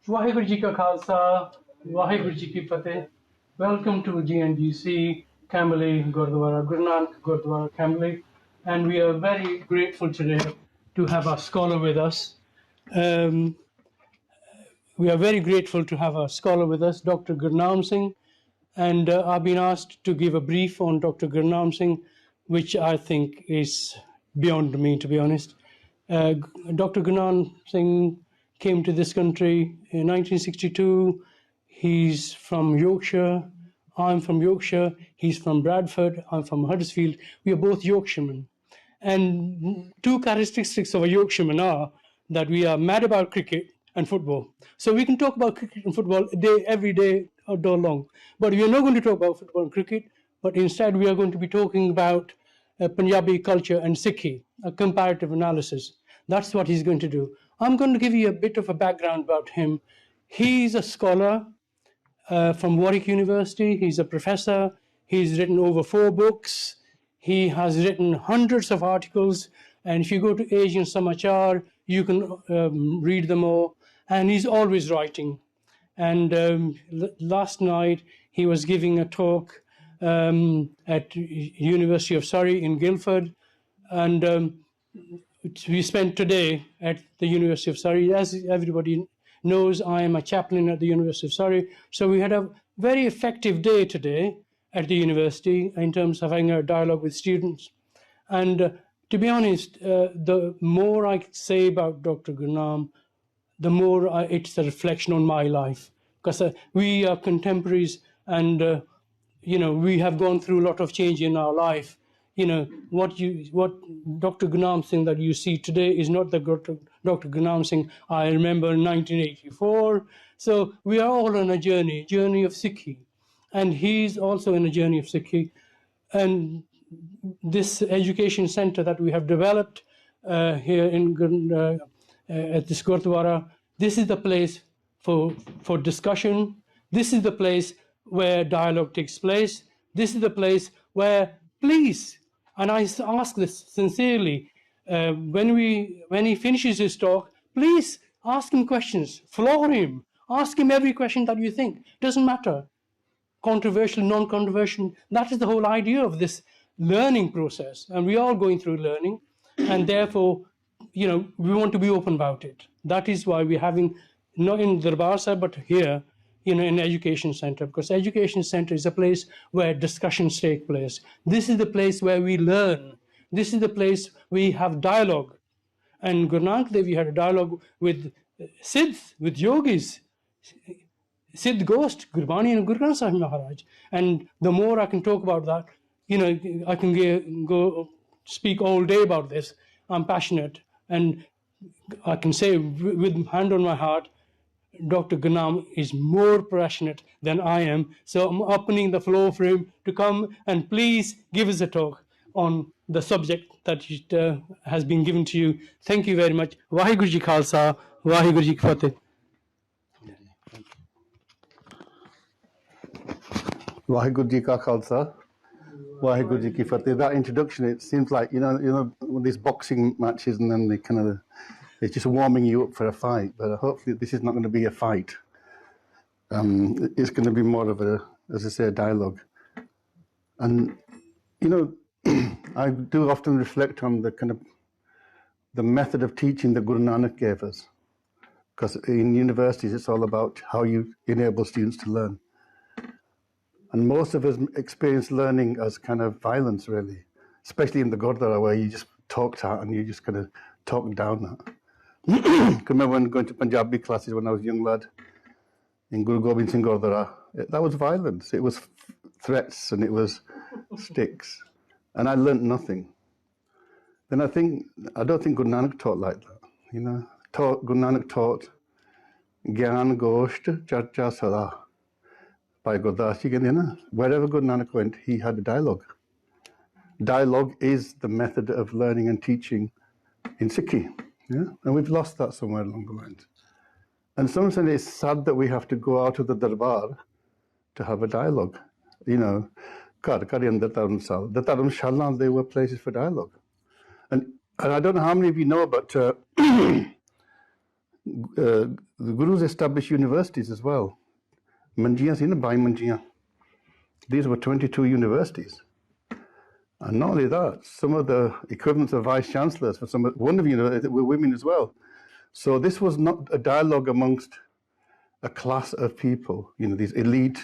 Vaheguru Ji Ka Khalsa, Vaheguru Ji Ki Fateh. Welcome to GNGC, Camberley, Gurdwara, Guru Nanak Gurdwara Camberley. And we are very grateful today to have our scholar with us. We are very grateful to have a scholar with us, Dr. Gurnam Singh. And I've been asked to give a brief on Dr. Gurnam Singh, which I think is beyond me, to be honest. Dr. Gurnam Singh came to this country in 1962. He's from Yorkshire. I'm from Yorkshire. He's from Bradford. I'm from Huddersfield. We are both Yorkshiremen. And two characteristics of a Yorkshireman are that we are mad about cricket and football. So we can talk about cricket and football every day, all day long. But we are not going to talk about football and cricket, but instead we are going to be talking about Punjabi culture and Sikhi, a comparative analysis. That's what he's going to do. I'm going to give you a bit of a background about him. He's a scholar from Warwick University. He's a professor. He's written over 4 books. He has written hundreds of articles. And if you go to Asian Samachar, you can read them all. And he's always writing. And last night, he was giving a talk at University of Surrey in Guildford. And we spent today at the University of Surrey. As everybody knows, I am a chaplain at the University of Surrey. So we had a very effective day today at the university in terms of having a dialogue with students. And to be honest, the more I say about Dr. Gurnam, the more it's a reflection on my life. Because we are contemporaries and, we have gone through a lot of change in our life. What Dr. Gurnam Singh that you see today is not the Dr. Gurnam Singh I remember in 1984. So we are all on a journey of Sikhi. And he's also in a journey of Sikhi. And this education center that we have developed here at this Gurdwara, this is the place for discussion. This is the place where dialogue takes place. This is the place where, please, and I ask this sincerely, when he finishes his talk, please ask him questions, floor him, ask him every question that you think. Doesn't matter. Controversial, non-controversial. That is the whole idea of this learning process. And we are all going through learning. And therefore, we want to be open about it. That is why we're having, not in Darbar Sahib, but here, in education center. Because education center is a place where discussions take place. This is the place where we learn. This is the place we have dialogue. And Guru Nanak Dev Ji had a dialogue with Siddhs, with yogis, Siddh Ghost, Gurbani and Guru Granth Sahib Maharaj. And the more I can talk about that, I can go speak all day about this. I'm passionate. And I can say with hand on my heart, Dr. Gurnam is more passionate than I am. So I'm opening the floor for him to come and please give us a talk on the subject that has been given to you. Thank you very much. Vaheguru Ji Khalsa, Vaheguru Ji Ki Fateh. Vaheguru Ji Ka Khalsa, Vaheguru Ji Ki Fateh. That introduction, it seems like, these boxing matches and then it's just warming you up for a fight. But hopefully this is not going to be a fight. It's going to be more of a dialogue. And, I do often reflect on the method of teaching that Guru Nanak gave us. Because in universities, it's all about how you enable students to learn. And most of us experience learning as kind of violence, really, especially in the Gurdwara, where you just talked at and you just kind of talk down at. I remember when going to Punjabi classes when I was a young lad in Guru Gobind Singh Gurdwara. That was violence. It was threats and it was sticks. And I learnt nothing. Then I don't think Guru Nanak taught like that. Guru Nanak taught Gyan Gosht Charcha Sada. By Gurdas Ji, wherever Guru Nanak went, he had a dialogue. Dialogue is the method of learning and teaching in Sikhi. Yeah? And we've lost that somewhere along the lines. And sometimes it's sad that we have to go out of the darbar to have a dialogue. Kar Kar Andar Dharam Sal. The Dharam Shalan, they were places for dialogue. And I don't know how many of you know, but the Gurus established universities as well. Manjiyan si na, Bai Manjiyan. These were 22 universities. And not only that, some of the equivalents of vice chancellors for one of the universities were women as well. So this was not a dialogue amongst a class of people, these elite.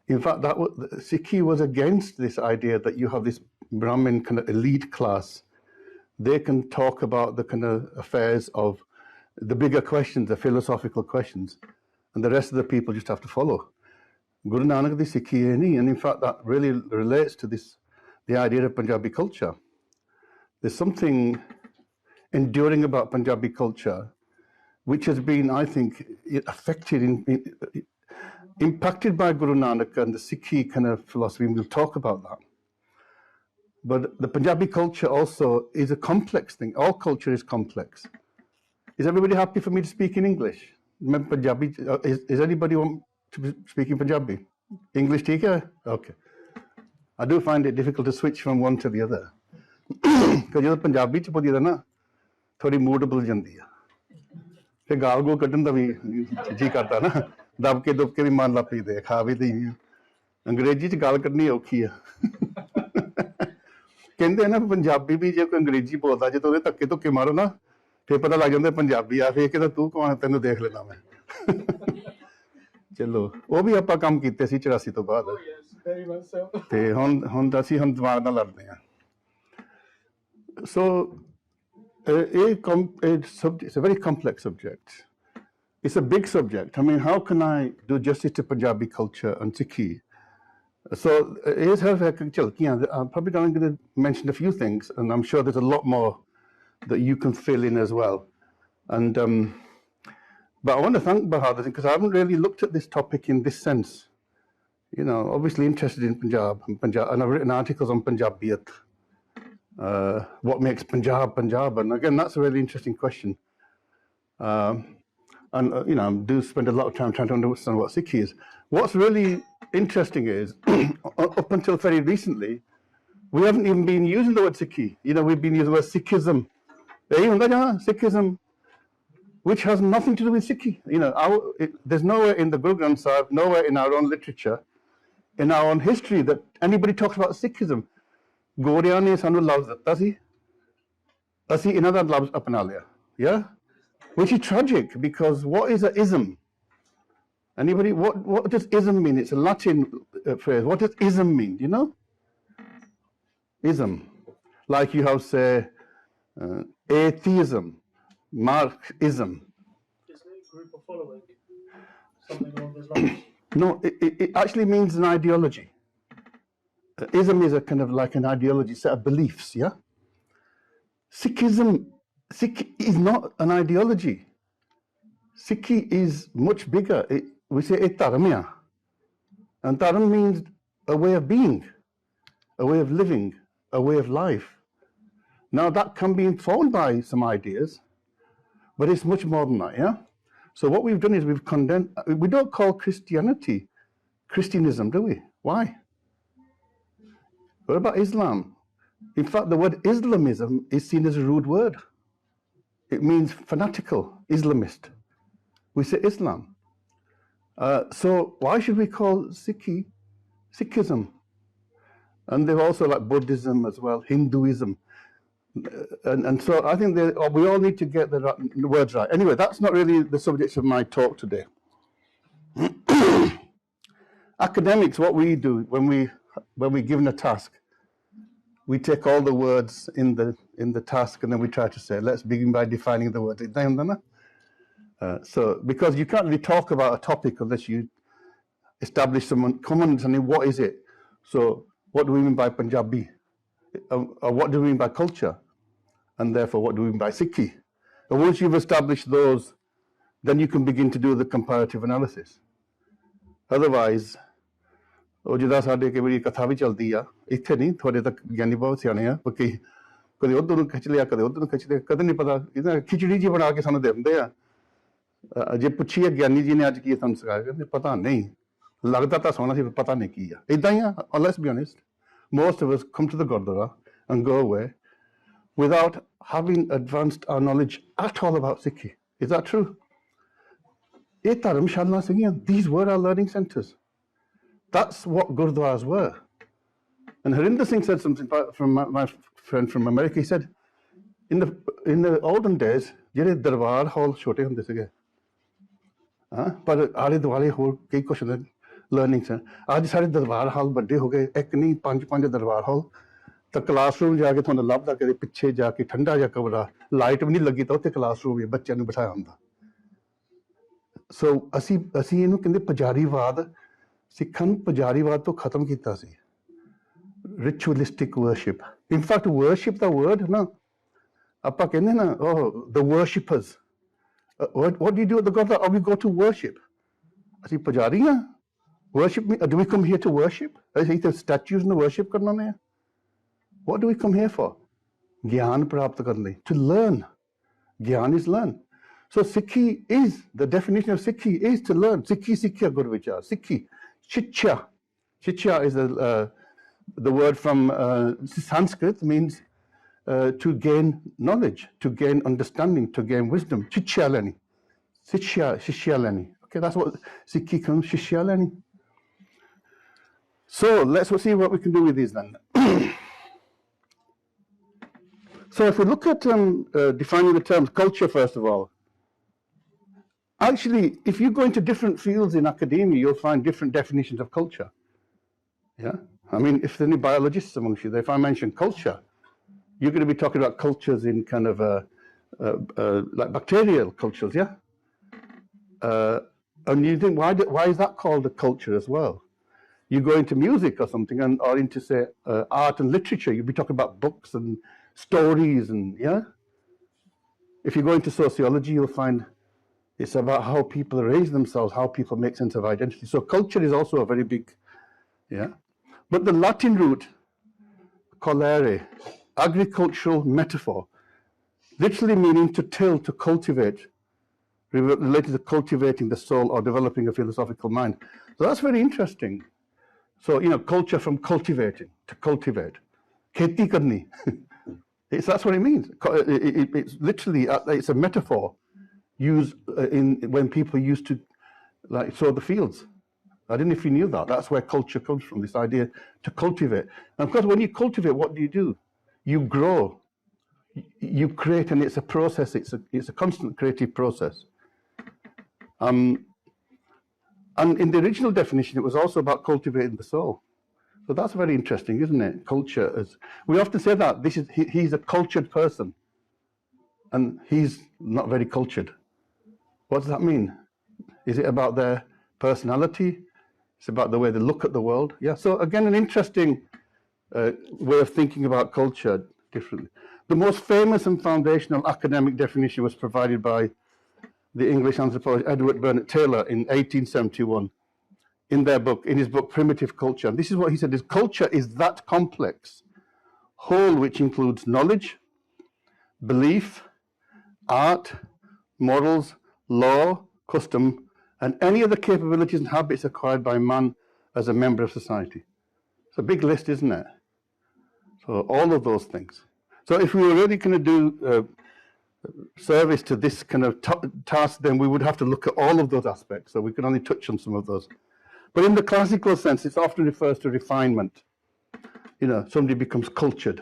In fact, Sikhi was against this idea that you have this Brahmin kind of elite class. They can talk about the kind of affairs of the bigger questions, the philosophical questions, and the rest of the people just have to follow. Guru Nanak the Sikhi, and in fact that really relates to the idea of Punjabi culture. There's something enduring about Punjabi culture, which has been, I think, affected, impacted by Guru Nanak and the Sikhi kind of philosophy, and we'll talk about that. But the Punjabi culture also is a complex thing. All culture is complex. Is everybody happy for me to speak in English? Punjabi, is anybody want to speak in Punjabi? English, theek hai? Okay. I do find it difficult to switch from one to the other. Because ਜਦੋਂ ਪੰਜਾਬੀ ਚ ਬੋਲੀਦਾ ਨਾ ਥੋੜੀ mood ਬਦਲ ਜਾਂਦੀ ਆ ਤੇ ਗਾਲ ਗੋ ਕੱਢਣ ਦਾ ਵੀ ਜੀ ਕਰਦਾ ਨਾ ਦਬ ਕੇ ਦੁੱਬ ਕੇ ਵੀ ਮਨ ਲਾ ਪਈਦੇ ਖਾ ਵੀ ਦਈ ਅੰਗਰੇਜ਼ੀ ਚ ਗਾਲ ਕੱਢਣੀ ਔਖੀ ਆ ਕਹਿੰਦੇ ਨਾ ਪੰਜਾਬੀ ਵੀ ਜੇ ਕੋਈ ਅੰਗਰੇਜ਼ੀ ਬੋਲਦਾ ਜੇ ਤਾਂ ਉਹਦੇ ਧੱਕੇ ਧੁੱਕੇ ਮਾਰੋ ਨਾ ਫਿਰ ਪਤਾ ਲੱਗ ਜਾਂਦਾ ਪੰਜਾਬੀ ਆ ਫੇਰ ਕਹਿੰਦਾ ਤੂੰ ਕੌਣ ਤੈਨੂੰ ਦੇਖ ਲੈਣਾ ਮੈਂ ਚਲੋ ਉਹ ਵੀ ਆਪਾਂ ਕੰਮ ਕੀਤੇ ਸੀ 84 ਤੋਂ ਬਾਅਦ ਤੇ ਹੁਣ ਅਸੀਂ ਦਿਮਾਗ ਨਾਲ ਲੜਦੇ ਆ so it's a very complex subject. It's a big subject. I mean, how can I do justice to Punjabi culture and Sikhi? So here's how I'm probably going to mention a few things, and I'm sure there's a lot more that you can fill in as well. And but I want to thank Bahadur because I haven't really looked at this topic in this sense. Obviously interested in Punjab, and I've written articles on Punjabiyat. What makes Punjab Punjab? And again, that's a really interesting question. And I do spend a lot of time trying to understand what Sikhi is. What's really interesting is, up until very recently, we haven't even been using the word Sikhi. We've been using the word Sikhism. Sikhism, which has nothing to do with Sikhi. There's nowhere in the Guru Granth Sahib, nowhere in our own literature, in our own history that anybody talks about Sikhism. ਗੋਰਿਆਂ ਨੇ ਸਾਨੂੰ ਲਫ਼ਜ਼ ਦਿੱਤਾ ਸੀ ਅਸੀਂ ਇਹਨਾਂ ਦਾ ਲਫ਼ਜ਼ ਅਪਣਾ ਲਿਆ which is tragic because what is a ism? Anybody, what does ism mean? It's a Latin phrase. What does ism mean? Do you know? Ism, like you have say atheism, Marxism. Is it a group of following? Something along those lines? No, it actually means an ideology. Ism is a kind of like an ideology, set of beliefs, Sikh is not an ideology. Sikhi is much bigger. We say dharam, and dharam means a way of being, a way of living, a way of life. Now that can be informed by some ideas, but it's much more than that, So what we've done is we've condemned, we don't call Christianity Christianism, do we? Why? What about Islam? In fact, the word Islamism is seen as a rude word. It means fanatical, Islamist. We say Islam. So why should we call Sikhism? And they've also like Buddhism as well, Hinduism. And so I think we all need to get the words right. Anyway, that's not really the subject of my talk today. Academics, what we do when we're given a task, we take all the words in the task and then we try to say, let's begin by defining the words. So, because you can't really talk about a topic unless you establish some common understanding, what is it? So, what do we mean by Punjabi? Or what do we mean by culture? And therefore, what do we mean by Sikhi? And once you've established those, then you can begin to do the comparative analysis. Otherwise, ਉਹ ਜਿੱਦਾਂ ਸਾਡੇ ਕਈ ਵਾਰੀ ਕਥਾ ਵੀ ਚੱਲਦੀ ਆ ਇੱਥੇ ਨਹੀਂ ਤੁਹਾਡੇ ਤੱਕ ਗਿਆਨੀ ਬਹੁਤ ਸਿਆਣੇ ਆ ਬਾਕੀ ਕਦੇ ਉੱਧਰ ਨੂੰ ਖਿੱਚ ਲਿਆ ਕਦੇ ਉੱਧਰ ਨੂੰ ਖਿੱਚ ਲਿਆ ਕਦੇ ਨਹੀਂ ਪਤਾ ਇਹਦਾ ਖਿਚੜੀ ਜੀ ਬਣਾ ਕੇ ਸਾਨੂੰ ਦੇ ਦਿੰਦੇ ਆ ਜੇ ਪੁੱਛੀਏ ਗਿਆਨੀ ਜੀ ਨੇ ਅੱਜ ਕੀ ਤੁਹਾਨੂੰ ਸਿਖਾਇਆ ਕਹਿੰਦੇ ਪਤਾ ਨਹੀਂ ਲੱਗਦਾ ਤਾਂ ਸੋਹਣਾ ਸੀ ਪਤਾ ਨਹੀਂ ਕੀ ਆ ਇਦਾਂ ਹੀ ਆ let's be honest most of us come to the Gurdwara and go away without having advanced our knowledge at all about Sikhi. Is that true? ਇਹ ਧਰਮਸ਼ਾਲਾ ਸੀਗੀਆਂ. These were our learning centres. That's what Gurdwaras were. And Harinder Singh said something from my friend from America. He said, in the olden days, ਜਿਹੜੇ ਦਰਬਾਰ ਹਾਲ ਛੋਟੇ ਹੁੰਦੇ ਸੀਗੇ, ਪਰ ਆਲੇ ਦੁਆਲੇ ਹੋਰ ਕਈ ਕੁਛ ਹੁੰਦੇ ਲਰਨਿੰਗ ਸੈਂਟਰ. ਅੱਜ ਸਾਡੇ ਦਰਬਾਰ ਹਾਲ ਵੱਡੇ ਹੋ ਗਏ, ਇੱਕ ਨਹੀਂ 5 ਦਰਬਾਰ ਹਾਲ. ਤਾਂ ਕਲਾਸਰੂਮ ਜਾ ਕੇ ਤੁਹਾਨੂੰ ਲੱਭਦਾ ਕਦੇ ਪਿੱਛੇ ਜਾ ਕੇ ਠੰਡਾ ਜਿਹਾ ਕਮਰਾ, ਲਾਈਟ ਵੀ ਨਹੀਂ ਲੱਗੀ ਤਾਂ ਉੱਥੇ ਕਲਾਸਰੂਮ ਵੀ ਬੱਚਿਆਂ ਨੂੰ ਬਿਠਾਇਆ ਹੁੰਦਾ. ਸੋ ਅਸੀਂ ਇਹਨੂੰ ਕਹਿੰਦੇ ਪੁਜਾਰੀਵਾਦ. ਸਿੱਖਾਂ ਨੂੰ ਪੁਜਾਰੀਵਾਦ ਤੋਂ ਖਤਮ ਕੀਤਾ ਸੀ. ਰਿਚੁਅਲਿਸਟਿਕ ਵਰਸ਼ਿਪ. ਇਨਫੈਕਟ ਵਰਸ਼ਿਪ ਦਾ ਵਰਡ ਨਾ ਆਪਾਂ ਕਹਿੰਦੇ ਨਾ, the worshippers. What do you do at the Gurdwara? Oh, we go to worship. ਅਸੀਂ ਪੁਜਾਰੀ ਹਾਂ. Worship me? Do we come here to worship? ਅਸੀਂ ਤਾਂ statues ਨੂੰ worship ਕਰਨ ਆਉਂਦੇ ਹਾਂ. What do we come here for? ਗਿਆਨ ਪ੍ਰਾਪਤ ਕਰਨ ਲਈ. To learn. ਗਿਆਨ is learn. So Sikhi is, the definition of Sikhi is to learn. Sikhi Sikhya Gurvichar. Sikhi. Shiksha. Shiksha is the word from Sanskrit, means to gain knowledge, to gain understanding, to gain wisdom. Shikshya-leni. Shikshya-leni. Okay, that's what Sikhi comes, Shikshya-leni. So let's see what we can do with these then. So if we look at defining the terms, culture first of all. Actually, if you go into different fields in academia, you'll find different definitions of culture. Yeah? I mean, if there are any biologists amongst you, if I mention culture, you're going to be talking about cultures in kind of like bacterial cultures, yeah? And you think, why is that called a culture as well? You go into music or something, or into, say, art and literature, you'll be talking about books and stories, and yeah? If you go into sociology, you'll find it's about how people arrange themselves, how people make sense of identity. So culture is also a very big, yeah? But the Latin root, colere, agricultural metaphor, literally meaning to till, to cultivate, related to cultivating the soul or developing a philosophical mind. So that's very interesting. So, culture from cultivating, to cultivate. Kheti karni. That's what it means. It's literally, it's a metaphor used when people used to sow the fields. I don't know if you knew that. That's where culture comes from, this idea to cultivate. And of course, when you cultivate, what do? You grow, you create, and it's a process. It's a constant creative process. And in the original definition, it was also about cultivating the soul. So that's very interesting, isn't it? Culture is. We often say that he's a cultured person, and he's not very cultured. What does that mean? Is it about their personality? It's about the way they look at the world. Yeah. So again, an interesting way of thinking about culture differently. The most famous and foundational academic definition was provided by the English anthropologist Edward Burnett Taylor in 1871 in his book Primitive Culture. And this is what he said: culture is that complex whole which includes knowledge, belief, art, morals, law, custom, and any other capabilities and habits acquired by man as a member of society. It's a big list, isn't it? So all of those things. So if we were really going to do service to this kind of task, then we would have to look at all of those aspects. So we can only touch on some of those. But in the classical sense, it often refers to refinement. Somebody becomes cultured.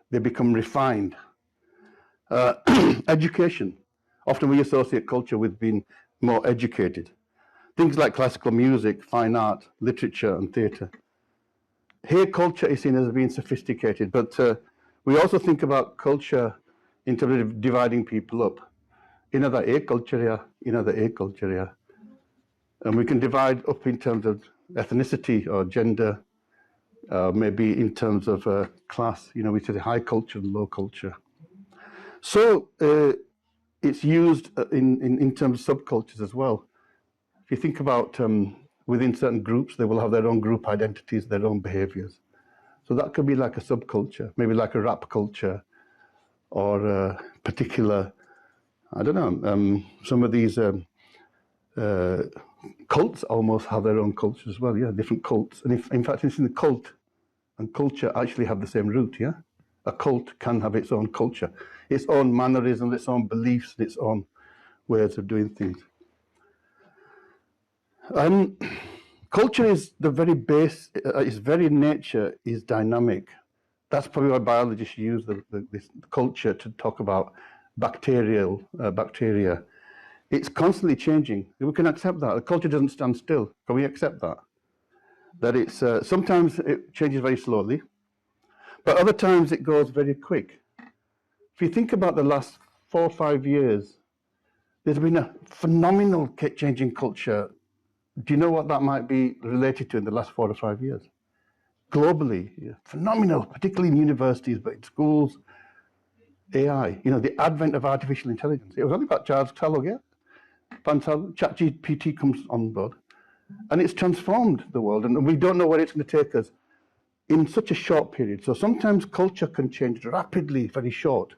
They become refined. Education. Often we associate culture with being more educated. Things like classical music, fine art, literature, and theatre. Here, culture is seen as being sophisticated, but we also think about culture in terms of dividing people up. Another A culture, another A culture. And we can divide up in terms of ethnicity or gender, maybe in terms of class. We say high culture and low culture. So it's used in terms of subcultures as well. If you think about within certain groups, they will have their own group identities, their own behaviors. So that could be like a subculture, maybe like a rap culture, or a particular, I don't know, some of these cults almost have their own culture as well, yeah, different cults. And in fact, it's in the cult and culture actually have the same root, yeah? A cult can have its own culture, its own mannerisms, its own beliefs, its own ways of doing things. Culture is the very base, its very nature is dynamic. That's probably why biologists use this culture to talk about bacteria. It's constantly changing. We can accept that. The culture doesn't stand still. Can we accept that? That it's sometimes it changes very slowly, but other times it goes very quick. If you think about the last 4 or 5 years, there's been a phenomenal change in culture. Do you know what that might be related to in the last 4 or 5 years? Globally, phenomenal, particularly in universities, but in schools, AI, the advent of artificial intelligence. It was only about Charles Kellogg, yeah? ChatGPT comes on board, and it's transformed the world, and we don't know where it's going to take us in such a short period. So sometimes culture can change rapidly, very short.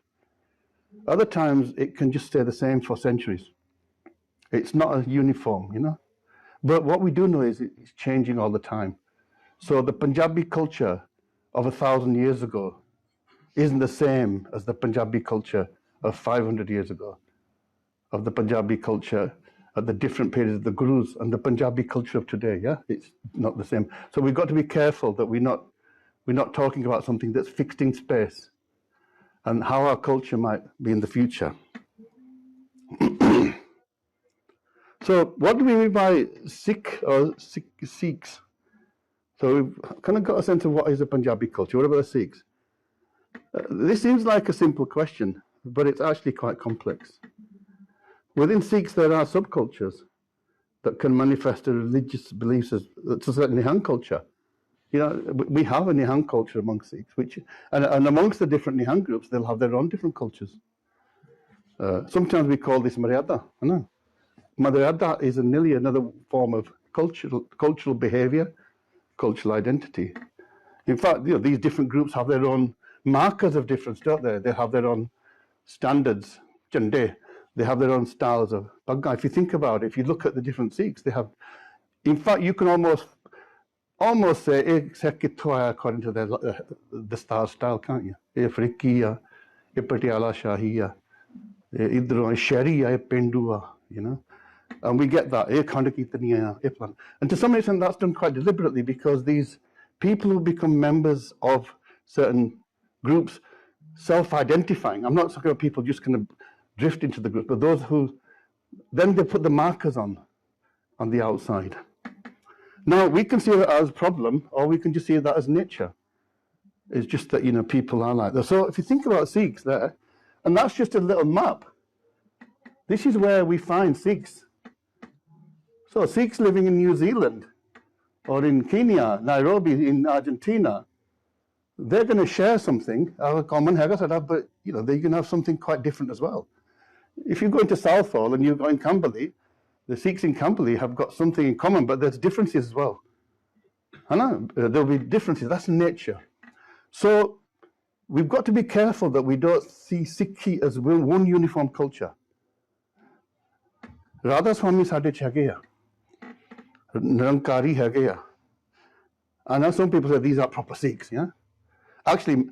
Other times it can just stay the same for centuries. It's not a uniform, But what we do know is it's changing all the time. So the Punjabi culture of 1,000 years ago isn't the same as the Punjabi culture of 500 years ago, of the Punjabi culture at the different periods of the Gurus, and the Punjabi culture of today, yeah? It's not the same. So we've got to be careful that we're not talking about something that's fixed in space and how our culture might be in the future. So what do we mean by Sikh or Sikhs? So we've kind of got a sense of what is a Punjabi culture. What about the Sikhs? This seems like a simple question, but it's actually quite complex. Within Sikhs, there are subcultures that can manifest a religious beliefs as a certain Nihang culture. We have a Nihang culture among Sikhs, and amongst the different Nihang groups, they'll have their own different cultures. Sometimes we call this Maryada. I know. Maryada is nearly another form of cultural behavior, cultural identity. In fact, these different groups have their own markers of difference, don't they? They have their own standards, Chande. They have their own styles of Bagga. If you think about it, if you look at the different Sikhs, they have, in fact, you can almost say, according to the style, can't you? A Friki, a Patiala Shahi, a Idro, a Sheri, a Pendua, And we get that, and to some extent that's done quite deliberately, because these people who become members of certain groups, self-identifying, I'm not talking about people just kind of drift into the group, but those who, then they put the markers on the outside. Now, we can see that as a problem, or we can just see that as nature. It's just that, people are like that. So if you think about Sikhs there, and that's just a little map, this is where we find Sikhs. So Sikhs living in New Zealand, or in Kenya, Nairobi, in Argentina, they're going to share something, our common, but they can have something quite different as well. If you go into Southall and you go in Camberley, the Sikhs in Camberley have got something in common, but there's differences as well. I know, there'll be differences, that's nature. So we've got to be careful that we don't see Sikhi as one uniform culture. Radha Swami sade chage Nirankari hage. I know some people say these are proper Sikhs, yeah? Actually,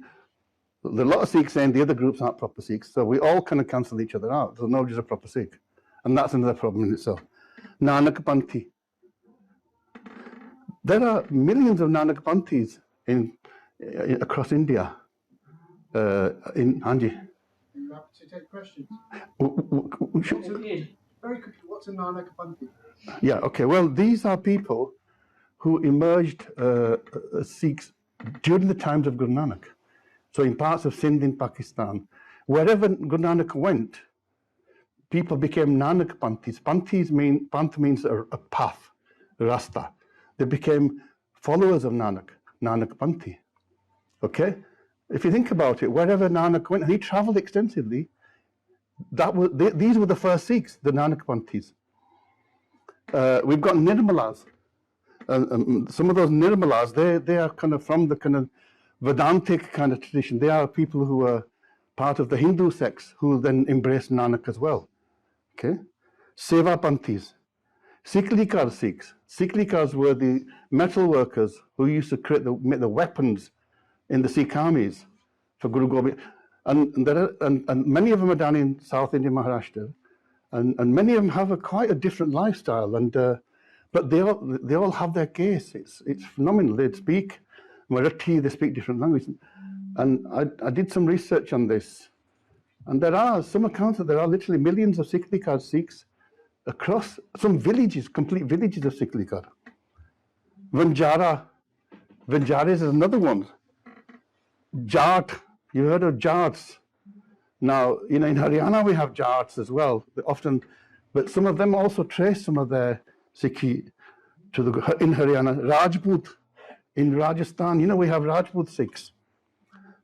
there are a lot of Sikhs saying the other groups aren't proper Sikhs, so we all kind of cancel each other out. So nobody's a proper Sikh. And that's another problem in itself. Nanak Panthi. There are millions of Nanak Panthis across India. Hanji. You happy to take questions? Very quickly, what's a Nanak Panthi? Yeah, okay. Well, these are people who emerged as Sikhs during the times of Guru Nanak. So in parts of Sindh in Pakistan, wherever Guru Nanak went, people became Nanak Panthis. Panth means a path, a rasta. They became followers of Nanak Panthi. Okay? If you think about it, wherever Nanak went, and he traveled extensively, these were the first Sikhs, the Nanak Panthis. We've got Nirmalas. Some of those Nirmalas, they are kind of from the kind of Vedantic kind of tradition. They are people who are part of the Hindu sects who then embraced Nanak as well. Okay? Seva Panthis. Siklikar Sikhs. Siklikars were the metal workers who used to make the weapons in the Sikh armies for Guru Gobind. And many of them are down in South India, Maharashtra. And many of them have quite a different lifestyle. And But they all have their case. It's phenomenal. They speak Marathi, they speak different languages. And I did some research on this. And there are some accounts that there are literally millions of Sikh Sikhs across some villages, complete villages of Sikh. Vanjaras is another one. Jat, you heard of Jats? Now, in Haryana we have Jats as well, often, but some of them also trace some of their Sikhi in Haryana. Rajput in Rajasthan, we have Rajput Sikhs.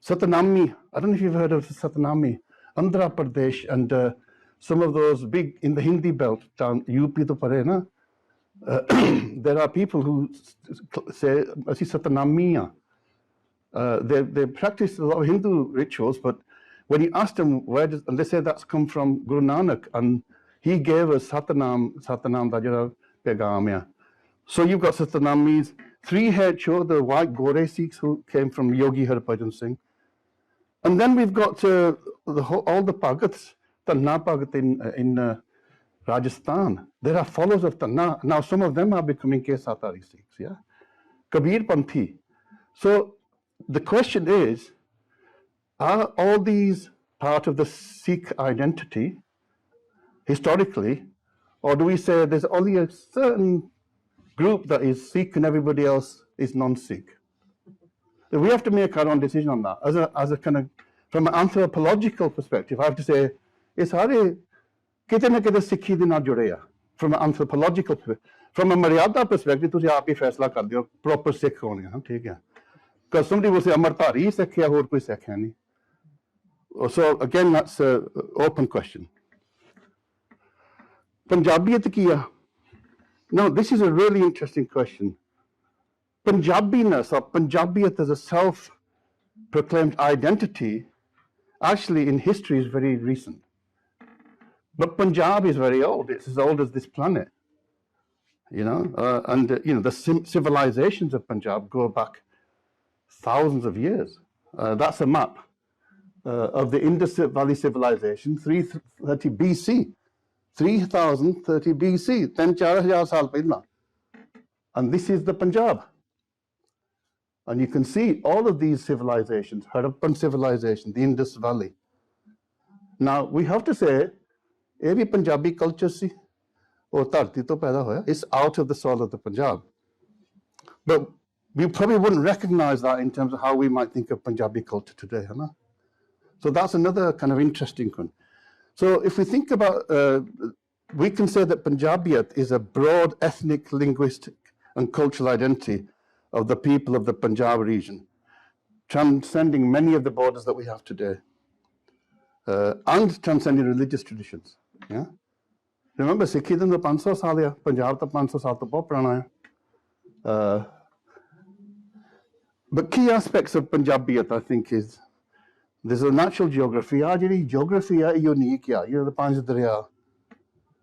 Satnami, I don't know if you've heard of Satnami, Andhra Pradesh, and some of those big in the Hindi belt, UP to Pare, na? There are people who say, Satnamiya. They practice a lot of Hindu rituals, but when you ask them and they say that's come from Guru Nanak, and he gave us Satanam da Pegam. So you've got Satanamis, 3-head show, the white Gore Sikhs who came from Yogi Harbhajan Singh. And then we've got all the Bhagats, Tanna Bhagat in Rajasthan. There are followers of Tanna. Now some of them are becoming Kesatari Sikhs, yeah? Kabir Panthi. So the question is, are all these part of the Sikh identity historically, or do we say there's only a certain group that is Sikh and everybody else is non-Sikh? So we have to make our own decision on that. As a kind of, from an anthropological perspective, I have to say, it's hard kite na kite Sikhi de na jure. From an anthropological perspective. From a Maryada perspective, तुझे आप ही फैसला कर दियो proper Sikh होने हैं, ठीक है? Because somebody will say Amartari Sikh या और कोई Sikh है नहीं. So again, that's an open question. Punjabiyat kiya. Now, this is a really interesting question. Punjabiness or Punjabiyat as a self-proclaimed identity, actually in history is very recent. But Punjab is very old. It's as old as this planet. The civilizations of Punjab go back thousands of years. That's a map of the Indus Valley civilization, 330 BC. 3030 BC, 3,000 saal pehla. And this is the Punjab. And you can see all of these civilizations, Harappan civilization, the Indus Valley. Now, we have to say, ये भी Punjabi culture si, और धरती तो पैदा होया. It's out of the soil of the Punjab. But we probably wouldn't recognize that in terms of how we might think of Punjabi culture today. Huh? So that's another kind of interesting one. So if we think about, we can say that Punjabiyat is a broad ethnic, linguistic, and cultural identity of the people of the Punjab region, transcending many of the borders that we have today, and transcending religious traditions. Yeah? Remember, Sikhism is 500 saal hai, Punjab is 500 saal to bahut purana hai. But key aspects of Punjabiyat, I think, is there's a natural geography. Geography is unique. The Panj Darya.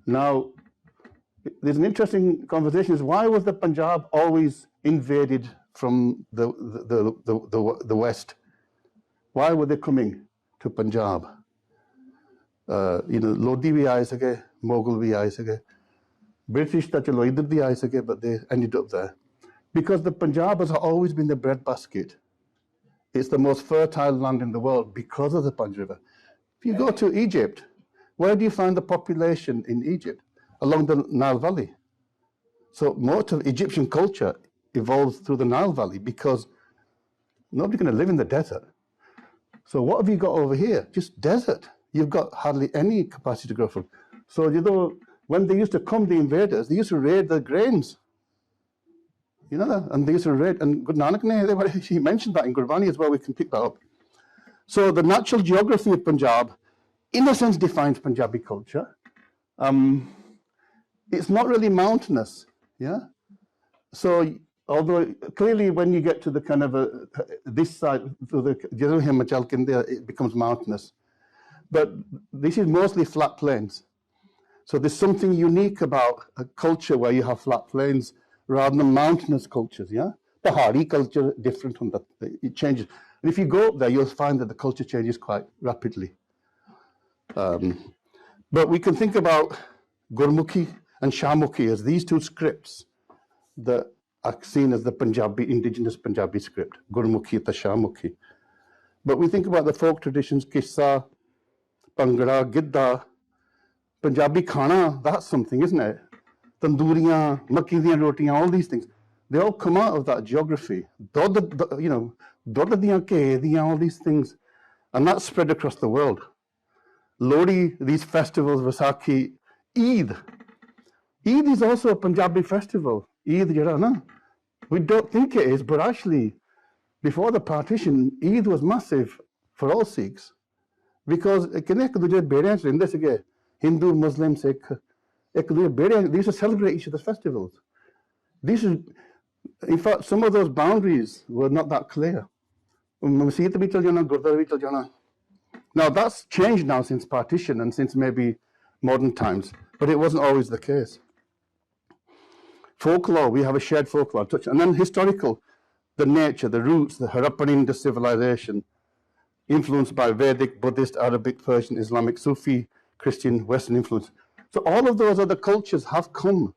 Now, there's an interesting conversation: is why was the Punjab always invaded from the west? Why were they coming to Punjab? Lodi bhi aaye sake, Mughal bhi aaye sake, British ta chalo idhar bhi aaye sake, but they ended up there because the Punjab has always been the breadbasket. It's the most fertile land in the world because of the Panj River. If you go to Egypt, where do you find the population in Egypt? Along the Nile Valley. So most of Egyptian culture evolves through the Nile Valley because nobody's going to live in the desert. So what have you got over here? Just desert. You've got hardly any capacity to grow food. So when they used to come, the invaders, they used to raid the grains. You know that? And they used to raid, and Guru Nanak, he mentioned that in Gurbani as well, we can pick that up. So the natural geography of Punjab, in a sense, defines Punjabi culture. It's not really mountainous, yeah? So, although clearly when you get to the kind of this side, to the Himachal Kindia, it becomes mountainous. But this is mostly flat plains. So there's something unique about a culture where you have flat plains rather than mountainous cultures, yeah? Pahari culture, different from that, it changes. And if you go up there, you'll find that the culture changes quite rapidly. But we can think about Gurmukhi and Shamukhi as these two scripts that are seen as the Punjabi, indigenous Punjabi script, Gurmukhi, Tashamukhi. But we think about the folk traditions, Kissa, Bhangra, Gidda, Punjabi khana, that's something, isn't it? Tandooriyan, makki diyan rotiyan, all these things. They all come out of that geography. Dod diyan, ke diyan, all these things. And that's spread across the world. Lodi, these festivals, Vaisakhi, Eid. Eid is also a Punjabi festival. Eid, we don't think it is, but actually, before the partition, Eid was massive for all Sikhs. Because Hindu, Muslim, Sikh, they used to celebrate each other's festivals. In fact, some of those boundaries were not that clear. Now that's changed now since partition and since maybe modern times, but it wasn't always the case. Folklore, we have a shared folklore, and then historical, the nature, the roots, the Harappan Indus civilization, influenced by Vedic, Buddhist, Arabic, Persian, Islamic, Sufi, Christian, Western influence. So all of those other cultures have come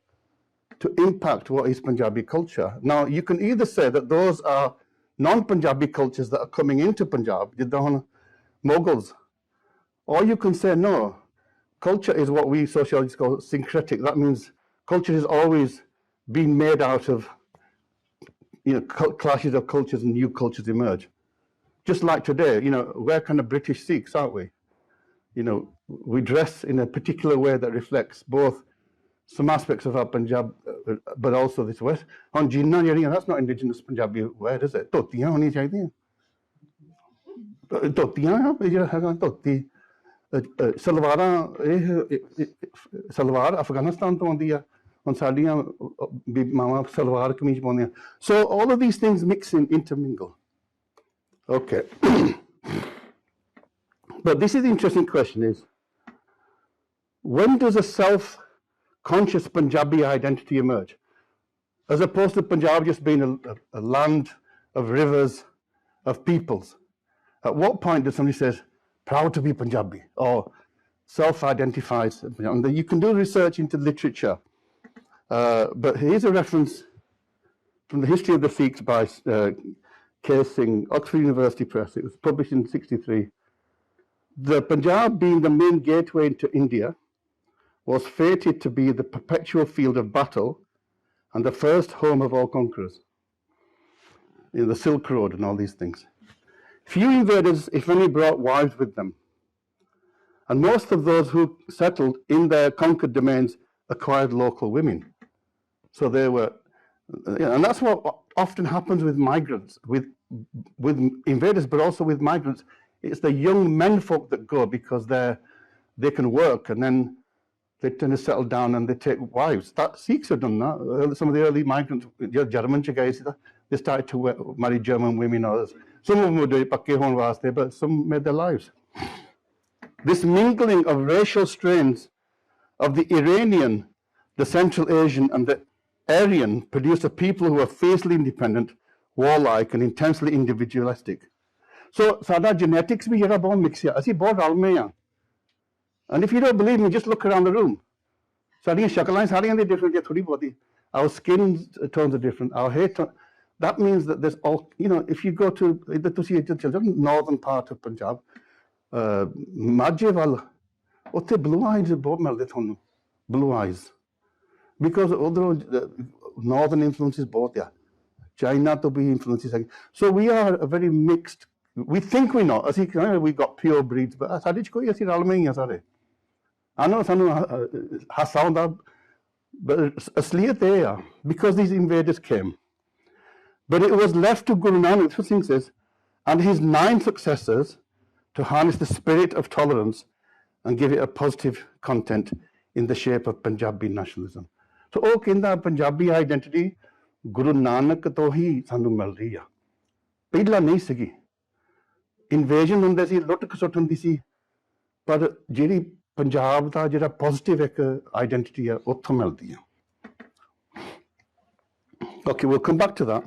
to impact what is Punjabi culture. Now, you can either say that those are non-Punjabi cultures that are coming into Punjab, Mughals, or you can say, no, culture is what we sociologists call syncretic. That means culture has always been made out of, clashes of cultures and new cultures emerge. Just like today, we're kind of British Sikhs, aren't we? We dress in a particular way that reflects both some aspects of our Punjab, but also this West. On jeena, that's not indigenous Punjabi wear, is it? Dhotiyan honi chahidiyan. Dhotiyan, dhoti. Salwar Afghanistan to aunਦੀ ਆ ਹੁਣ ਸਾਡੀਆਂ ਮਾਵਾਂ ਸਲਵਾਰ ਕਮੀਜ਼ ਪਾਉਂਦੀਆਂ. So all of these things mix in, intermingle. Okay. But this is the interesting question is, when does a self-conscious Punjabi identity emerge? As opposed to Punjab just being a land of rivers, of peoples. At what point does somebody say, proud to be Punjabi, or self-identifies? And you can do research into literature, but here's a reference from the History of the Sikhs by K. Singh, Oxford University Press. It was published in '63. The Punjab, being the main gateway into India, was fated to be the perpetual field of battle and the first home of all conquerors. The Silk Road and all these things. Few invaders, if any, brought wives with them. And most of those who settled in their conquered domains acquired local women. So they were, and that's what often happens with migrants, with invaders, but also with migrants. It's the young men folk that go because they can work, and then they tend to settle down and they take wives. Sikhs have done that. Some of the early migrants, German guys, they started to marry German women or others. Some of them would do it pakke hon waste, but some made their lives. This mingling of racial strains of the Iranian, the Central Asian, and the Aryan produced a people who are fiercely independent, warlike, and intensely individualistic. So, sada genetics bhi jehda bahut mix hai. Assi bahut ralme hain. And if you don't believe me, just look around the room. Sadiyan shaklan sariyan de different ya thodi bahut. Our skin tones are different. Our hair tone. That means that there's all, if you go to the northern part of Punjab, Majewal, utte blue eyes bahut milde thonu. Blue eyes. Because although northern influences both, yeah. China to be influences. So we are a very mixed, we think we know, we've got pure breeds, but ਸਾਡੇ ਚ ਕੋਈ ਅਸੀਂ ਰਲਵੇਂ ਹੀ ਆ ਸਾਰੇ. I know ਸਾਨੂੰ ਹਾਸਾ ਹੁੰਦਾ, but ਅਸਲੀਅਤ ਇਹ ਆ, because these invaders came. But it was left to Guru Nanak, Dev Ji says, and his 9 successors to harness the spirit of tolerance and give it a positive content in the shape of Punjabi nationalism. So ਉਹ ਕਹਿੰਦਾ Punjabi identity Guru Nanak ਤੋਂ ਹੀ ਸਾਨੂੰ ਮਿਲ ਰਹੀ ਆ. ਪਹਿਲਾਂ ਨਹੀਂ ਸੀਗੀ. Invasion ਹੁੰਦੇ ਸੀ, ਲੁੱਟ ਖਸੁੱਟ ਹੁੰਦੀ ਸੀ, ਪਰ ਜਿਹੜੀ ਪੰਜਾਬ ਦਾ ਜਿਹੜਾ ਪੋਜ਼ਿਟਿਵ ਇੱਕ ਆਈਡੈਂਟੀਟੀ ਆ ਉੱਥੋਂ ਮਿਲਦੀ ਆ. Okay, we'll come back to that.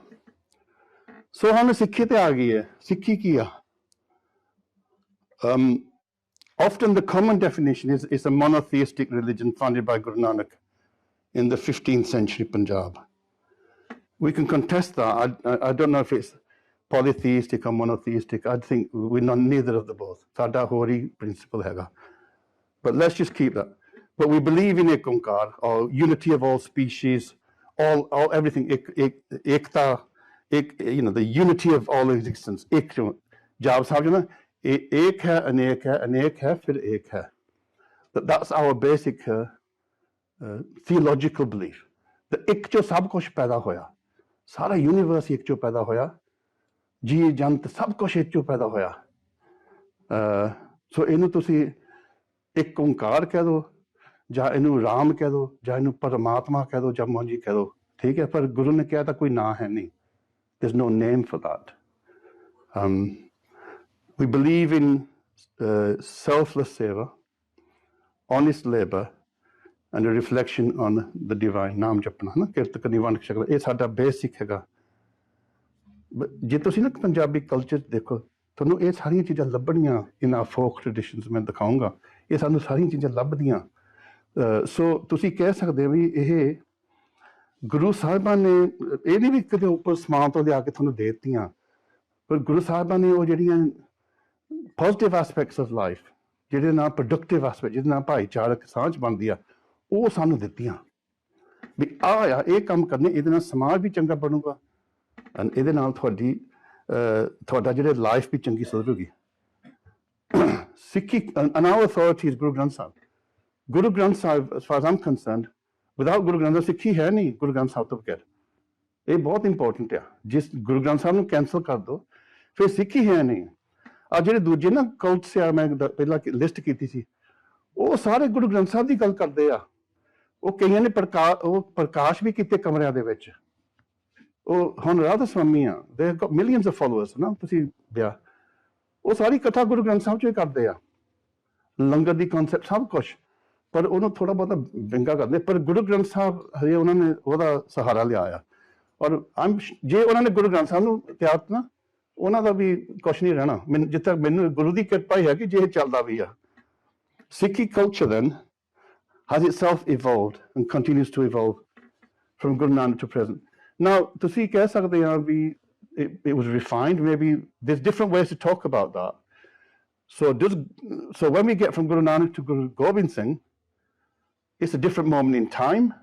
So ਹੁਣ ਸਿੱਖੀ ਤੇ ਆ ਗਈ ਹੈ. ਸਿੱਖੀ ਕੀ ਆ? Often the common definition is a monotheistic religion founded by Guru Nanak in the 15th century Punjab. We can contest that. I don't know if it's polytheistic or monotheistic. I think we're not neither of the both. Sada hori principle hega. But let's just keep that. But we believe in ek onkar, or unity of all species, all everything, ekta, the unity of all existence. Ek jab sahab jo na, ek hai, anek hai, fir ek hai. That's our basic theological belief. The ek jo sab kuch paida hoya. Sara universe ek jo paida hoya. जी जंत सब कुछ एक चो पैदा होया सो इनू तुसी एक ओंकार कह दो जा इनू राम कह दो जा इनू परमात्मा कह दो जा मौजी कह दो ठीक है पर गुरु ने कहा था कोई ना है नहीं there's no name for that we believe in selfless seva honest labor and a reflection on the divine नाम जपना है ना किरत करनी वंड शक्ल ये साडा बेसिक हैगा जे तुसी ना पंजाबी कल्चर देखो ਤੁਹਾਨੂੰ ਇਹ ਸਾਰੀਆਂ ਚੀਜ਼ਾਂ ਲੱਭਣੀਆਂ ਇਨ ਫੋਕ ਟ੍ਰੈਡੀਸ਼ਨਸ ਮੈਂ ਦਿਖਾਉਂਗਾ ਇਹ ਸਾਨੂੰ ਸਾਰੀਆਂ ਚੀਜ਼ਾਂ ਲੱਭਦੀਆਂ ਸੋ ਤੁਸੀਂ ਕਹਿ ਸਕਦੇ ਹੋ ਵੀ ਇਹ ਗੁਰੂ ਸਾਹਿਬਾਂ ਨੇ ਇਹ ਨਹੀਂ ਵੀ ਕਿਤੇ ਉੱਪਰ ਸਮਾਨ ਤੋਂ ਲਿਆ ਕੇ ਤੁਹਾਨੂੰ ਦੇ ਦਿੱਤੀਆਂ ਪਰ ਗੁਰੂ ਸਾਹਿਬਾਂ ਨੇ ਉਹ ਜਿਹੜੀਆਂ ਪੋਜ਼ਿਟਿਵ ਐਸਪੈਕਟਸ ਆਫ ਲਾਈਫ ਜਿਹਦੇ ਨਾਲ ਪ੍ਰੋਡਕਟਿਵ ਐਸਪੈਕਟ ਜਿਹਦੇ ਨਾਲ ਭਾਈਚਾਰਕ ਸਾਂਝ ਬਣਦੀ ਆ ਉਹ ਸਾਨੂੰ ਦਿੱਤੀਆਂ ਵੀ ਆ ਇਹ ਕੰਮ ਕਰਨੇ ਇਹਦੇ ਨਾਲ ਸਮਾਜ ਵੀ ਚੰਗਾ ਬਣੂਗਾ ਇਹਦੇ ਨਾਲ ਤੁਹਾਡਾ ਜਿਹੜੇ ਲਾਈਫ ਵੀ ਚੰਗੀ ਸੁਧਰੂਗੀ Sikhi and our authority is Guru Granth Sahib. Guru Granth Sahib, as far as I'm concerned, without Guru Granth Sahib, Sikhi है नहीं Guru Granth Sahib तो बगैर ये बहुत इंपॉर्टेंट है जिस Guru Granth Sahib ਨੂੰ कैंसल कर दो फिर Sikhi है नहीं ਆ ਜਿਹੜੇ ਦੂਜੇ ਨਾ ਕਲਟਸ ਆ ਮੈਂ ਪਹਿਲਾਂ ਲਿਸਟ ਕੀਤੀ ਸੀ ਉਹ ਸਾਰੇ ਗੁਰੂ ਗ੍ਰੰਥ ਸਾਹਿਬ ਦੀ ਗੱਲ ਕਰਦੇ ਆ ਉਹ ਕਈਆਂ ਨੇ ਪ੍ਰਕਾਸ਼ ਵੀ ਕੀਤੇ ਕਮਰਿਆਂ ਦੇ ਵਿੱਚ ਉਹ ਹੁਣ ਰਾਧਾ ਸਵਾਮੀ ਆ they have Gat millions of followers ਨਾ ਤੁਸੀਂ ਵਿਆਹ ਉਹ ਸਾਰੀ ਕਥਾ ਗੁਰੂ ਗ੍ਰੰਥ ਸਾਹਿਬ ਚੋਂ ਹੀ ਕਰਦੇ ਆ ਲੰਗਰ ਦੀ ਕਨਸੈਪਟ ਸਭ ਕੁਝ ਪਰ ਉਹਨੂੰ ਥੋੜਾ ਬਹੁਤਾ ਵਿੰਗਾ ਕਰਦੇ ਪਰ ਗੁਰੂ ਗ੍ਰੰਥ ਸਾਹਿਬ ਹਜੇ ਉਹਨਾਂ ਨੇ ਉਹਦਾ ਸਹਾਰਾ ਲਿਆ ਆ ਔਰ ਜੇ ਉਹਨਾਂ ਨੇ ਗੁਰੂ ਗ੍ਰੰਥ ਸਾਹਿਬ ਨੂੰ ਤਿਆਗ ਨਾ ਉਹਨਾਂ ਦਾ ਵੀ ਕੁਛ ਨਹੀਂ ਰਹਿਣਾ ਮੈਨੂੰ ਜਿੱਥੇ ਮੈਨੂੰ ਗੁਰੂ ਦੀ ਕਿਰਪਾ ਹੀ ਹੈ ਕਿ ਜੇ ਇਹ ਚੱਲਦਾ ਵੀ ਆ Sikhi culture then has itself evolved and continues to evolve from Guru Nanak to present. Now, ਤੁਸੀਂ ਕਹਿ ਸਕਦੇ ਆ ਵੀ it was refined, maybe there's different ways to talk about that. So when we get from Guru Nanak to Guru Gobind Singh, it's a different moment in time.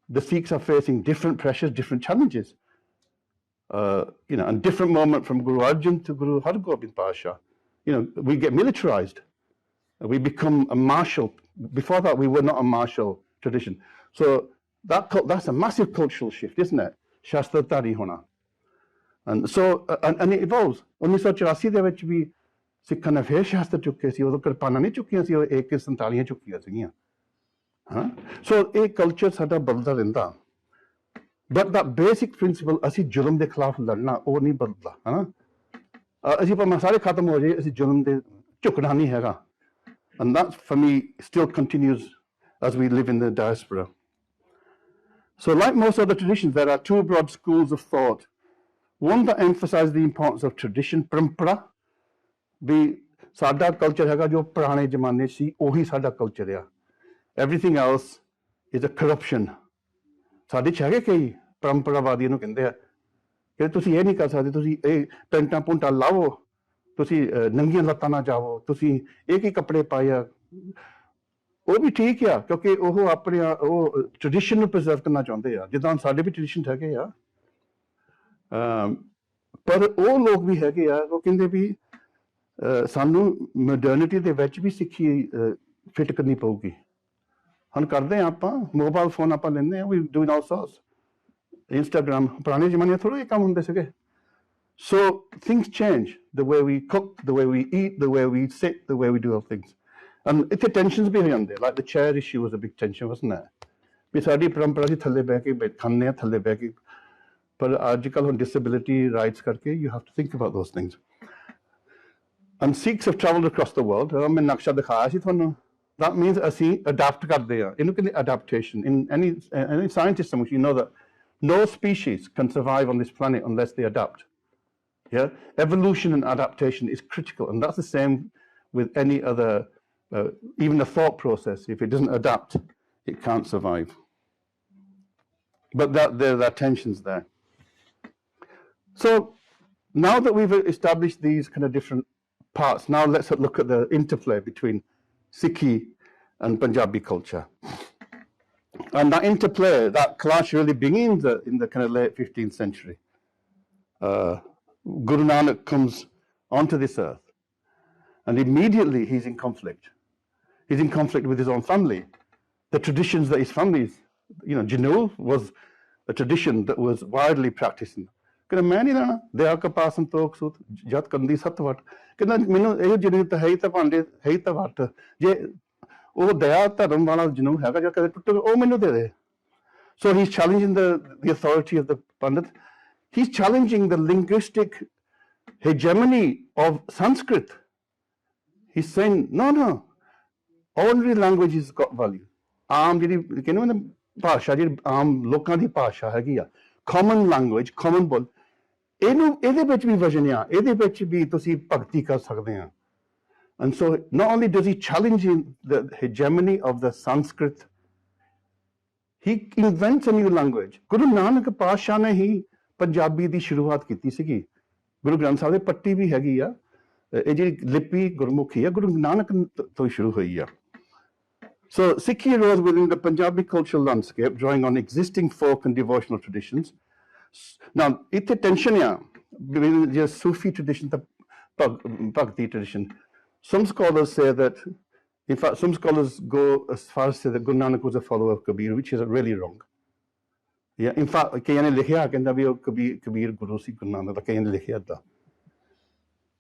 The Sikhs are facing different pressures, different challenges. And different moment from Guru Arjan to Guru Har Gobind Pasha. We get militarized. We become a martial. Before that, we were not a martial tradition. So that's a massive cultural shift, isn't it? Shastra Tari Hona. And so, and it evolves. 1984 ਦੇ ਵਿੱਚ ਵੀ ਸਿੱਖਾਂ ਨੇ ਫੇਰ ਸ਼ਾਸਤਰ ਚੁੱਕੇ ਸੀ ਉਦੋਂ ਕਿਰਪਾਨਾਂ ਨਹੀਂ ਚੁੱਕੀਆਂ ਸੀ ਉਹ AK-47 ਚੁੱਕੀਆਂ ਸੀਗੀਆਂ ਹਾਂ ਸੋ ਇਹ ਕਲਚਰ ਸਾਡਾ ਬਦਲਦਾ ਰਹਿੰਦਾ ਬਟ ਦਾ ਬੇਸਿਕ ਪ੍ਰਿੰਸੀਪਲ ਅਸੀਂ ਜ਼ੁਲਮ ਦੇ ਖਿਲਾਫ ਲੜਨਾ ਉਹ ਨਹੀਂ ਬਦਲਦਾ ਹਨਾ ਅਸੀਂ ਭਾਵੇਂ ਸਾਰੇ ਖਤਮ ਹੋ ਜਾਏ ਅਸੀਂ ਜ਼ੁਲਮ ਦੇ ਝੁਕਣਾ ਨਹੀਂ ਹੈਗਾ and that for me still continues as we live in the diaspora. So like most other traditions there are two broad schools of thought. One that emphasizes the importance of tradition, parampara, ਵੀ ਸਾਡਾ culture ਹੈਗਾ ਜੋ ਪੁਰਾਣੇ ਜ਼ਮਾਨੇ ਸੀ ਉਹੀ ਸਾਡਾ culture ਆ everything else is a corruption. ਸਾਡੇ 'ਚ ਹੈਗੇ ਕਈ ਪਰੰਪਰਾਵਾਦੀ ਨੂੰ ਕਹਿੰਦੇ ਆ ਕਿ ਤੁਸੀਂ ਇਹ ਨਹੀਂ ਕਰ ਸਕਦੇ ਤੁਸੀਂ ਇਹ ਪੈਂਟਾਂ ਪੁੰਟਾਂ ਲਾਓ ਤੁਸੀਂ ਨੰਗੀਆਂ ਲੱਤਾਂ ਨਾਲ ਜਾਵੋ ਤੁਸੀਂ ਇੱਕ ਹੀ ਕੱਪੜੇ ਪਾਏ ਆ ਉਹ ਵੀ ਠੀਕ ਆ ਕਿਉਂਕਿ ਉਹ ਆਪਣੇ ਉਹ ਟ੍ਰੈਡੀਸ਼ਨ ਨੂੰ ਪ੍ਰੀਜ਼ਰਵ ਕਰਨਾ ਚਾਹੁੰਦੇ ਆ ਜਿੱਦਾਂ ਸਾਡੇ ਵੀ ਟ੍ਰੈਡੀਸ਼ਨ ਹੈਗੇ ਆ ਪਰ ਉਹ ਲੋਕ ਵੀ ਹੈਗੇ ਆ ਉਹ ਕਹਿੰਦੇ ਵੀ ਸਾਨੂੰ ਮੋਡਰਨਿਟੀ ਦੇ ਵਿੱਚ ਵੀ ਸਿੱਖੀ ਫਿੱਟ ਕਰਨੀ ਪਊਗੀ ਹੁਣ ਕਰਦੇ ਆ ਆਪਾਂ ਮੋਬਾਈਲ ਫੋਨ ਆਪਾਂ ਲੈਂਦੇ ਆ we doing all source Instagram ਪੁਰਾਣੇ ਜ਼ਮਾਨੇ ਥੋੜ੍ਹੇ ਇਹ ਕੰਮ ਹੁੰਦੇ ਸੀਗੇ So things change, the way we cook, the way we eat, the way we sit, the way we do all things. And it's tensions behind it, like the chair issue was a big tension, wasn't it? We saadi parampara si thalle beh ke khanne thalle beh ke par aajkal on disability rights karke you have to think about those things. And Sikhs have travelled across the world. Main naksha dikhaya si thonu. That means ਅਸੀਂ adapt ਕਰਦੇ ਆ ਇਹਨੂੰ ਕਹਿੰਦੇ adaptation. In any scientist you know that no species can survive on this planet unless they adapt. Yeah, evolution and adaptation is critical, and that's the same with any other, even the thought process. If it doesn't adapt, it can't survive. But there are tensions there. So now that we've established these kind of different parts, now let's look at the interplay between Sikhi and Punjabi culture. And that interplay, that clash really begins in the kind of late 15th century. Guru Nanak comes onto this earth, and immediately he's in conflict. He's in conflict with his own family. The traditions that his family, Janul was a tradition that was widely practiced. ਕਹਿੰਦਾ ਮੈਂ ਨਹੀਂ ਲੈਣਾ ਦਿਆ ਕਪਾਸਨ ਤੋਕ ਸੂਤ ਜਤ ਕੰਦੀ ਸੱਤ ਵਟ ਕਹਿੰਦਾ ਮੈਨੂੰ ਇਹ ਜਨੂਨ ਤਾਂ ਹੈ ਹੀ ਤਾਂ ਭਾਂਡੇ ਹੈ ਹੀ ਤਾਂ ਵਟ ਜੇ ਉਹ ਦਇਆ ਧਰਮ ਵਾਲਾ ਜਨੂਨ ਹੈਗਾ ਜਾਂ ਕਦੇ ਟੁੱਟ ਉਹ ਮੈਨੂੰ ਦੇ ਦੇ So he's challenging the authority of the Pandit. He's challenging the linguistic hegemony of Sanskrit. He's saying, no, ordinary language has got value. ਆਮ ਜਿਹੜੀ ਕਹਿੰਦੇ ਨੇ ਭਾਸ਼ਾ ਜਿਹੜੀ ਆਮ ਲੋਕਾਂ ਦੀ ਭਾਸ਼ਾ ਹੈਗੀ ਆ common language, common ਬੋਲ ਇਹਦੇ ਵਿੱਚ ਵੀ ਵਜਨ ਆ ਇਹਦੇ ਵਿੱਚ ਵੀ ਤੁਸੀਂ ਭਗਤੀ ਕਰ ਸਕਦੇ ਆ and so not only does he challenge the hegemony of the Sanskrit, he invents a new language. Guru Nanak ਪਾਤਸ਼ਾਹ ਨੇ ਹੀ ਪੰਜਾਬੀ ਦੀ ਸ਼ੁਰੂਆਤ ਕੀਤੀ ਸੀਗੀ ਗੁਰੂ ਗ੍ਰੰਥ ਸਾਹਿਬ ਦੇ ਪੱਟੀ ਵੀ ਹੈਗੀ ਆ ਇਹ ਜਿਹੜੀ ਲਿਪੀ ਗੁਰਮੁਖੀ ਆ ਗੁਰੂ ਨਾਨਕ ਤੋਂ ਸ਼ੁਰੂ ਹੋਈ ਆ So Sikhi arose within the Punjabi cultural landscape, drawing on existing folk and devotional traditions. Now, it's a tension between the Sufi tradition, the Bhakti tradition. Some scholars say that, in fact, some scholars go as far as say that Guru Nanak was a follower of Kabir, which is really wrong. Yeah, in fact, kaiyaan ne likhya kehanda vi Kabir Guru si Guru Nanak da kaiyaan ne likhya da.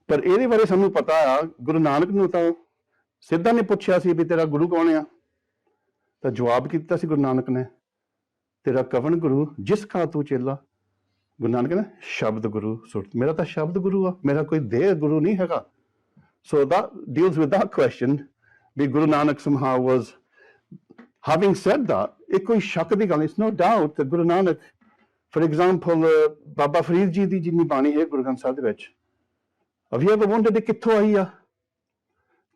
Par ਇਹਦੇ ਬਾਰੇ ਸਾਨੂੰ ਪਤਾ ਆ ਗੁਰੂ ਨਾਨਕ ਨੂੰ ਤਾਂ ਸਿੱਧਾ ਨੇ ਪੁੱਛਿਆ ਸੀ ਵੀ ਤੇਰਾ ਗੁਰੂ ਕੌਣ ਆ ਤਾਂ ਜਵਾਬ ਕੀਤਾ ਸੀ ਗੁਰੂ ਨਾਨਕ ਨੇ ਤੇਰਾ ਕਵਨ ਗੁਰੂ ਜਿਸ ਕਾ ਤੂੰ ਚੇਲਾ ਗੁਰੂ ਨਾਨਕ ਨੇ ਸ਼ਬਦ ਗੁਰੂ ਸੁਰਤ ਮੇਰਾ ਤਾਂ ਸ਼ਬਦ ਗੁਰੂ ਆ ਮੇਰਾ ਕੋਈ ਦੇਹ ਗੁਰੂ ਨਹੀਂ ਹੈਗਾ so that deals with that question we Guru Nanak somehow was having said that ਇਹ ਕੋਈ ਸ਼ੱਕ ਦੀ ਗੱਲ it's no doubt that Guru Nanak for example Baba Farid ji ਦੀ ਜਿੰਨੀ ਬਾਣੀ ਹੈ ਗੁਰੂ ਗ੍ਰੰਥ ਸਾਹਿਬ ਦੇ ਵਿੱਚ have you ever wondered ਕਿੱਥੋਂ ਆਈ ਆ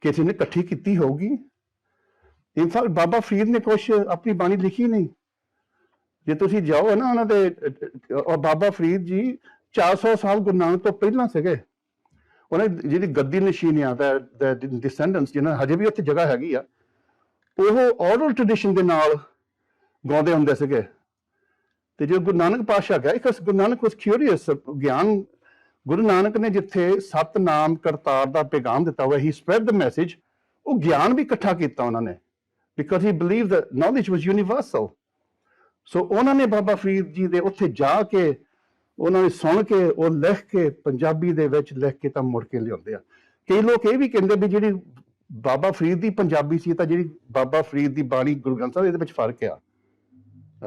ਕਿਸੇ ਨੇ ਇਕੱਠੀ ਕੀਤੀ ਹੋਊਗੀ ਇਨਫੈਕਟ ਬਾਬਾ ਫਰੀਦ ਨੇ ਕੁਛ ਆਪਣੀ ਬਾਣੀ ਲਿਖੀ ਨਹੀਂ ਜੇ ਤੁਸੀਂ ਜਾਓ ਨਾ ਉਹਨਾਂ ਦੇ ਔਰ ਬਾਬਾ ਫਰੀਦ ਜੀ 400 ਸਾਲ ਗੁਰੂ ਨਾਨਕ ਤੋਂ ਪਹਿਲਾਂ ਸੀਗੇ ਉਹਨਾਂ ਜਿਹੜੀ ਗੱਦੀ ਨਸ਼ੀਨ ਆ ਦਾ ਡਿਸੈਂਡੈਂਟਸ ਜਿਹਨਾਂ ਹਜੇ ਵੀ ਉੱਥੇ ਜਗ੍ਹਾ ਹੈਗੀ ਆ ਉਹ ਔਰਲ ਟ੍ਰੈਡੀਸ਼ਨ ਦੇ ਨਾਲ ਗਾਉਂਦੇ ਹੁੰਦੇ ਸੀਗੇ ਤੇ ਜਦੋਂ ਗੁਰੂ ਨਾਨਕ ਪਾਤਸ਼ਾਹ ਗਏ because Guru Nanak was curious ਗਿਆਨ ਗੁਰੂ ਨਾਨਕ ਨੇ ਜਿੱਥੇ ਸਤਨਾਮ ਕਰਤਾਰ ਦਾ ਪੈਗਾਮ ਦਿੱਤਾ ਹੋਇਆ ਹੀ ਸਪਰੈਡ ਦ ਮੈਸੇਜ ਉਹ ਗਿਆਨ ਵੀ ਇਕੱਠਾ ਕੀਤਾ ਉਹਨਾਂ ਨੇ because he believed that knowledge was universal so ਉਹਨਾਂ ਨੇ ਬਾਬਾ ਫਰੀਦ ਜੀ ਦੇ ਉੱਥੇ ਜਾ ਕੇ ਉਹਨਾਂ ਨੇ ਸੁਣ ਕੇ ਉਹ ਲਿਖ ਕੇ ਪੰਜਾਬੀ ਦੇ ਵਿੱਚ ਲਿਖ ਕੇ ਤਾਂ ਮੁੜ ਕੇ ਲਿਆਉਂਦੇ ਆ ਕਈ ਲੋਕ ਇਹ ਵੀ ਕਹਿੰਦੇ ਵੀ ਜਿਹੜੀ ਬਾਬਾ ਫਰੀਦ ਦੀ ਪੰਜਾਬੀ ਸੀ ਤਾਂ ਜਿਹੜੀ ਬਾਬਾ ਫਰੀਦ ਦੀ ਬਾਣੀ ਗੁਰੂ ਗ੍ਰੰਥ ਸਾਹਿਬ ਇਹਦੇ ਵਿੱਚ ਫਰਕ ਆ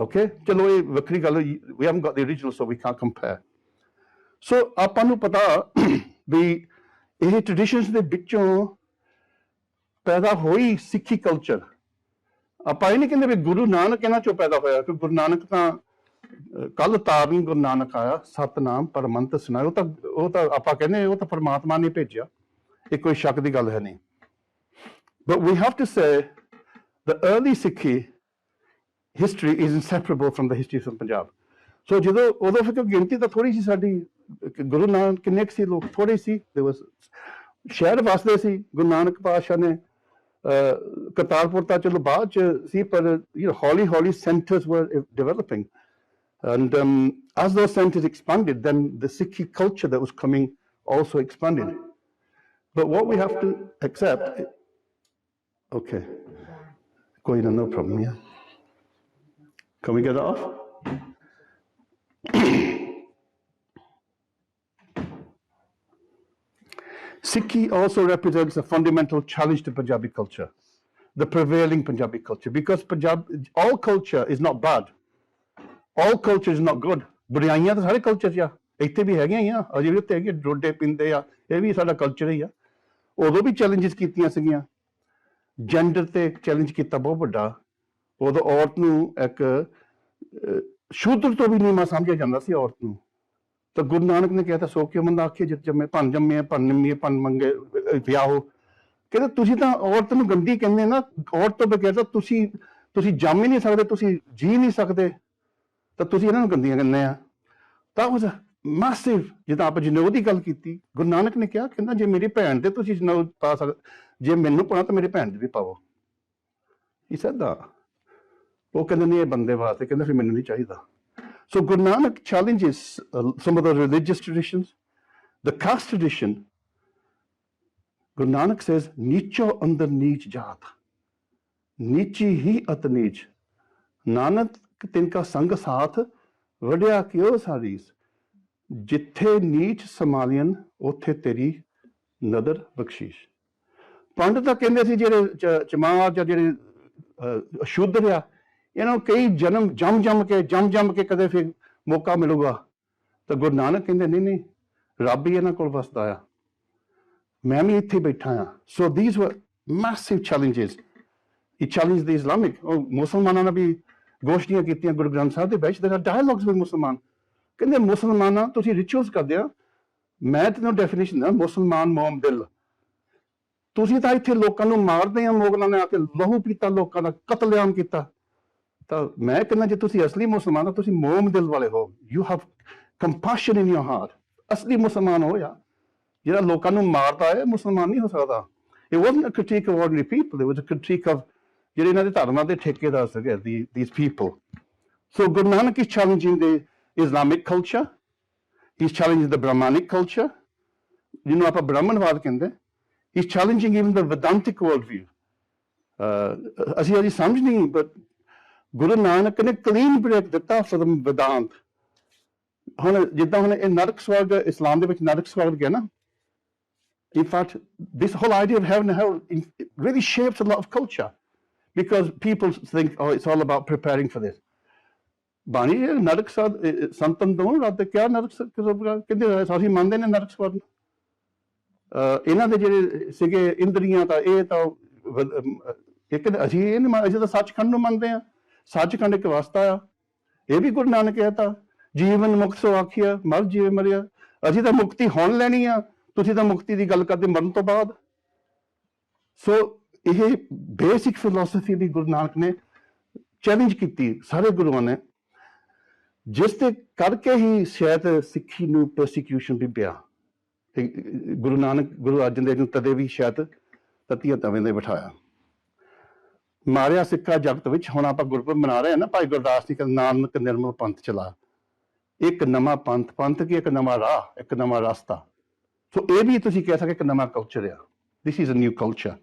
ਓਕੇ ਚਲੋ ਇਹ ਵੱਖਰੀ ਗੱਲ we haven't got the original so we can't compare ਸੋ ਆਪਾਂ ਨੂੰ ਪਤਾ ਵੀ ਇਹ ਟ੍ਰੈਡੀਸ਼ਨਸ ਦੇ ਵਿੱਚੋਂ ਪੈਦਾ ਹੋਈ ਸਿੱਖੀ ਕਲਚਰ ਆਪਾਂ ਇਹ ਨਹੀਂ ਕਹਿੰਦੇ ਵੀ ਗੁਰੂ ਨਾਨਕ ਇਹਨਾਂ ਚੋਂ ਪੈਦਾ ਹੋਇਆ ਕਿ ਗੁਰੂ ਨਾਨਕ ਤਾਂ ਕੱਲ ਤਾਰਨ ਗੁਰੂ ਨਾਨਕ ਆਇਆ ਸਤਨਾਮ ਪਰਮੰਤ ਸੁਣਾਇਆ ਉਹ ਤਾਂ ਆਪਾਂ ਕਹਿੰਦੇ ਉਹ ਤਾਂ ਪਰਮਾਤਮਾ ਨੇ ਭੇਜਿਆ ਇਹ ਕੋਈ ਸ਼ੱਕ ਦੀ ਗੱਲ ਹੈ ਨਹੀਂ but we have to say the early Sikhi history is inseparable from the history of Punjab so ਜਦੋਂ ਉਦੋਂ ਫਿਰ ਗਿਣਤੀ ਤਾਂ ਥੋੜੀ ਸੀ ਸਾਡੀ ਗੁਰੂ ਨਾਨਕ ਕਿੰਨੇ ਸੀ ਲੋਕ ਥੋੜੇ ਸੀ ਸ਼ਹਿਰ ਵਸਦੇ ਸੀ ਗੁਰੂ ਨਾਨਕ ਪਾਤਸ਼ਾਹ ਨੇ ਕਰਤਾਰਪੁਰ ਤਾਂ ਚਲੋ ਬਾਅਦ ਚ ਸੀ ਪਰ ਹੌਲੀ centers were developing and as those centers expanded then the Sikhi culture that was coming also expanded but what we have to accept okay no problem yeah can we get it off Sikhi also represents a fundamental challenge to Punjabi culture, the prevailing Punjabi culture, because all culture is not bad. All culture is not good. ਬੁਰਾਈਆਂ ਤਾਂ ਸਾਰੇ culture 'ਚ ਆ ਇੱਥੇ ਵੀ ਹੈਗੀਆਂ ਹੀ ਆ ਅਜੇ ਵੀ ਉੱਥੇ ਹੈਗੇ ਡੋਡੇ ਪੀਂਦੇ ਆ ਇਹ ਵੀ ਸਾਡਾ ਕਲਚਰ ਹੀ ਆ ਉਦੋਂ ਵੀ ਚੈਲੰਜਸ ਕੀਤੀਆਂ ਸੀਗੀਆਂ ਜੈਂਡਰ ਤੇ ਚੈਲੰਜ ਕੀਤਾ ਬਹੁਤ ਵੱਡਾ ਉਦੋਂ ਔਰਤ ਨੂੰ ਇੱਕ ਸ਼ੂਦਰ ਤੋਂ ਵੀ ਨੀਵਾਂ ਸਮਝਿਆ ਜਾਂਦਾ ਸੀ ਔਰਤ ਨੂੰ ਤਾਂ ਗੁਰੂ ਨਾਨਕ ਨੇ ਕਿਹਾ ਤਾਂ ਸੋ ਕਿਉ ਬੰਦਾ ਆਖੇ ਜਿਤ ਜੰਮੇ ਭੰਨ ਜੰਮੇ ਭੰਨ ਨਿੰਮੀਏ ਭੰਨ ਮੰਗੇ ਵਿਆਹ ਹੋ ਕਹਿੰਦੇ ਤੁਸੀਂ ਤਾਂ ਔਰਤ ਨੂੰ ਗੰਦੀ ਕਹਿੰਦੇ ਨਾ ਔਰਤ ਤੋਂ ਬਗੈਰ ਤਾਂ ਤੁਸੀਂ ਜੰਮ ਹੀ ਨਹੀਂ ਸਕਦੇ ਤੁਸੀਂ ਜੀ ਨਹੀਂ ਸਕਦੇ ਤਾਂ ਤੁਸੀਂ ਇਹਨਾਂ ਨੂੰ ਗੰਦੀਆਂ ਕਹਿੰਦੇ ਆ that was a massive, ਜਿੱਦਾਂ ਆਪਾਂ ਜਨੇਊ ਦੀ ਗੱਲ ਕੀਤੀ, ਗੁਰੂ ਨਾਨਕ ਨੇ ਕਿਹਾ, ਕਹਿੰਦਾ ਜੇ ਮੇਰੀ ਭੈਣ ਦੇ ਤੁਸੀਂ ਜਨੇਊ ਪਾ ਸਕਦੇ, ਜੇ ਮੈਨੂੰ ਪਾਉਣਾ ਤਾਂ ਮੇਰੇ ਭੈਣ ਦੇ ਵੀ ਪਾਵੋ। He said that. ਉਹ ਕਹਿੰਦੇ ਨਹੀਂ ਇਹ ਬੰਦੇ ਵਾਸਤੇ, ਕਹਿੰਦਾ ਫਿਰ ਮੈਨੂੰ ਨਹੀਂ ਚਾਹੀਦਾ। So Guru Nanak challenges some of the religious traditions. The caste tradition, Guru Nanak says, नीचो अंदर नीच जात, नीची ही अत नीच, नानक तिनका संग साथ वड्या क्यों सारीस, जिथे नीच समालियन उथे तेरी नदर बख्शीश। पंडित ਤਾਂ ਕਹਿੰਦੇ ਸੀ ਜਿਹੜੇ ਚਮਾਰ ਜਾਂ ਜਿਹੜੇ ਸ਼ੂਦਰ ਆ, ਇਹਨਾਂ ਨੂੰ ਕਈ ਜਨਮ ਜੰਮ ਕੇ ਕਦੇ ਫਿਰ ਮੌਕਾ ਮਿਲੂਗਾ। ਤਾਂ ਗੁਰੂ ਨਾਨਕ ਕਹਿੰਦੇ ਨਹੀਂ ਨਹੀਂ, ਰੱਬ ਹੀ ਇਹਨਾਂ ਕੋਲ ਵਸਦਾ ਆ, ਮੈਂ ਵੀ ਇੱਥੇ ਬੈਠਾ ਆ। ਸੋ these were massive challenges. He challenged the Islamic, ਮੁਸਲਮਾਨਾਂ ਨਾਲ ਵੀ ਗੋਸ਼ਟੀਆਂ ਕੀਤੀਆਂ ਗੁਰੂ ਗ੍ਰੰਥ ਸਾਹਿਬ ਦੇ ਵਿੱਚ। there are dialogues with ਮੁਸਲਮਾਨ। ਕਹਿੰਦੇ ਮੁਸਲਮਾਨਾਂ ਤੁਸੀਂ ਰਿਚੁਅਲਸ ਕਰਦੇ ਆ, ਮੈਂ ਤੈਨੂੰ ਡੈਫੀਨੇਸ਼ਨ ਦਾ ਮੁਸਲਮਾਨ ਮੋਮ ਦਿਲ, ਤੁਸੀਂ ਤਾਂ ਇੱਥੇ ਲੋਕਾਂ ਨੂੰ ਮਾਰਦੇ ਆ, ਮੁਗਲਾਂ ਨੇ ਆ ਕੇ ਲਹੂ ਪੀਤਾ, ਲੋਕਾਂ ਦਾ ਕਤਲੇਆਮ ਕੀਤਾ। ਤਾਂ ਮੈਂ ਕਹਿੰਦਾ ਜੇ ਤੁਸੀਂ ਅਸਲੀ ਮੁਸਲਮਾਨ ਹੋ, ਤੁਸੀਂ ਮੋਮ ਦਿਲ ਵਾਲੇ ਹੋ, you have compassion in your heart, ਅਸਲੀ ਮੁਸਲਮਾਨ ਹੋ। ਜਾਂ ਜਿਹੜਾ ਲੋਕਾਂ ਨੂੰ ਮਾਰਦਾ ਹੈ ਮੁਸਲਮਾਨ ਨਹੀਂ ਹੋ ਸਕਦਾ। It wasn't a critique of ordinary people, it was a critique of ਜਿਹੜੇ ਇਹਨਾਂ ਦੇ ਧਰਮਾਂ ਦੇ ਠੇਕੇਦਾਰ ਸੀਗੇ, these people. So Guru Nanak is challenging the Islamic culture, he's challenging the Brahmanic culture, ਜਿਹਨੂੰ ਆਪਾਂ ਬ੍ਰਾਹਮਣਵਾਦ ਕਹਿੰਦੇ। He's challenging even the Vedantic worldview. ਅਸੀਂ ਅਜੇ ਸਮਝ ਨਹੀਂ, but ਗੁਰੂ ਨਾਨਕ ਨੇ ਕਲੀਨ ਬ੍ਰੇਕ ਦਿੱਤਾ for the Vedant. ਹੁਣ ਜਿੱਦਾਂ ਹੁਣ ਇਹ ਨਰਕ ਸਵਰਗ ਇਸਲਾਮ ਦੇ ਵਿੱਚ ਨਰਕ ਸਵਰਗ ਗਿਆ ਨਾ, in fact this whole idea of heaven and hell really shapes a lot of culture because people think, oh, it's all about preparing for this. ਬਾਣੀ ਨਰਕ ਸੰਤਨ ਤੋਂ ਰੱਦ ਕਿਆ ਨਰਕ ਕਹਿੰਦੇ ਅਸੀਂ ਮੰਨਦੇ ਨੇ ਨਰਕ ਸਵਰਗ। ਇਹਨਾਂ ਦੇ ਜਿਹੜੇ ਸੀਗੇ ਇੰਦਰੀਆਂ ਤਾਂ ਇਹ ਤਾਂ ਇੱਕ ਅਸੀਂ ਇਹ ਨਹੀਂ, ਅਸੀਂ ਤਾਂ ਸੱਚਖੰਡ ਨੂੰ ਮੰਨਦੇ ਹਾਂ, ਸੱਚਖੰਡ ਇੱਕ ਵਸਤਾ ਆ। ਇਹ ਵੀ ਗੁਰੂ ਨਾਨਕ ਕਹਿਤਾ, ਜੀਵਨ ਮੁਕਤ ਸੋ ਆਖਿਆ ਮਰ ਜੀਵੇ ਮਰਿਆ। ਅਸੀਂ ਤਾਂ ਮੁਕਤੀ ਹੁਣ ਲੈਣੀ ਆ, ਤੁਸੀਂ ਤਾਂ ਮੁਕਤੀ ਦੀ ਗੱਲ ਕਰਦੇ ਮਰਨ ਤੋਂ ਬਾਅਦ। ਸੋ ਇਹ ਬੇਸਿਕ ਫਿਲਾਸਫੀ ਵੀ ਗੁਰੂ ਨਾਨਕ ਨੇ ਚੈਲੰਜ ਕੀਤੀ ਸਾਰੇ ਗੁਰੂਆਂ ਨੇ, ਜਿਸ ਦੇ ਕਰਕੇ ਹੀ ਸ਼ਾਇਦ ਸਿੱਖੀ ਨੂੰ ਪ੍ਰੋਸੀਕਿਊਸ਼ਨ ਵੀ ਪਿਆ। ਗੁਰੂ ਨਾਨਕ ਗੁਰੂ ਅਰਜਨ ਦੇਵ ਨੂੰ ਤਦੇ ਵੀ ਸ਼ਾਇਦ ਤਤੀਆਂ ਤਵੇਂ ਦੇ ਬਿਠਾਇਆ, ਮਾਰਿਆ ਸਿੱਖਾ ਜਗਤ ਵਿੱਚ। ਹੁਣ ਆਪਾਂ ਗੁਰਪੁਰਬ ਮਨਾ ਰਹੇ ਹਾਂ ਨਾ, ਭਾਈ ਗੁਰਦਾਸ ਜੀ ਕਹਿੰਦੇ ਨਾਨਕ ਨਿਰਮਲ ਪੰਥ ਚਲਾ, ਇੱਕ ਨਵਾਂ ਪੰਥ, ਪੰਥ ਕੀ ਇੱਕ ਨਵਾਂ ਰਾਹ, ਇੱਕ ਨਵਾਂ ਰਸਤਾ। ਸੋ ਇਹ ਵੀ ਤੁਸੀਂ ਕਹਿ ਸਕਦੇ ਇੱਕ ਨਵਾਂ ਕਲਚਰ ਆ। This is a new culture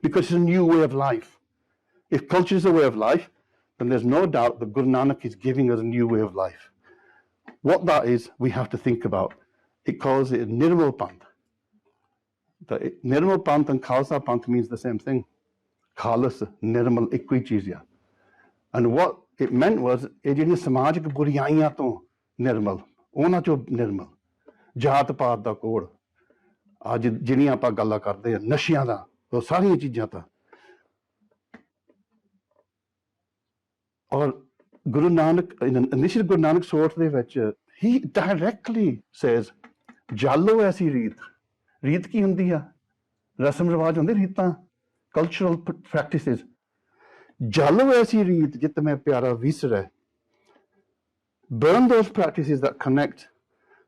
because it's a new way of life. If culture is a way of life, then there's no doubt that Guru Nanak is giving us a new way of life. What that is, we have to think about. It calls it Nirmal Panth. The Nirmal Panth and Khalsa Panth means the same thing. Khalas, Nirmal, ਇੱਕੋ ਹੀ ਚੀਜ਼ ਆ। And what it meant was, ਇਹ ਜਿਹੜੀਆਂ ਸਮਾਜਿਕ ਬੁਰਾਈਆਂ ਤੋਂ ਨਿਰਮਲ, ਉਹਨਾਂ ਚੋਂ ਨਿਰਮਲ, ਜਾਤ ਪਾਤ ਦਾ ਕੋੜ, ਅੱਜ ਜਿਹੜੀਆਂ ਆਪਾਂ ਗੱਲਾਂ ਕਰਦੇ ਆ ਨਸ਼ਿਆਂ ਦਾ, ਉਹ ਸਾਰੀਆਂ ਚੀਜ਼ਾਂ ਤਾਂ। ਔਰ ਗੁਰੂ ਨਾਨਕ ਨਿਸ਼ਚਿਤ ਗੁਰੂ ਨਾਨਕ ਸੋਠ ਦੇ ਵਿੱਚ he directly says, ਜਾਲੋ ਐਸੀ ਰੀਤ ਕੀ ਹੁੰਦੀ ਆ? ਰਸਮ ਰਿਵਾਜ ਹੁੰਦੇ, ਰੀਤਾਂ, cultural practices. ਜਾਲੋ ਐਸੀ ਰੀਤ ਜਿਤ ਮੈਂ ਪਿਆਰਾ ਵਿਸਰੈ। Burn those practices that connect,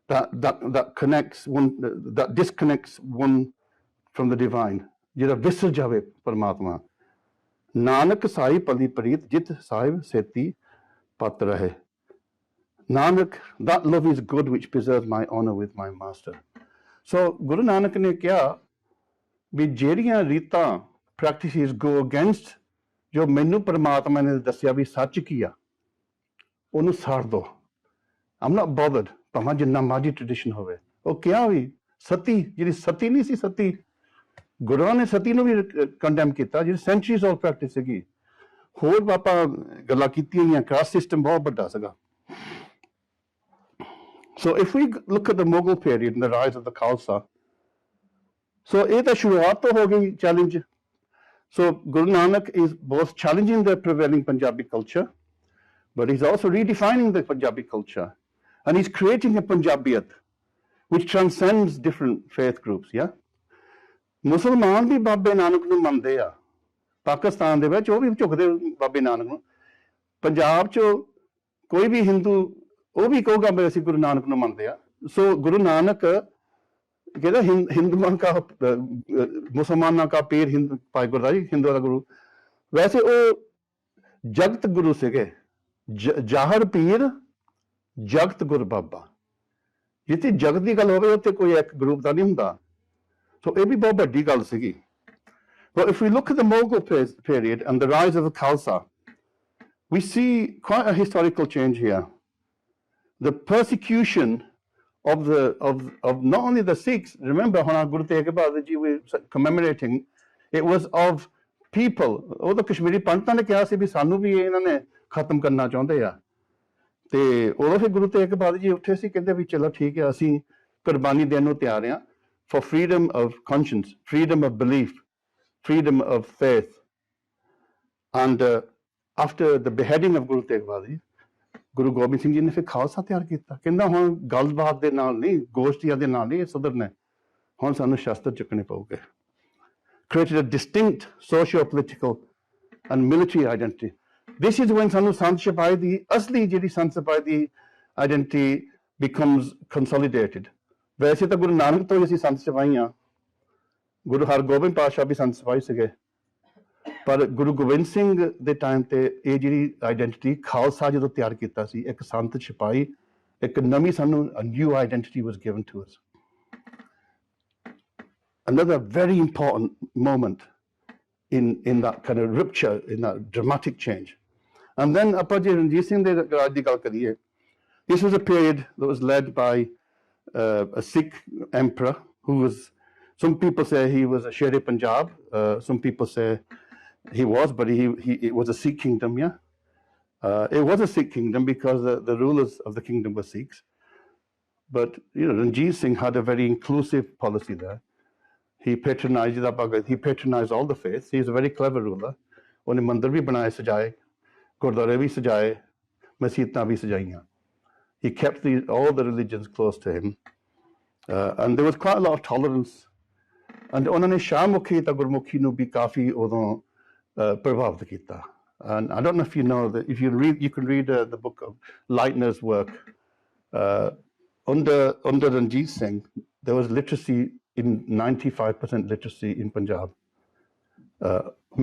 that connects one, that disconnects one from the divine. ਜਿਹੜਾ ਵਿਸਰ ਜਾਵੇ ਪਰਮਾਤਮਾ। ਨਾਨਕ ਸਾਈ ਪਲੀ ਪ੍ਰੀਤ ਜਿਤ ਸਾਹਿਬ ਸੇਤੀ ਪਤ ਰਹੇ। Nanak, that love is good which preserves my honor with my master. So Guru Nanak ਨੇ ਕਿਹਾ ਵੀ ਜਿਹੜੀਆਂ ਰੀਤਾਂ practices go against ਜੋ ਮੈਨੂੰ ਪਰਮਾਤਮਾ ਨੇ ਦੱਸਿਆ ਵੀ ਸੱਚ ਕੀ ਆ, ਉਹਨੂੰ ਸਾੜ ਦੋ। I'm not bothered, ਭਾਵੇਂ ਜਿੰਨਾ ਮਰਜ਼ੀ ਟ੍ਰੈਡੀਸ਼ਨ ਹੋਵੇ। ਉਹ ਕਿਹਾ ਵੀ ਸਤੀ, ਜਿਹੜੀ ਸਤੀ ਨਹੀਂ ਸੀ, ਸਤੀ ਗੁਰੂਆਂ ਨੇ ਸਤੀ ਨੂੰ ਵੀ ਕੰਡੈਮ ਕੀਤਾ, ਜਿਹੜੀ ਸੈਂਚਰੀਜ਼ ਆਫ ਪ੍ਰੈਕਟਿਸ ਸੀਗੀ। ਹੋਰ ਆਪਾਂ ਗੱਲਾਂ ਕੀਤੀਆਂ ਹੋਈਆਂ, ਕਾਸਟ ਸਿਸਟਮ ਬਹੁਤ ਵੱਡਾ ਸੀਗਾ। So if we look at the Mughal period and the rise of the Khalsa, so ਇਹ ਤਾਂ ਸ਼ੁਰੂਆਤ ਤੋਂ ਹੋ ਗਈ challenge. So Guru Nanak is both challenging the prevailing Punjabi culture, but he's also redefining the Punjabi culture, and he's creating a Punjabiyat which transcends different faith groups. Yeah, ਮੁਸਲਮਾਨ ਵੀ ਬਾਬੇ ਨਾਨਕ ਨੂੰ ਮੰਨਦੇ ਆ, ਪਾਕਿਸਤਾਨ ਦੇ ਵਿੱਚ ਉਹ ਵੀ ਝੁਕਦੇ ਬਾਬੇ ਨਾਨਕ ਨੂੰ। ਪੰਜਾਬ 'ਚ ਕੋਈ ਵੀ ਹਿੰਦੂ ਉਹ ਵੀ ਕਹੂਗਾ ਵੀ ਅਸੀਂ ਗੁਰੂ ਨਾਨਕ ਨੂੰ ਮੰਨਦੇ ਆ। So Guru Nanak कहता हिंदुओं का मुसलमानों का पीर भाई गुरदास जी हिंदुओं का गुरु वैसे वो जगत गुरु सीगे जाहर पीर जगत गुर बाबा जिथे जगत की गल होवे उत्थे कोई एक ग्रुप का नहीं हुंदा सो ये भी बहुत बड़ी गल सीगी But if we look at the Mughal period and the rise of the Khalsa, we see quite a historical change here. The persecution of not only the Sikhs, remember when Guru Tegh Bahadur Ji were commemorating, it was of people. ਉਹ ਤਾਂ ਕਸ਼ਮੀਰੀ ਪੰਡਤਾਂ ਨੇ ਕਿਹਾ ਸੀ ਵੀ ਸਾਨੂੰ ਵੀ ਇਹਨਾਂ ਨੇ ਖਤਮ ਕਰਨਾ ਚਾਹੁੰਦੇ ਆ ਤੇ ਉਦੋਂ ਫਿਰ ਗੁਰੂ ਤੇਗ ਬਹਾਦਰ ਜੀ ਉੱਠੇ ਸੀ ਕਹਿੰਦੇ ਵੀ ਚਲੋ ਠੀਕ ਹੈ ਅਸੀਂ ਕੁਰਬਾਨੀ ਦੇਣ ਨੂੰ ਤਿਆਰ ਆ for freedom of conscience, freedom of belief, freedom of faith. And after the beheading of Guru Tegh Bahadur Ji, Guru Gobind Singh Ji ਨੇ ਫਿਰ ਖਾਲਸਾ ਤਿਆਰ ਕੀਤਾ ਕਹਿੰਦਾ ਹੁਣ ਗੱਲਬਾਤ ਦੇ ਨਾਲ ਨਹੀਂ ਗੋਸ਼ਟੀਆਂ ਦੇ ਨਾਲ ਨਹੀਂ ਸੁਧਰਨਾ ਹੁਣ ਸਾਨੂੰ ਸ਼ਸਤਰ ਚੁੱਕਣੇ ਪਊਗੇ created a distinct socio-political and military identity. This is when ਸਾਨੂੰ ਸੰਤ ਸਿਪਾਹੀ ਦੀ ਅਸਲੀ ਜਿਹੜੀ ਸੰਤ ਸਿਪਾਹੀ ਦੀ identity becomes consolidated. ਵੈਸੇ ਤਾਂ ਗੁਰੂ ਨਾਨਕ ਤੋਂ ਹੀ ਅਸੀਂ ਸੰਤ ਸਿਪਾਹੀ ਹਾਂ ਗੁਰੂ ਹਰਗੋਬਿੰਦ ਪਾਤਸ਼ਾਹ ਵੀ ਸੰਤ ਸਿਪਾਹੀ ਸੀਗੇ ਪਰ ਗੁਰੂ ਗੋਬਿੰਦ ਸਿੰਘ ਦੇ ਟਾਈਮ ਤੇ ਇਹ ਜਿਹੜੀ ਆਈਡੈਂਟੀਟੀ ਖਾਲਸਾ ਜਦੋਂ ਤਿਆਰ ਕੀਤਾ ਸੀ ਇੱਕ ਸੰਤ ਸਿਪਾਹੀ ਇੱਕ ਨਵੀਂ ਸਾਨੂੰ new identity was given to us another very important moment in that kind of rupture in that dramatic change and then ਆਪਾਂ ਜੇ ਰਣਜੀਤ ਸਿੰਘ ਦੇ ਰਾਜ ਦੀ ਗੱਲ ਕਰੀਏ this was a period that was led by a Sikh emperor who was some people say he was a Sher Punjab some people say he was but it was a Sikh kingdom it was a Sikh kingdom because the rulers of the kingdom were Sikhs but Ranjit Singh had a very inclusive policy there he patronized all the faiths he was a very clever ruler ਉਹਨੇ ਮੰਦਰ ਵੀ ਬਣਾਏ ਸਜਾਏ ਗੁਰਦੁਆਰੇ ਵੀ ਸਜਾਏ ਮਸੀਤਾਂ ਵੀ ਸਜਾਈਆਂ he kept all the religions close to him and there was quite a lot of tolerance and ਉਹਨਾਂ ਨੇ ਸ਼ਾਹਮੁਖੀ ਤਾਂ ਗੁਰਮੁਖੀ ਨੂੰ ਵੀ ਕਾਫੀ ਉਦੋਂ ਪ੍ਰਭਾਵਿਤ ਕੀਤਾ and I don't know if you know that if you can read the book of Leitner's work under Ranjit Singh there was literacy in 95% literacy in Punjab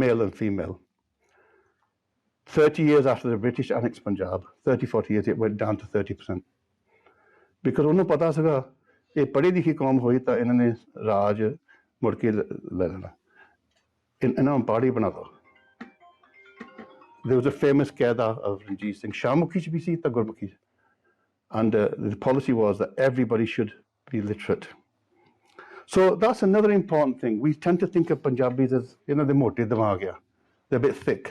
male and female 30 years after the British annexed Punjab 30-40 years it went down to 30% because ਉਹਨੂੰ ਪਤਾ ਸੀਗਾ ਇਹ ਪੜ੍ਹੀ ਲਿਖੀ ਕੌਮ ਹੋਈ ਤਾਂ ਇਹਨਾਂ ਨੇ ਰਾਜ ਮੁੜ ਕੇ ਲੈ ਲੈਣਾ ਇਹਨਾਂ ਨੂੰ ਪਹਾੜੀ ਬਣਾ ਦੋ there was a famous qaida of Ranjit Singh Shahmukhi ਚ ਵੀ ਸੀ ਤਾਂ ਗੁਰਮੁਖੀ ਚ and the policy was that everybody should be literate so that's another important thing we tend to think of Punjabis as they ਮੋਟੇ ਦਿਮਾਗ ਆ they're a bit thick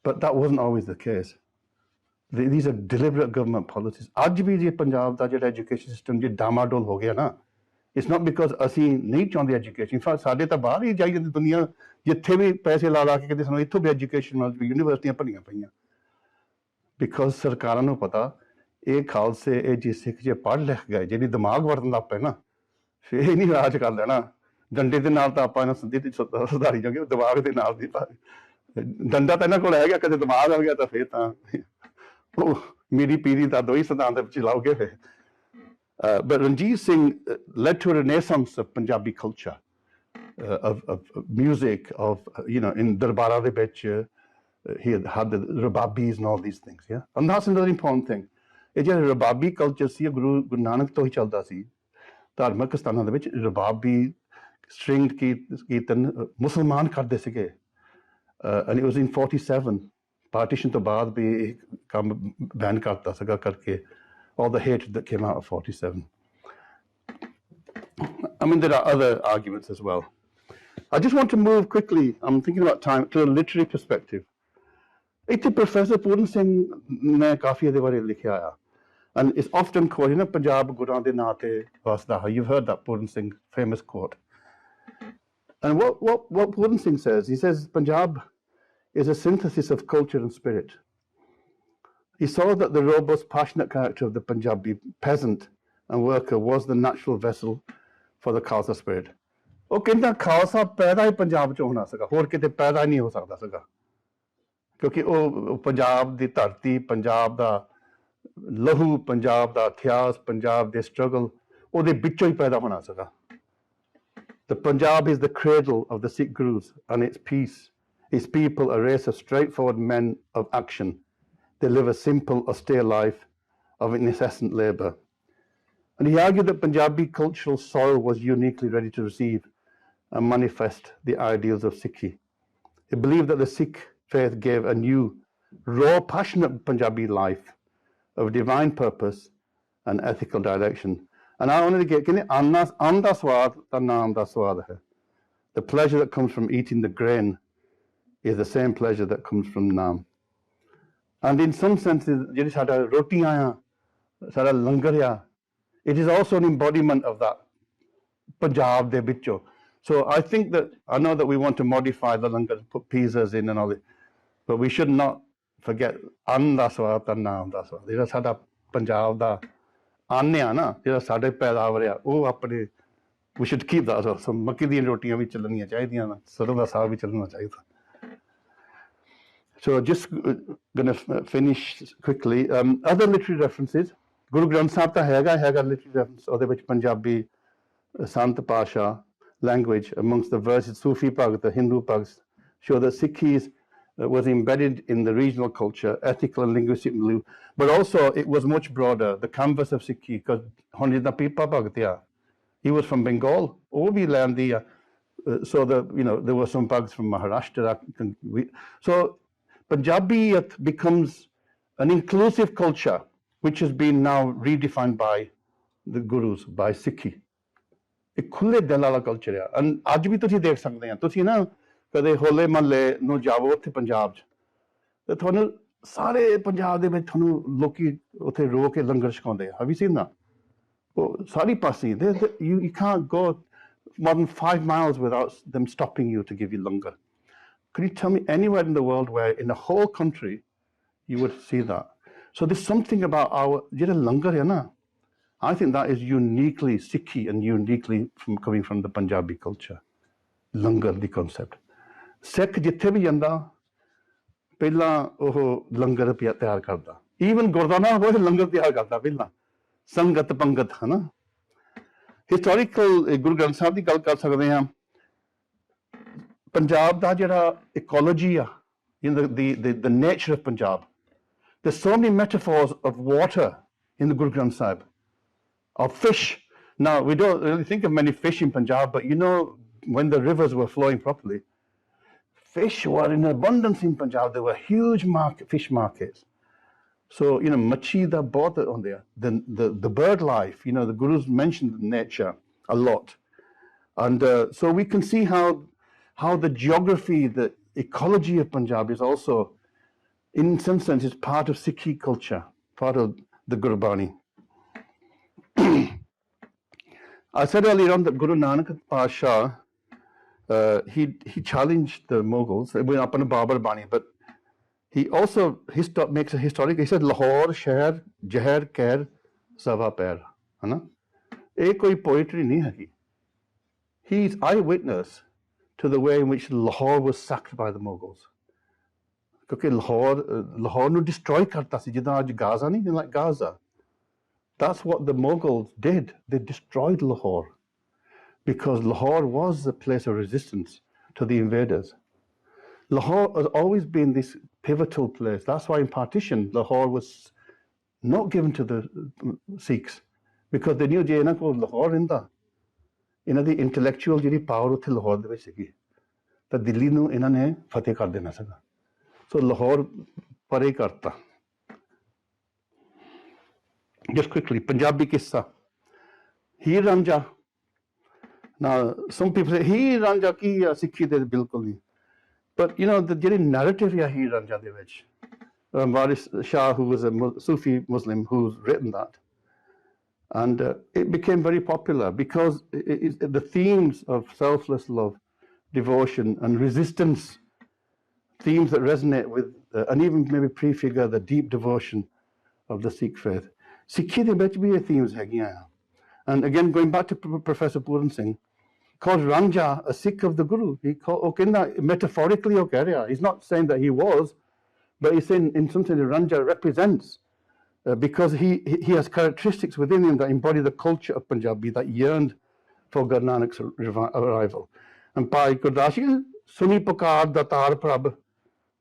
but that wasn't always the case these are deliberate government policies ਅੱਜ ਵੀ ਜੇ ਪੰਜਾਬ ਦਾ ਜਿਹੜਾ education system ਜੇ ਡਾਮਾਡੋਲ ਹੋ ਗਿਆ ਨਾ it's not because ਅਸੀਂ ਨਹੀਂ ਚਾਹੁੰਦੇ ਐਜੂਕੇਸ਼ਨ ਇਨਫੈਕਟ ਸਾਡੇ ਤਾਂ ਬਾਹਰ ਹੀ ਜਾਈ ਜਾਂਦੀ ਦੁਨੀਆ ਜਿੱਥੇ ਵੀ ਪੈਸੇ ਲਾ ਕੇ ਕਿਤੇ ਸਾਨੂੰ ਇੱਥੋਂ ਵੀ ਐਜੂਕੇਸ਼ਨ ਨਾਲ ਯੂਨੀਵਰਸਿਟੀਆਂ ਭਰੀਆਂ ਪਈਆਂ ਬਿਕਾਜ਼ ਸਰਕਾਰਾਂ ਨੂੰ ਪਤਾ ਇਹ ਖਾਲਸੇ ਇਹ ਜੇ ਸਿੱਖ ਜੇ ਪੜ੍ਹ ਲਿਖ ਗਏ ਜਿਹੜੀ ਦਿਮਾਗ ਵਰਤਣ ਲੱਗ ਪਏ ਨਾ ਫਿਰ ਇਹ ਨਹੀਂ ਰਾਜ ਕਰ ਲੈਣਾ ਡੰਡੇ ਦੇ ਨਾਲ ਤਾਂ ਆਪਾਂ ਇਹਨਾਂ ਸਿੱਧੀ ਤੇ ਸੁਧਾਰੀ ਜਾਗੇ ਦਿਮਾਗ ਦੇ ਨਾਲ ਦੀ ਡੰਡਾ ਤਾਂ ਇਹਨਾਂ ਕੋਲ ਹੈ ਗਿਆ ਕਦੇ ਦਿਮਾਗ ਆ ਗਿਆ ਤਾਂ ਫਿਰ ਤਾਂ ਉਹ ਮੇਰੀ ਪੀੜੀ ਦਾ ਦੋ ਹੀ ਸਿਧਾਂਤ ਵਿੱਚ ਲਾਓਗੇ ਫਿਰ but Ranjit Singh led to a renaissance of Punjabi culture of music of in darbara de vich he had the rababis and all these things and that's another important thing ਇਹ ਜਿਹੜਾ ਰਬਾਬੀ ਕਲਚਰ ਸੀ ਗੁਰੂ ਨਾਨਕ ਤੋਂ ਹੀ ਚੱਲਦਾ ਸੀ ਧਾਰਮਿਕ ਸਥਾਨਾਂ ਦੇ ਵਿੱਚ ਰਬਾਬੀ ਸਟ੍ਰਿੰਗਡ ਕੀਰਤਨ ਮੁਸਲਮਾਨ ਕਰਦੇ ਸੀਗੇ and it was in 47 partition ਤੋਂ ਬਾਅਦ ਵੀ ਇਹ ਕੰਮ ਬੈਨ ਕਰਤਾ ਸੀਗਾ ਕਰਕੇ all the hatred that came out of 47 I mean there are other arguments as well I just want to move quickly I'm thinking about time to a literary perspective ਇੱਥੇ professor Puran Singh ਨੇ ਕਾਫੀ ਇਹਦੇ ਬਾਰੇ ਲਿਖਿਆ ਆ and it's often quoted Punjab ਗੁਰਾਂ ਦੇ ਨਾਂ ਤੇ ਵਸਦਾ ਹੈ you've heard that Pooran Singh famous quote and what Pooran Singh says he says Punjab is a synthesis of culture and spirit he saw that the robust passionate character of the Punjabi peasant and worker was the natural vessel for the Khalsa spirit ਉਹ ਕਹਿੰਦਾ ਖਾਲਸਾ ਪੈਦਾ ਹੀ ਪੰਜਾਬ 'ਚ ਹੋਣਾ ਸੀਗਾ ਹੋਰ ਕਿਤੇ ਪੈਦਾ ਨਹੀਂ ਹੋ ਸਕਦਾ ਸੀਗਾ ਕਿਉਂਕਿ ਉਹ ਪੰਜਾਬ ਦੀ ਧਰਤੀ ਪੰਜਾਬ ਦਾ ਲਹੂ ਪੰਜਾਬ ਦਾ ਇਤਿਹਾਸ, ਪੰਜਾਬ ਦੇ ਸਟਰਗਲ ਉਹਦੇ ਵਿੱਚੋਂ ਹੀ ਪੈਦਾ ਹੋਣਾ ਸੀਗਾ। The Punjab is the cradle of the Sikh Gurus and its peace. Its people, a race of straightforward men of action. They live a simple, austere life of incessant labour. And he argued that Punjabi cultural soil was uniquely ready to receive and manifest the ideals of Sikhi. He believed that the Sikh faith gave a new, raw, passionate Punjabi life of divine purpose and ethical direction. And I wanted to get anda swad ta naam da swad hai. The pleasure that comes from eating the grain is the same pleasure that comes from naam. And in some senses, ਜਿਹੜੀ ਸਾਡਾ ਰੋਟੀਆਂ ਆ, ਸਾਡਾ ਲੰਗਰ ਆ, it is also an embodiment of that Punjab ਦੇ ਵਿੱਚੋਂ. So I think that, I know that we want to modify the langar, put pizzas in and all that, but we should not forget ਅੰਨ ਦਾ ਸਵਾਦ ਤਾਂ ਨਾਮ ਦਾ ਸਵਾਦ। ਜਿਹੜਾ ਸਾਡਾ ਪੰਜਾਬ ਦਾ ਅੰਨ ਆ ਨਾ, ਜਿਹੜਾ ਸਾਡੇ ਪੈਦਾਵਾਰ ਆ, ਉਹ ਆਪਣੇ, we should keep that as well. So ਮੱਕੀ ਦੀਆਂ ਰੋਟੀਆਂ ਵੀ ਚੱਲਣੀਆਂ ਚਾਹੀਦੀਆਂ, ਸਰੋਂ ਦਾ ਸਾਗ ਵੀ ਚੱਲਣਾ ਚਾਹੀਦਾ। So just going to finish quickly. Other literary references. Guru Granth Sahib ਤਾਂ ਹੈਗਾ literary reference, ਉਹਦੇ ਵਿੱਚ ਪੰਜਾਬੀ ਸੰਤ ਭਾਸ਼ਾ language amongst the verses, Sufi Bhagt, the Hindu Bhagts, show that Sikhis was embedded in the regional culture, ethical and linguistic milieu, but also it was much broader, the canvas of Sikhi, because Honjida Pipa Bhagtiya, he was from Bengal, Obi Landia, so there were some Bhagts from Maharashtra. So Punjabi becomes an inclusive culture, which has been now redefined by the Gurus, by Sikhi. ਇੱਕ ਖੁੱਲੇ ਦਿਲ ਵਾਲਾ culture ਆ। ਅੱਜ ਵੀ ਤੁਸੀਂ ਦੇਖ ਸਕਦੇ ਆ, ਤੁਸੀਂ ਨਾ ਕਦੇ ਹੋਲੇ ਮਹੱਲੇ ਨੂੰ ਜਾਵੋ ਉੱਥੇ ਪੰਜਾਬ 'ਚ, ਤੇ ਤੁਹਾਨੂੰ ਸਾਰੇ ਪੰਜਾਬ ਦੇ ਵਿੱਚ ਤੁਹਾਨੂੰ ਲੋਕੀ ਉੱਥੇ ਰੋ ਕੇ ਲੰਗਰ ਛਕਾਉਂਦੇ ਆ। Have you seen that? ਉਹ ਸਾਰੀ ਪਾਸੇ you can't go more than 5 miles without them stopping you to give you langar. Can you tell me anywhere in the world where in the whole country you would see that? So there's something about our ਜਿਹੜਾ ਲੰਗਰ ਹੈ ਨਾ, I think that is uniquely Sikhi and uniquely coming from the Punjabi culture. Langar, the concept. Sikh ਜਿੱਥੇ ਵੀ ਜਾਂਦਾ, ਪਹਿਲਾਂ ਉਹ ਲੰਗਰ ਤਿਆਰ ਕਰਦਾ। Even Gurdwara ਉਹ ਲੰਗਰ ਤਿਆਰ ਕਰਦਾ ਪਹਿਲਾਂ, ਸੰਗਤ ਪੰਗਤ, ਹੈ ਨਾ। Historical ਗੁਰੂ ਗ੍ਰੰਥ ਸਾਹਿਬ ਦੀ ਗੱਲ ਕਰ ਸਕਦੇ ਹਾਂ। ਪੰਜਾਬ ਦਾ ਜਿਹੜਾ ecology ਆ, the nature of Punjab. There's so many metaphors of water in the Guru Granth Sahib. Of fish. Now, we don't really think of many fish in Punjab, but when the rivers were flowing properly, fish were in abundance in Punjab. There were huge fish markets. So, machi da bahut on there. The bird life, the Gurus mentioned nature a lot. And so we can see how the geography, the ecology of Punjab is also, in some sense, is part of Sikhi culture, part of the Gurbani. I said earlier on that Guru Nanak Pasha, he challenged the Mughals, up in Babar Bani, but he also makes a historic, he said, Lahore, Sheher, Jaher, Kair, Seva, Pair. Ek koi poetry nahi hai. He is eyewitness to the way in which Lahore was sacked by the Mughals. Because Lahore nu destroy karta si, jidan aaj Gaza nahi, like Gaza. That's what the Mughals did. They destroyed Lahore because Lahore was a place of resistance to the invaders. Lahore has always been this pivotal place. That's why in partition, Lahore was not given to the Sikhs because they knew je ko Lahore inda. The intellectual power utthe Lahore de vich sigi. Ta Delhi nu inna ne fateh kar dena saga. So Lahore pare karta. Just quickly, Punjabi Kissa. Heer Ranja. Now, some people say, Heer Ranja ki Sikhi de bilkul nahi. But, the narrative ya Heer Ranja de vich. Waris Shah, who was a Sufi Muslim, who's written that. And it became very popular because the themes of selfless love, devotion, and resistance, themes that resonate with, and even maybe prefigure the deep devotion of the Sikh faith. Sikhi ਦੇ ਵਿੱਚ ਵੀ ਇਹ themes ਹੈਗੀਆਂ ਆ. And again, going back to Professor Puran Singh, called Ranja a Sikh of the Guru. ਉਹ ਕਹਿੰਦਾ metaphorically ਉਹ ਕਹਿ ਰਿਹਾ. He's not saying that he was, but he's saying in some sense Ranja represents because he has characteristics within him that embody the culture of Punjabi that yearned for Guru Nanak's arrival. And Bhai Gurdas ji, Suni Pakar Datar Prabh,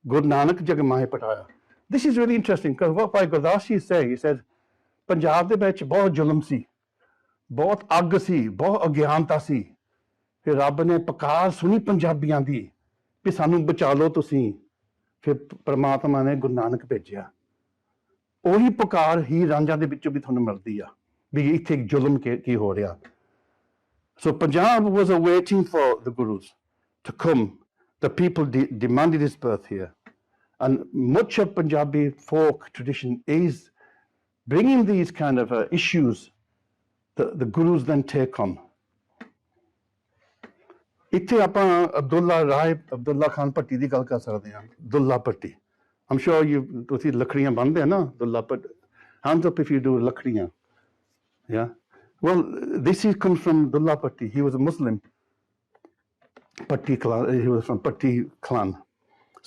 Guru Nanak Jag Mahe Pataya. This is really interesting because what Bhai Gurdas ji is saying, he says, Punjab de vich bahut zulm si, bahut ag si, bahut agyanta si. फिर रब ने पकार सुनी पंजाबियां दी भी सानू बचा लो तुसीं फिर परमात्मा ने गुरु नानक भेजिया ਉਹੀ ਪੁਕਾਰ ਹੀ ਰਾਂਝਾਂ ਦੇ ਵਿੱਚੋਂ ਵੀ ਤੁਹਾਨੂੰ ਮਿਲਦੀ ਆ ਵੀ ਇੱਥੇ ਜ਼ੁਲਮ ਕੀ ਹੋ ਰਿਹਾ So Punjab was awaiting for the Gurus to come. The people demanded his birth here. And much of Punjabi folk tradition is bringing these kind of issues that the Gurus then take on. ਇੱਥੇ ਆਪਾਂ ਅਬਦੁੱਲਾ ਖਾਨ ਭੱਟੀ ਦੀ ਗੱਲ ਕਰ ਸਕਦੇ ਹਾਂ Dulla Bhatti I'm sure ਤੁਸੀਂ ਲੱਕੜੀਆਂ ਬੰਨਦੇ ਆ ਨਾ Dulla Bhatti hands up if you do ਲੱਕੜੀਆਂ yeah well this comes from Dulla Patti. He was a Muslim Patti clan. He was from Patti clan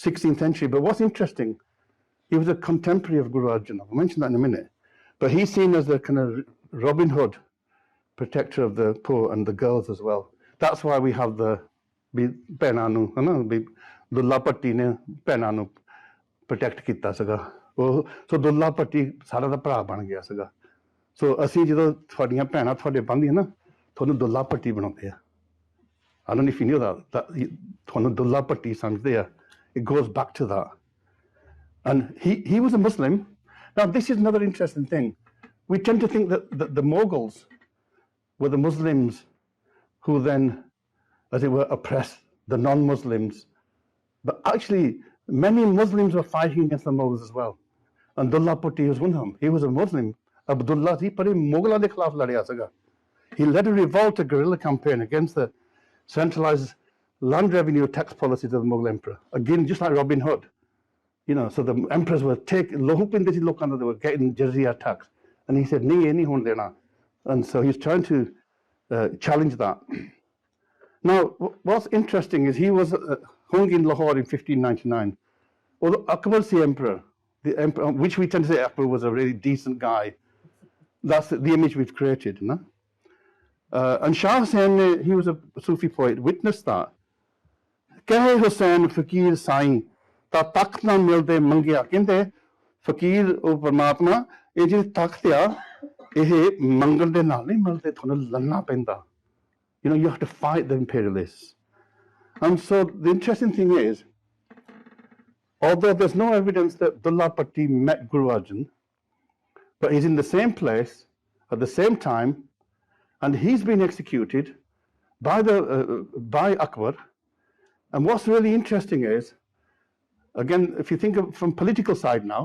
16th century, but what's interesting, he was a contemporary of Guru Arjan. I'll mention that in a minute, but he's seen as the kind of Robin Hood, protector of the poor and the girls as well. That's why we have the ਭੈਣਾਂ ਨੂੰ ਹਨਾ ਵੀ ਦੁੱਲਾ ਭੱਟੀ ਨੇ ਭੈਣਾਂ ਨੂੰ protect ਕੀਤਾ ਸੀਗਾ ਉਹ ਸੋ ਦੁੱਲਾ ਭੱਟੀ ਸਾਰਾ ਦਾ ਭਰਾ ਬਣ ਗਿਆ ਸੀਗਾ ਸੋ ਅਸੀਂ ਜਦੋਂ ਤੁਹਾਡੀਆਂ ਭੈਣਾਂ ਤੁਹਾਡੇ ਬੰਨ੍ਹਦੀਆਂ ਨਾ ਤੁਹਾਨੂੰ ਦੁੱਲਾ ਭੱਟੀ ਬਣਾਉਂਦੇ ਆ I don't know if you knew that ਤੁਹਾਨੂੰ ਦੁੱਲਾ ਭੱਟੀ ਸਮਝਦੇ ਆ it goes back to that and he was a Muslim. Now this is another interesting thing. We tend to think that the Mughals were the Muslims who then, as it were, oppressed the non-Muslims. But actually, many Muslims were fighting against the Mughals as well. And Dulla Patti was one of them. He was a Muslim. Abdullah ji, but he Mughals de khilaf ladya saga. He led a revolt, a guerrilla campaign against the centralized land revenue tax policies of the Mughal emperor. Again, just like Robin Hood. You know, so the emperors were taking, they were getting jizya tax. And he said, nahi, nahi hone dena. And so he's trying to challenge that. Now, what's interesting is he was hung in Lahore in 1599. Although Akbar was the emperor, which we tend to say Akbar was a really decent guy. That's the image we've created. No? And Shah Hussain, he was a Sufi poet, witnessed that. Kahe Hussain Fakir Sain, ta takht na milde mangya. Kinte Fakir o Paramatma, ਇਹ ਜਿਹੜੀ ਤਖਤ ਆ ਇਹ ਮੰਗਣ ਦੇ ਨਾਲ ਨਹੀਂ ਮਿਲਦੇ ਤੁਹਾਨੂੰ ਲੜਨਾ ਪੈਂਦਾ you have to fight the imperialists. And so the interesting thing is, although there's no evidence that Dulla Patti met Guru Arjan, but he's in the same place at the same time and he's been executed by Akbar. And what's really interesting is, again, if you think of from political side now,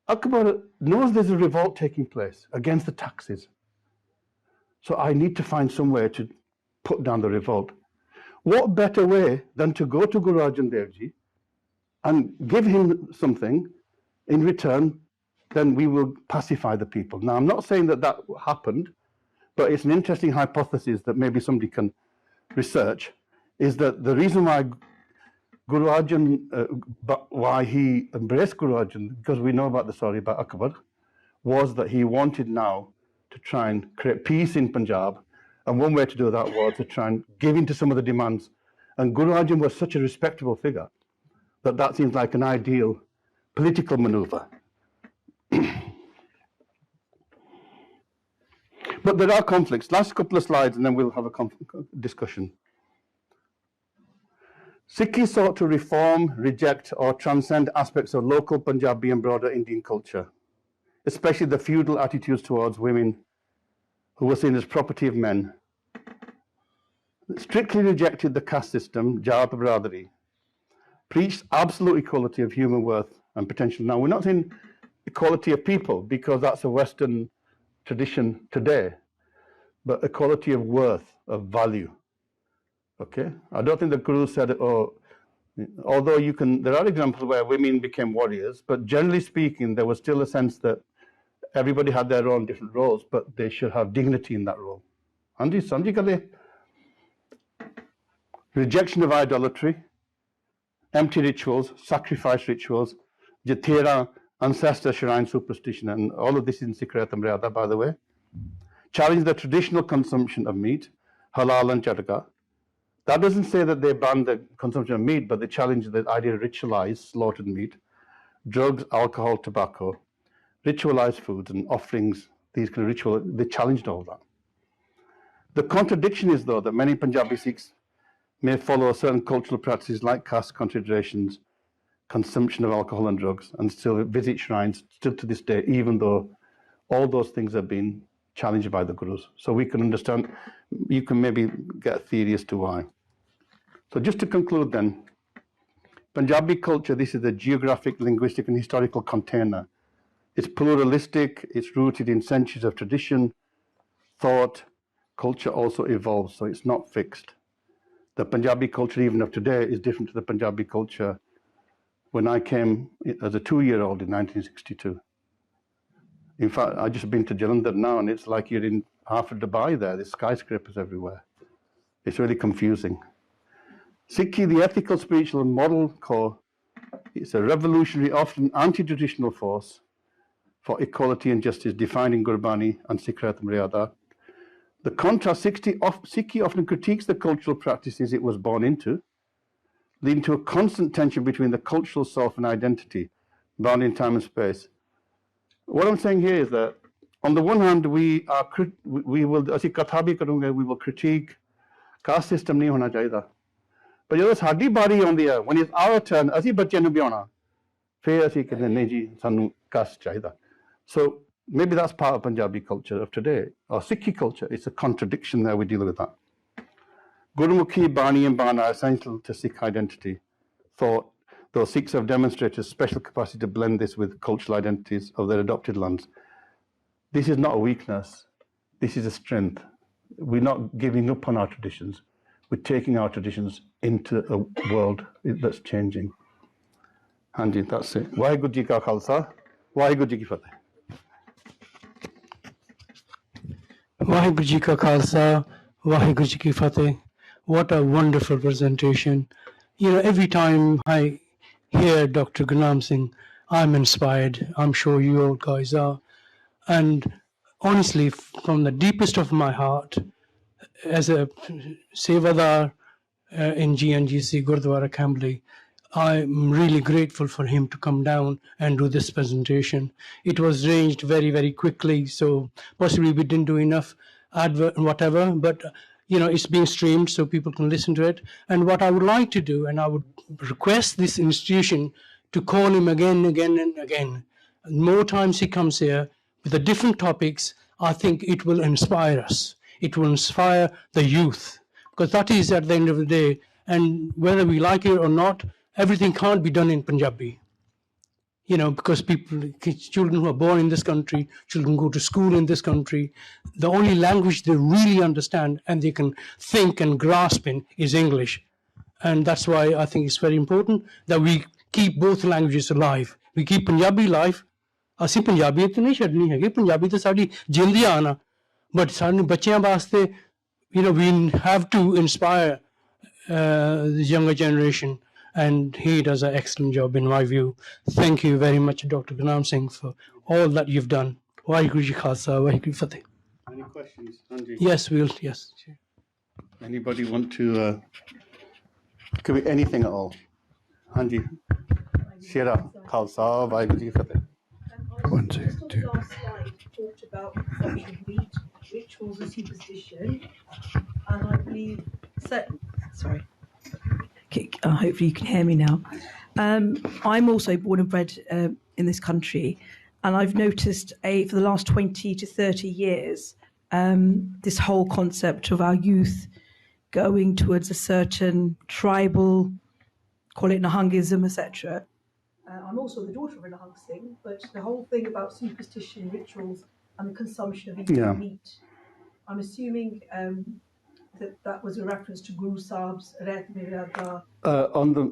Akbar knows there's a revolt taking place against the taxes. So I need to find some way to put down the revolt. What better way than to go to Guru Arjan Dev Ji and give him something in return, then we will pacify the people. Now, I'm not saying that happened, but it's an interesting hypothesis that maybe somebody can research, is that the reason why Guru Arjan, why he embraced Guru Arjan, because we know about the story about Akbar, was that he wanted now to try and create peace in Punjab. And one way to do that was to try and give in to some of the demands. And Guru Arjan was such a respectable figure that seems like an ideal political maneuver. But there are conflicts. Last couple of slides and then we'll have a discussion. Sikhi sought to reform, reject, or transcend aspects of local Punjabi and broader Indian culture, especially the feudal attitudes towards women who were seen as property of men. Strictly rejected the caste system, Jat Baradari, preached absolute equality of human worth and potential. Now, we're not saying equality of people because that's a Western tradition today, but equality of worth, of value. Okay? I don't think the Guru said, although there are examples where women became warriors, but generally speaking, there was still a sense that everybody had their own different roles, but they should have dignity in that role. Rejection of idolatry, empty rituals, sacrifice rituals, Jathera ancestor shrine superstition, and all of this is in Sikh Maryada, by the way. Challenge the traditional consumption of meat, halal and chadka. That doesn't say that they ban the consumption of meat, but they challenge the idea of ritualized slaughtered meat, drugs, alcohol, tobacco, ritualized foods and offerings, these kind of ritual, they challenged all that. The contradiction is, though, that many Punjabi Sikhs may follow certain cultural practices like caste considerations, consumption of alcohol and drugs, and still visit shrines still to this day, even though all those things have been challenged by the Gurus. So we can understand, you can maybe get a theory as to why. So just to conclude then, Punjabi culture, this is a geographic, linguistic and historical container. It's pluralistic, it's rooted in centuries of tradition, thought, culture also evolves, so it's not fixed. The Punjabi culture even of today is different to the Punjabi culture when I came as a 2-year-old in 1962. In fact, I've just been to Jalandhar now and it's like you're in half of Dubai there, there's skyscrapers everywhere. It's really confusing. Sikhi, the ethical, spiritual and moral core, it's a revolutionary, often anti-traditional force for equality and justice, defining Gurbani and Sikh Maryada. The contrast, Sikhi often critiques the cultural practices it was born into, leading to a constant tension between the cultural self and identity, bound in time and space. What I'm saying here is that, on the one hand, we will, as katha bhi karunge, we will critique caste system nahi hona chahiye. But ਜਦੋਂ ਸਾਡੀ ਬਾਰੀ ਆਉਂਦੀ ਹੈ, when it's our turn, ਅਸੀਂ ਬੱਚਿਆਂ ਨੂੰ ਬਿਆਉਣਾ, ਫਿਰ ਅਸੀਂ ਕਹਿੰਦੇ ਨਹੀਂ ਜੀ, ਸਾਨੂੰ caste ਚਾਹੀਦਾ. So maybe that's part of Punjabi culture of today, or Sikhi culture. It's a contradiction there, we deal with that. Gurumukhi, Bani and Bana are essential to Sikh identity. Thought, though Sikhs have demonstrated special capacity to blend this with cultural identities of their adopted lands. This is not a weakness, this is a strength. We're not giving up on our traditions. We're taking our traditions into a world that's changing. Hanji, that's it. Waheguru Ji Ka Khalsa, Waheguru Ji Ki Fateh. Waheguru Ji Ka Khalsa, Waheguru Ji Ki Fateh. What a wonderful presentation. You know, every time I hear Dr. Gurnam Singh, I'm inspired. I'm sure you all guys are. And honestly, from the deepest of my heart, as a Sevadar in GNGC Gurdwara Camberley, I'm really grateful for him to come down and do this presentation. It was arranged very, very quickly, so possibly we didn't do enough advert and whatever, but you know, it's being streamed so people can listen to it. And what I would like to do, and I would request this institution to call him again, again and again. And more times he comes here with the different topics, I think it will inspire us. It will inspire the youth, because that is at the end of the day, and whether we like it or not, everything can't be done in Punjabi. You know, because children who are born in this country, children go to school in this country, the only language they really understand and they can think and grasp in is English. And that's why I think it's very important that we keep both languages alive. We keep Punjabi alive. ਅਸੀਂ ਪੰਜਾਬੀ ਤਾਂ ਨਹੀਂ ਛੱਡਣੀ ਹੈਗੀ, ਪੰਜਾਬੀ ਤਾਂ ਸਾਡੀ ਜਿੰਦ ਜਾਨ ਆ, but ਸਾਨੂੰ ਬੱਚਿਆਂ ਵਾਸਤੇ, you know, we have to inspire the younger generation, and he does an excellent job in my view. Thank you very much, Dr. Gurnam Singh, for all that you've done. Waheguru Ji Khalsa, Waheguru Fateh. Any questions, Anji? Yes, yes. Anybody want to, could be anything at all. Anji, Shira, Khalsa, Waheguru Ji Fateh. 1, 2, 2. Last slide talked about consumption of meat, rituals and superstition, and I believe. Sorry. Hopefully you can hear me now. I'm also born and bred in this country, and I've noticed for the last 20 to 30 years this whole concept of our youth going towards a certain tribal, call it Nahangism, etc. I'm also the daughter of a Nahang Singh, but the whole thing about superstition, rituals, and the consumption of meat, I'm assuming that was a reference to Guru Sahib's Ret Mirada.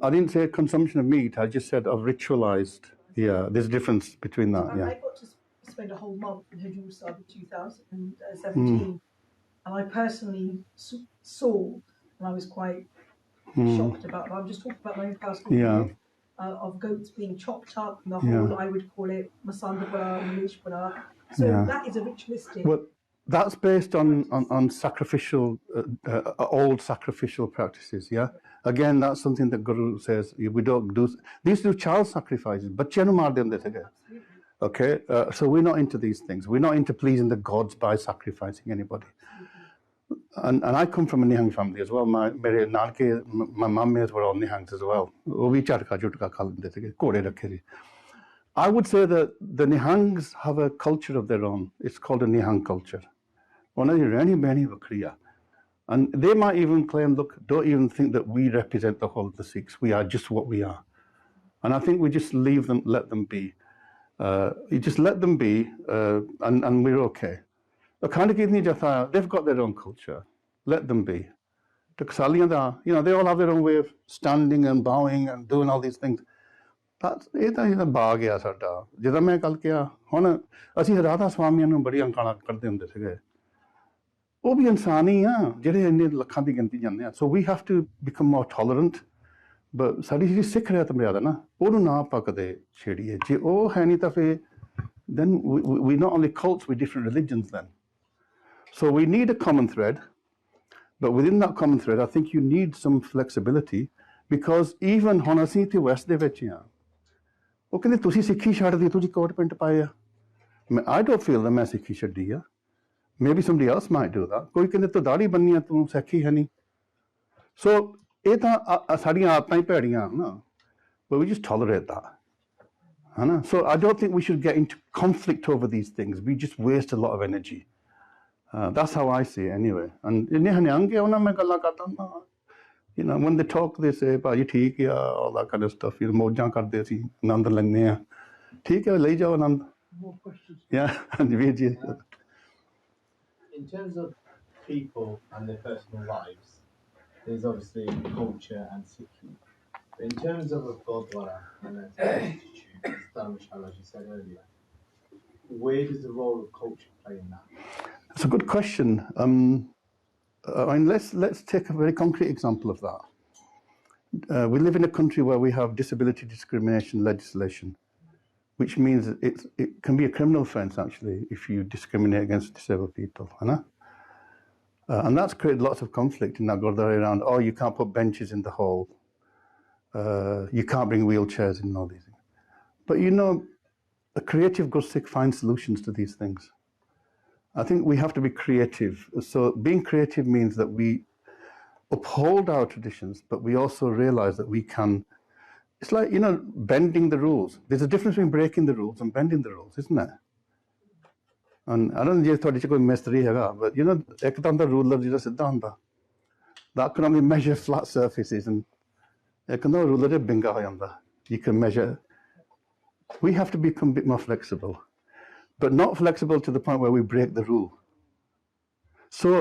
I didn't say consumption of meat, I just said of ritualized. Yeah, there's a difference between that. I got to spend a whole month in Hajur Sahib in 2017, and I personally saw, and I was quite shocked about it. I'm just talking about my own personal view. of goats being chopped up, and the whole, I would call it masandapura, manishpura. So that is a ritualistic. Well, that's based on sacrificial, old sacrificial practices, yeah? Again, that's something that Guru says, we don't do, these do child sacrifices, but okay? So we're not into these things. We're not into pleasing the gods by sacrificing anybody. And I come from a Nihang family as well. My mummies were all Nihangs as well. I would say that the Nihangs have a culture of their own. It's called a Nihang culture. And they might even claim, look, don't even think that we represent the whole of the Sikhs. We are just what we are. And I think we just leave them, let them be. You just let them be, and we're okay. They've got their own culture. Let them be. You know, they all have their own way of standing and bowing and doing all these things. That's it. ਬਾਗ ਆ ਸਾਡਾ ਜਦੋਂ ਮੈਂ ਕੱਲ ਕਿਹਾ ਹੁਣ ਅਸੀਂ ਰਾਧਾ ਸਵਾਮੀਆਂ ਨੂੰ ਬੜੀ ਅੰਕਾਲਾ ਕਰਦੇ ਹੁੰਦੇ ਸੀਗੇ ਉਹ ਵੀ ਇਨਸਾਨ ਹੀ ਆ ਜਿਹੜੇ ਇੰਨੇ ਲੱਖਾਂ ਦੀ ਗਿਣਤੀ ਜਾਂਦੇ ਆ so we have to become more tolerant but ਸਾਡੀ ਜਿਹੜੀ ਸਿੱਖ ਰਿਆਤ ਮਰਿਆਦਾ ਨਾ ਉਹਨੂੰ ਨਾ ਆਪਾਂ ਕਦੇ ਛੇੜੀਏ ਜੇ ਉਹ ਹੈ ਨਹੀਂ ਤਾਂ ਫਿਰ then we not only cults with different religions then. So we need a common thread, but within that common thread I think you need some flexibility because even ਹੁਣ ਅਸੀਂ ਇੱਥੇ ਵੈਸਟ ਦੇ ਵਿੱਚ ਆ ਉਹ ਕਹਿੰਦੇ ਤੁਸੀਂ ਸਿੱਖੀ ਛੱਡ ਦਿੱਤੀ ਤੁਸੀਂ ਕੋਟ ਪੈਂਟ ਪਾਏ ਆ I don't feel that ਮੈਂ ਸਿੱਖੀ ਛੱਡੀ ਆ maybe somebody else might do that ਕੋਈ ਕਹਿੰਦੇ ਤੂੰ ਦਾੜੀ ਬੰਨੀ ਆ ਤੂੰ ਸਿੱਖੀ ਹੈ ਨਹੀਂ so ਇਹ ਤਾਂ ਸਾਡੀਆਂ ਆਦਤਾਂ ਹੀ ਭੈੜੀਆਂ ਨਾ but we just tolerate that so I don't think we should get into conflict over these things we just waste a lot of energy that's how I see it anyway and Nihang ਉਹਨਾਂ ਮੈਂ ਗੱਲਾਂ ਕਰਦਾ ਹੁੰਦਾ You know, when they talk, they say, "Bhai, theek hai," all that kind of stuff. You know, mojjan karde si, anand lenne ha. Theek hai, lai jao anand. More questions. Yeah, and in terms of people and their personal lives, there's obviously culture and Sikhi. But in terms of a Gurdwara and an institute, as Dharmshala, as you said earlier, where does the role of culture play in that? That's a good question. I mean, let's take a very concrete example of that. We live in a country where we have disability discrimination legislation, which means it can be a criminal offence actually if you discriminate against disabled people. And that's created lots of conflict in that Gurdwara around, oh, you can't put benches in the hall, you can't bring wheelchairs in and all these things. But you know, a creative Gur Sikh finds solutions to these things. I think we have to be creative. So being creative means that we uphold our traditions, but we also realize that we can, it's like, you know, bending the rules. There's a difference between breaking the rules and bending the rules, isn't there? And I don't know if there's a mystery here, but you know, ek ਤਾਂ ਦਾ ruler ਜਿਹੜਾ ਸਿੱਧਾ ਹੁੰਦਾ, that can only measure flat surfaces, and ek ਤਾਂ ruler ਜਿਹੜਾ ਬਿੰਗਾ ਹੋ ਜਾਂਦਾ, you can measure. We have to become a bit more flexible. But not flexible to the point where we break the rule. So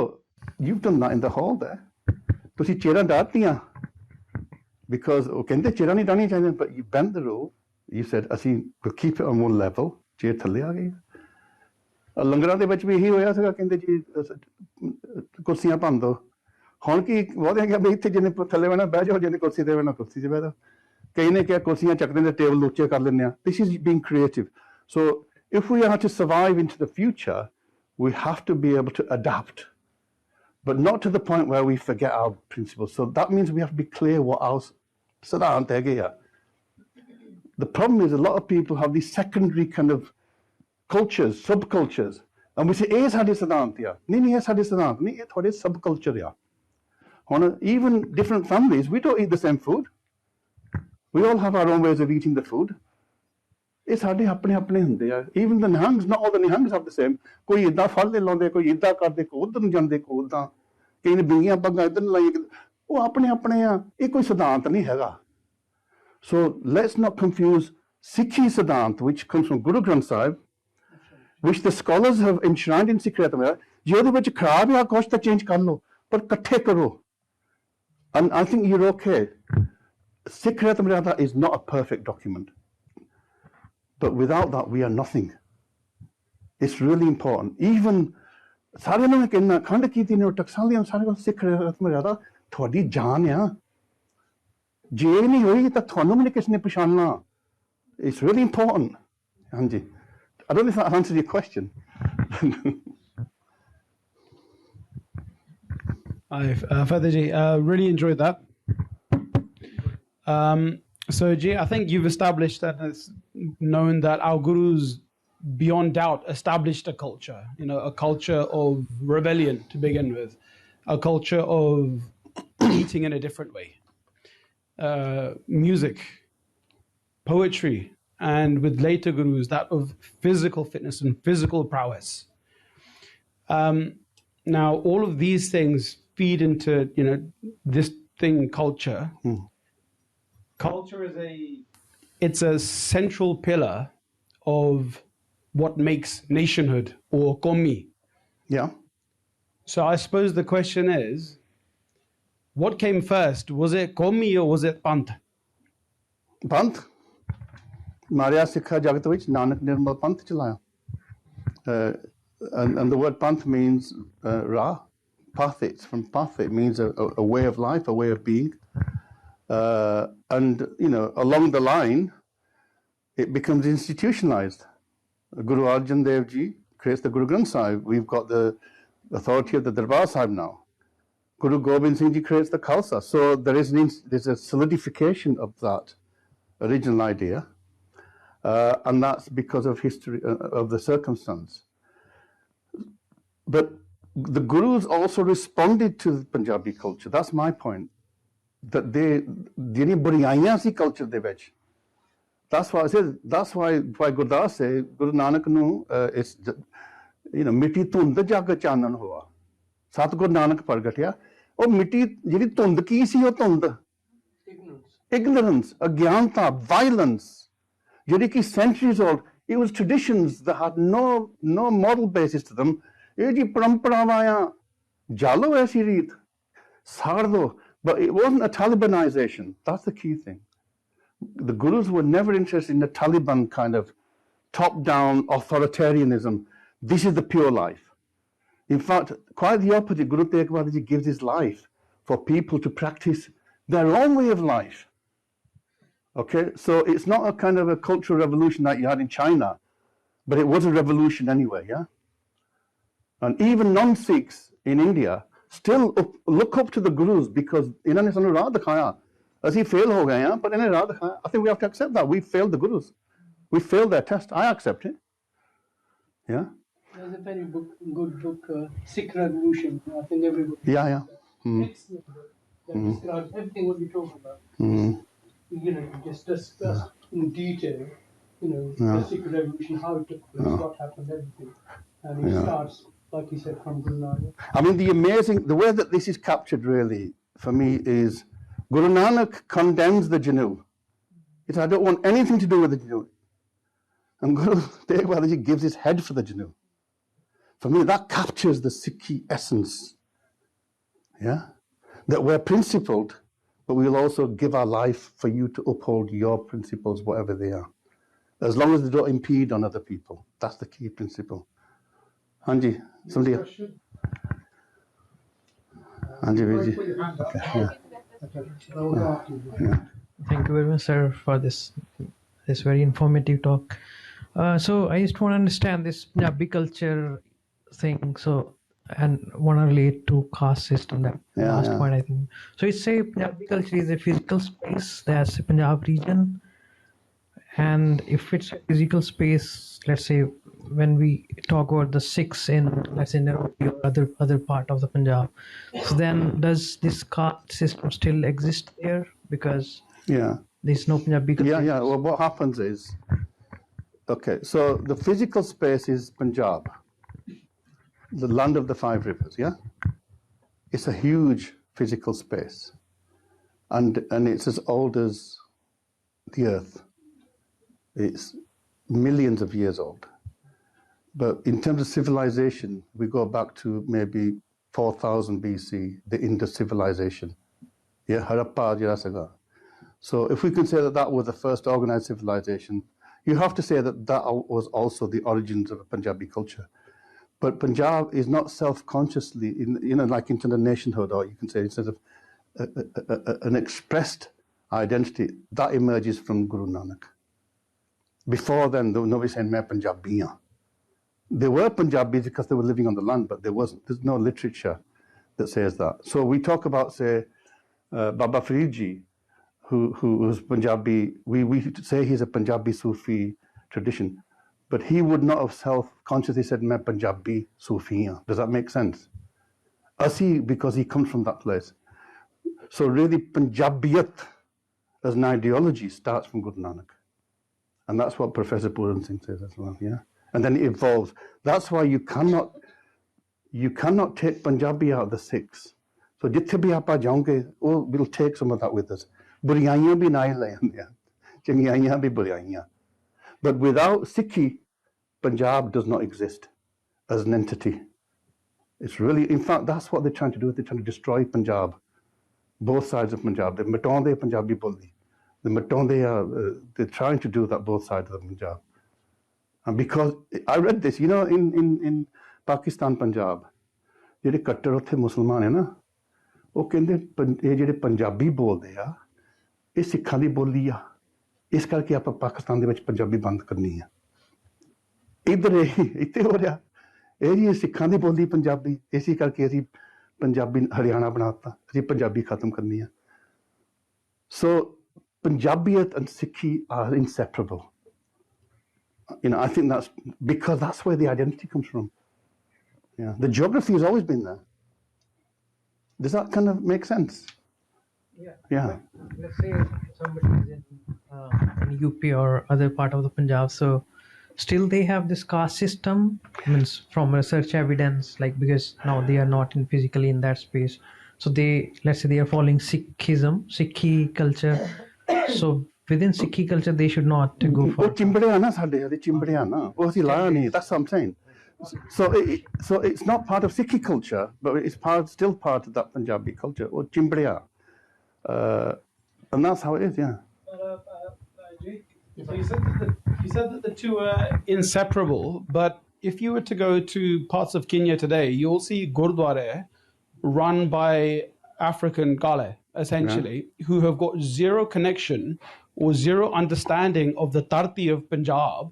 you've done that in the hall there. ਤੁਸੀਂ ਚੇਅਰਾਂ ਡਾਹਤੀਆਂ because ਉਹ ਕਹਿੰਦੇ ਚੇਅਰਾਂ ਨਹੀਂ ਡਾਹਣੀਆਂ ਚਾਹੀਦੀਆਂ but you bent the rule. You said ਅਸੀਂ we'll keep it on one level. Chair ਥੱਲੇ ਆ ਗਈ ਲੰਗਰਾਂ ਦੇ ਵਿੱਚ ਵੀ ਇਹੀ ਹੋਇਆ ਸੀਗਾ ਕਹਿੰਦੇ ਜੀ ਕੁਰਸੀਆਂ ਭੰਨ ਦਿਓ ਹੁਣ ਕੀ ਬਹੁਤਿਆਂ ਕਿਹਾ ਵੀ ਇੱਥੇ ਜਿਹਨੇ ਥੱਲੇ ਬਹਿਣਾ ਬਹਿ ਜਾਓ ਜਿਹਨੇ ਕੁਰਸੀ ਤੇ ਬਹਿਣਾ ਕੁਰਸੀ 'ਤੇ ਬਹਿ ਜਾਓ ਕਈ ਨੇ ਕਿਹਾ ਕੁਰਸੀਆਂ ਚੱਕ ਦਿੰਦੇ ਟੇਬਲ ਉੱਚੇ ਕਰ ਲੈਂਦੇ ਆ This is being creative. So if we are to survive into the future, we have to be able to adapt, but not to the point where we forget our principles. So that means we have to be clear what our Siddhant hai. The problem is a lot of people have these secondary kind of cultures, subcultures, and we say, "Eh, sadi Siddhant ya." Nahi, eh, sadi Siddhant. Nahi, eh, thode subculture ya. Even different families, we don't eat the same food. We all have our own ways of eating the food. ਇਹ ਸਾਡੇ ਆਪਣੇ ਆਪਣੇ ਹੁੰਦੇ ਆ even the Nihangs not all the Nihangs have the same ਕੋਈ ਇੱਦਾਂ ਫਲ ਦੇ ਲਾਉਂਦੇ ਕੋਈ ਇੱਦਾਂ ਕਰਦੇ ਕੋਈ ਉੱਧਰ ਨੂੰ ਜਾਂਦੇ ਕੋਈ ਉੱਦਾਂ ਕਈ ਨੇ ਬਿੰਗੀਆਂ ਪੱਗਾਂ ਇੱਧਰ ਨੂੰ ਲਾਈਆਂ ਉਹ ਆਪਣੇ ਆਪਣੇ ਆ ਇਹ ਕੋਈ ਸਿਧਾਂਤ ਨਹੀਂ ਹੈਗਾ so let's not confuse Sikhi ਸਿਧਾਂਤ which comes from Guru Granth Sahib which the scholars have enshrined in Sikh Riat ਜੇ ਉਹਦੇ ਵਿੱਚ ਖਰਾਬ ਆ ਕੁਛ ਤਾਂ ਚੇਂਜ ਕਰ ਲਓ ਪਰ ਇਕੱਠੇ ਕਰੋ and I think you're okay Sikh Riat is not a perfect document But without that, we are nothing. It's really important. Even सारे लोग कहना खंड की तीनों टकसालियां सारे को सिख रहे हैं तुम्हारे ज़्यादा थोड़ी जान है ਜੇ ਇਹ ਨਹੀਂ ਹੋਈ ਤਾਂ ਤੁਹਾਨੂੰ ਵੀ ਕਿਸ ਨੇ ਪਛਾਣਨਾ. It's really important. ਹਾਂਜੀ. I don't know if that answers your question. Hi, Father Ji, really enjoyed that. So, Ji, I think you've established that it's known that our gurus, beyond doubt, established a culture, a culture of rebellion to begin with, a culture of eating in a different way, music, poetry, and with later gurus, that of physical fitness and physical prowess. Now, all of these things feed into, this thing, culture. Culture it's a central pillar of what makes nationhood or qawmi. Yeah. So I suppose the question is, what came first? Was it qawmi or was it panth? Panth. Marya Sikha Jagat vich Nanak Nirmal Panth chalaya. And the word panth means ra, path. It's from path. It means a way of life, a way of being. And along the line, it becomes institutionalized. Guru Arjan Dev Ji creates the Guru Granth Sahib. We've got the authority of the Darbar Sahib now. Guru Gobind Singh Ji creates the Khalsa. So there's a solidification of that original idea, and that's because of history, of the circumstance. But the Gurus also responded to the Punjabi culture. That's my point. That ਜਿਹੜੀਆਂ ਬੁਰਾਈਆਂ ਸੀ culture ਦੇ ਵਿੱਚ. That's why I said, that's why Gurdas say Guru Nanak ਨੂੰ ਮਿੱਟੀ ਧੁੰਦ ਜਗ ਚਾਨਣ ਹੋਆ. ਸਤਿਗੁਰੂ ਨਾਨਕ ਪ੍ਰਗਟਿਆ. ਉਹ ਮਿੱਟੀ ਜਿਹੜੀ ਧੁੰਦ ਕੀ ਸੀ ਉਹ ਧੁੰਦ? Ignorance, ਅਗਿਆਨਤਾ, violence, ਜਿਹੜੀ ਕਿ centuries old. It was traditions that had no moral basis to them. ਇਹ ਜੀ ਪਰੰਪਰਾਵਾਂ ਆ. ਜਾਲੋ ਐਸੀ ਰੀਤ. ਸਾੜ ਦੋ. But it wasn't a Talibanization. That's the key thing. The Gurus were never interested in the Taliban kind of top-down authoritarianism. This is the pure life. In fact, quite the opposite. Guru Tegh Bahadur Ji gives his life for people to practice their own way of life. Okay, so it's not a kind of a cultural revolution like you had in China, but it was a revolution anyway, yeah? And even non-Sikhs in India still look up to the Gurus because ਇਹਨਾਂ ਨੇ ਸਾਨੂੰ ਰਾਹ ਦਿਖਾਇਆ. ਅਸੀਂ fail ਹੋ ਗਏ ਹਾਂ, but ਇਹਨੇ ਰਾਹ ਦਿਖਾਇਆ. I think we have to accept that. We failed the Gurus. We failed their test. I accept it. Yeah? There's a very good book, Sikh Revolution. I think everybody. Yeah. Excellent book that describes everything what we talk about. Just discuss in detail, the Sikh Revolution, how it took place, what happened, everything. And it starts, like you said, from Guru Nanak. I mean, the way that this is captured really, for me, is Guru Nanak condemns the Janu. He said, I don't want anything to do with the Janu. And Guru Tegh Bahadur Ji gives his head for the Janu. For me, that captures the Sikhi essence. Yeah? That we're principled, but we'll also give our life for you to uphold your principles, whatever they are. As long as they don't impede on other people. That's the key principle. Hanji, somebody else. Hanji, Virji. Thank you very much, sir, for this very informative talk. So I just want to understand this Punjabi culture thing. So, and want to relate to caste system. That last point, I think. So it's say Punjabi culture is a physical space. That's a Punjab region, and if it's a physical space, let's say when we talk about the Sikhs in, let's say, Nairobi or other part of the Punjab, so then does this caste system still exist there? Because there's no Punjabi culture. Yeah. Well, what happens is, okay, so the physical space is Punjab, the land of the 5 rivers, yeah? It's a huge physical space. And it's as old as the earth. It's millions of years old. But in terms of civilization, we go back to maybe 4,000 BC, the Indus civilization. Yeah, Harappa, Jirasaga. So if we can say that was the first organized civilization, you have to say that was also the origins of a Punjabi culture. But Punjab is not self-consciously, like into the nationhood, or you can say instead of an expressed identity, that emerges from Guru Nanak. Before then, nobody saying, "Main Punjabi haan." There were Punjabis because they were living on the land, but there's no literature that says that. So we talk about, say, Baba Farid Ji, who was Punjabi. We say he's a Punjabi Sufi tradition, but he would not have self-consciously said, "Main Punjabi Sufi haan." Does that make sense? Because he comes from that place. So really, Punjabiyat as an ideology starts from Guru Nanak. And that's what Professor Gurnam Singh says as well, yeah? And then it evolves. That's why you cannot take Punjabi out of the Sikhs. So jithe bhi aapa jaunge, we'll take some of that with us. Buriyaiyan bhi nahi le aande, changiyaiyan bhi buriyaiyan. But without Sikhi, Punjab does not exist as an entity. It's really, in fact, that's what they're trying to do. They're trying to destroy Punjab, both sides of Punjab. They're mataunde Punjabi boli. They're trying to do that both sides of the Punjab. And because I read this, in Pakistan, Punjab, ਜਿਹੜੇ ਕੱਟੜ ਉੱਥੇ ਮੁਸਲਮਾਨ ਹੈ ਨਾ, ਉਹ ਕਹਿੰਦੇ ਇਹ ਜਿਹੜੇ ਪੰਜਾਬੀ ਬੋਲਦੇ ਆ, ਇਹ ਸਿੱਖਾਂ ਦੀ ਬੋਲੀ ਆ, ਇਸ ਕਰਕੇ ਆਪਾਂ ਪਾਕਿਸਤਾਨ ਦੇ ਵਿੱਚ ਪੰਜਾਬੀ ਬੰਦ ਕਰਨੀ ਆ। ਇੱਧਰ ਇੱਥੇ ਹੋ ਰਿਹਾ, ਇਹ ਜੀ ਸਿੱਖਾਂ ਦੀ ਬੋਲੀ ਪੰਜਾਬੀ, ਇਸੇ ਕਰਕੇ ਅਸੀਂ ਪੰਜਾਬੀ ਹਰਿਆਣਾ ਬਣਾਤਾ, ਅਸੀਂ ਪੰਜਾਬੀ ਖਤਮ ਕਰਨੀ ਆ। So Punjabiyat and Sikhi are inseparable. I think that's because that's where the identity comes from. Yeah, the geography has always been there. Does that kind of make sense? Yeah. Let's say somebody is in UP or other part of the Punjab, so still they have this caste system, means from research evidence, like because now they are not physically in that space. So let's say they are following Sikhism, Sikhi culture. So within Sikhi culture, they should not go for. That's what I'm saying. So it's not part of Sikhi culture, but it's still part of that Punjabi culture. Or Chimbria. And that's how it is, yeah. So you said that the two are inseparable, but if you were to go to parts of Kenya today, you'll see Gurdwara run by African Gale, essentially, who have got zero connection or zero understanding of the Tarti of Punjab,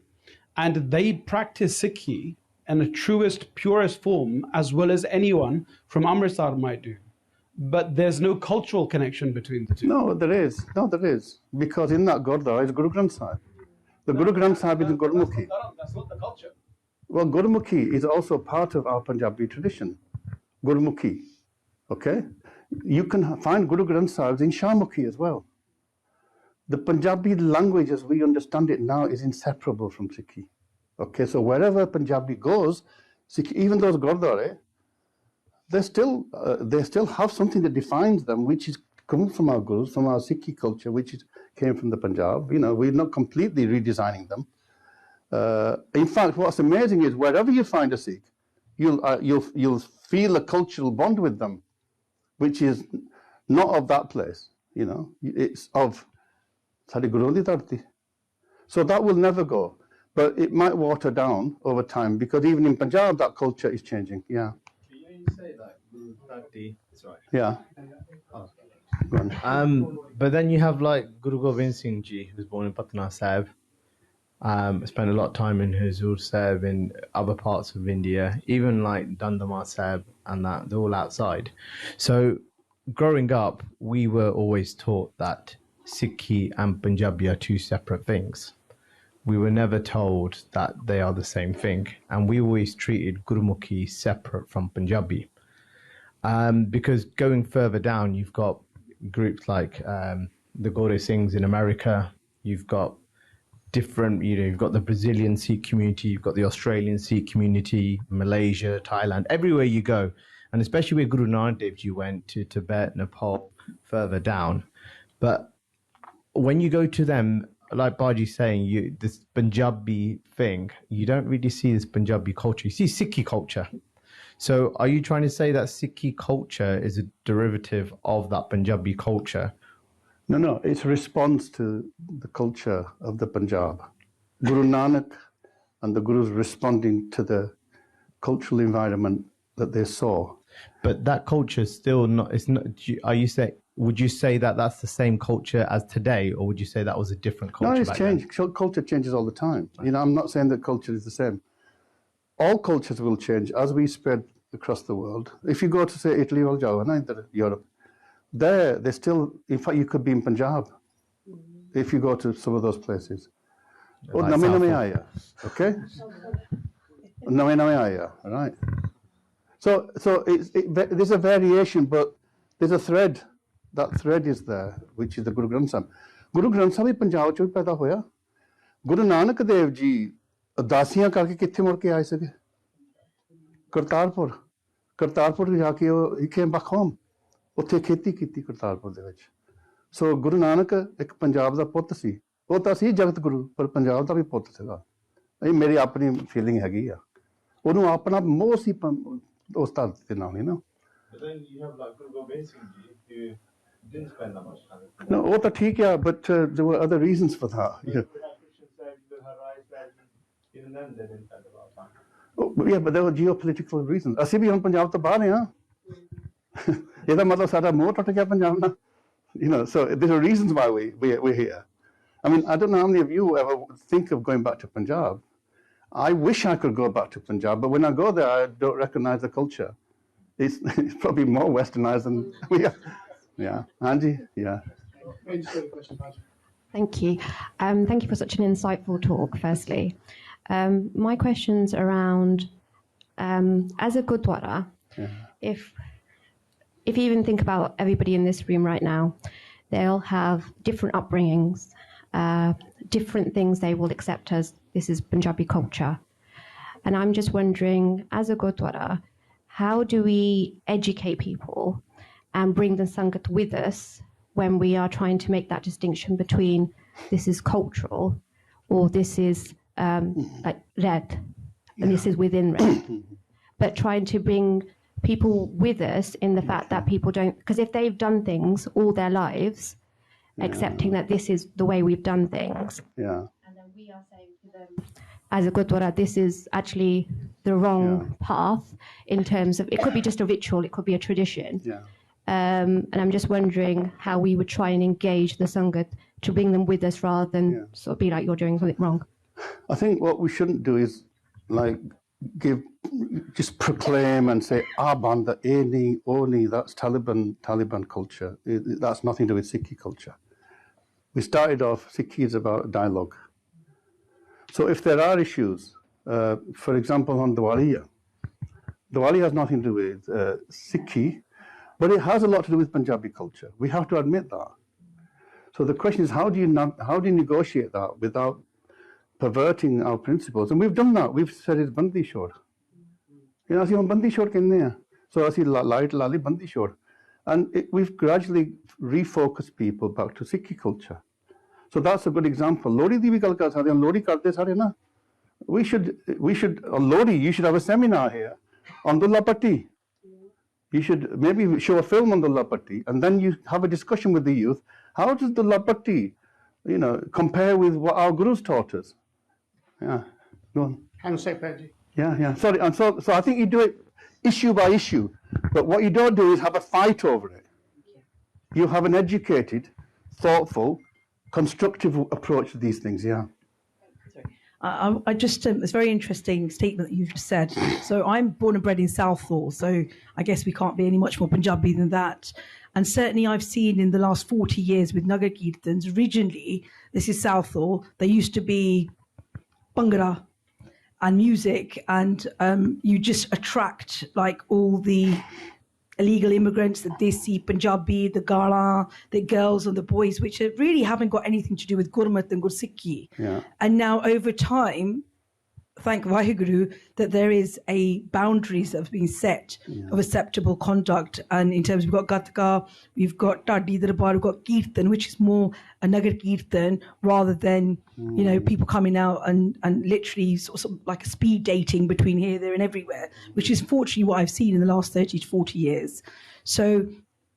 and they practice Sikhi in a truest, purest form, as well as anyone from Amritsar might do. But there's no cultural connection between the two. No, there is. Because in that Gurdwara is Guru Granth Sahib. The Guru Granth Sahib is in Gurmukhi. That's not the culture. Well, Gurmukhi is also part of our Punjabi tradition. Gurmukhi. Okay? You can find Guru Granth Sahib in Shamukhi as well. The Punjabi language as we understand it now is inseparable from Sikhi. Okay, so wherever Punjabi goes, Sikhi, even those Gurdwara, they still have something that defines them, which is coming from our Gurus, from our Sikhi culture, which came from the Punjab. We're not completely redesigning them. In fact, what's amazing is wherever you find a Sikh, you'll feel a cultural bond with them, which is not of that place. It's of Sadi Guru Di Tarti. So that will never go, but it might water down over time because even in Punjab, that culture is changing. Yeah. You say that Guru Tarti, that's right. Yeah. Oh. Go on. But then you have like Guru Gobind Singh Ji, who was born in Patna Sahib. Spent a lot of time in Huzur Sahib in other parts of India, even like Dandamar Sahib and that, they're all outside. So growing up, we were always taught that Sikhi and Punjabi are two separate things. We were never told that they are the same thing. And we always treated Gurmukhi separate from Punjabi. Because going further down, you've got groups like the Gore Singhs in America, you've got different, you've got the Brazilian Sikh community, you've got the Australian Sikh community, Malaysia, Thailand, everywhere you go. And especially where Guru Nanak Dev Ji went to Tibet, Nepal, further down. But when you go to them, like Baji's saying, this Punjabi thing, you don't really see this Punjabi culture. You see Sikhi culture. So are you trying to say that Sikhi culture is a derivative of that Punjabi culture? No, it's a response to the culture of the Punjab. Guru Nanak and the Gurus responding to the cultural environment that they saw. But that culture is still not, it's not, are you saying, would you say that that's the same culture as today, or would you say that was a different culture? No, it's back changed. Culture changes all the time. You know, I'm not saying that culture is the same. All cultures will change as we spread across the world. If you go to, say, Italy or Europe, they're still, in fact, you could be in Punjab if you go to some of those places. Oh, Like name Southall. aya, okay? Name aya, all right? So there's a variation, but there's a thread. That thread is there, which is the Guru Granth Sahib. Guru Granth Sahib भी पंजाब चों पैदा होया. Guru Nanak Dev Ji उदासियां करके कित्थे मुड़ के आए सके? करतारपुर जाके वो he came back home. उत्थे खेती कीती करतारपुर दे विच. So Guru Nanak एक पंजाब दा पुੱਤ ਸੀ. ਉਹ ਤਾਂ ਸੀ ਜਗਤ ਗੁਰੂ ਪਰ ਪੰਜਾਬ ਦਾ ਵੀ ਪੁੱਤ ਸੀਗਾ. ਇਹ ਮੇਰੀ ਆਪਣੀ ਫੀਲਿੰਗ ਹੈਗੀ ਆ. ਉਹਨੂੰ ਆਪਣਾ ਮੋਹ ਸੀ ਉਸ ਧਰਤੀ ਦੇ ਨਾਲ, you know. But then you have like Guru Gobind Singh Ji, who didn't spend that much time. No, ਉਹ ਤਾਂ ਠੀਕ ਆ, but there were other reasons for that. Yeah. Even then they didn't spend a lot of time. Oh, yeah, but there were geopolitical reasons. ਅਸੀਂ ਵੀ ਹੁਣ ਪੰਜਾਬ ਤੋਂ ਬਾਹਰ ਹਾਂ. ਇਹਦਾ ਮਤਲਬ ਸਾਡਾ ਮੋਹ ਟੁੱਟ ਗਿਆ ਪੰਜਾਬ ਨਾਲ. You know, so there are reasons why we're here. I mean, I don't know how many of you ever think of going back to Punjab. I wish I could go back to Punjab, but when I go there, I don't recognize the culture. It's probably more westernized than we are. Yeah, Angie, yeah. Thank you. Thank you for such an insightful talk, firstly. My question's around, as a Gurdwara, if you even think about everybody in this room right now, they'll have different upbringings, different things they will accept as this is Punjabi culture. And I'm just wondering, as a Gurdwara, how do we educate people and bring the Sangat with us when we are trying to make that distinction between this is cultural or this is like red and this is within red, but trying to bring people with us in the fact that people don't, because if they've done things all their lives, accepting that this is the way we've done things, and then we are saying to them as a Gurdwara, this is actually the wrong path in terms of, it could be just a ritual, it could be a tradition. And I'm just wondering how we would try and engage the Sangat to bring them with us rather than sort of be like, you're doing something wrong. I think what we shouldn't do is like just proclaim and say, banda, nahi, oh nahi, that's Taliban culture. That's nothing to do with Sikhi culture. We started off, Sikhi is about dialogue. So if there are issues, for example, on Diwali has nothing to do with Sikhi, but it has a lot to do with Punjabi culture. We have to admit that. So the question is, how do you negotiate that without perverting our principles? And we've done that. We've said it's bandi shor. You know, ਅਸੀਂ bandi shor ਕਹਿੰਦੇ ਆ. So ਅਸੀਂ light lali bandi shor. And we've gradually refocused people back to Sikhi culture. So that's a good example. Lodi ਦੀ ਵੀ ਗੱਲ ਕਰ ਸਕਦੇ ਹਾਂ. Lodi ਕਰਦੇ ਸਾਰੇ ਨਾ. We should on Lodi, you should have a seminar here on Dulla Patti. You should maybe show a film on Dulla Patti, and then you have a discussion with the youth. How does Dulla Patti, you know, compare with what our gurus taught us? Yeah, go on. And say Paji. Yeah. Sorry, and so I think you do it issue by issue, but what you don't do is have a fight over it. You have an educated, thoughtful, constructive approach to these things. Yeah. I just, it's a very interesting statement that you've just said. So I'm born and bred in Southall, so I guess we can't be any much more Punjabi than that. And certainly I've seen in the last 40 years with Nagar Kirtans, originally, this is Southall, there used to be Bhangra and music, and you just attract like all the illegal immigrants, the Desi, Punjabi, the Gala, the girls and the boys, which really haven't got anything to do with Gurmat and Gursikhi. Yeah. And now over time, thank Vaheguru, that there is a boundaries that have been set of acceptable conduct. And in terms, we've got Gatka, we've got Tadi Darbar, we've got Kirtan, which is more a Nagar Kirtan rather than, you know, people coming out and literally sort of like a speed dating between here, there and everywhere, which is fortunately what I've seen in the last 30 to 40 years. So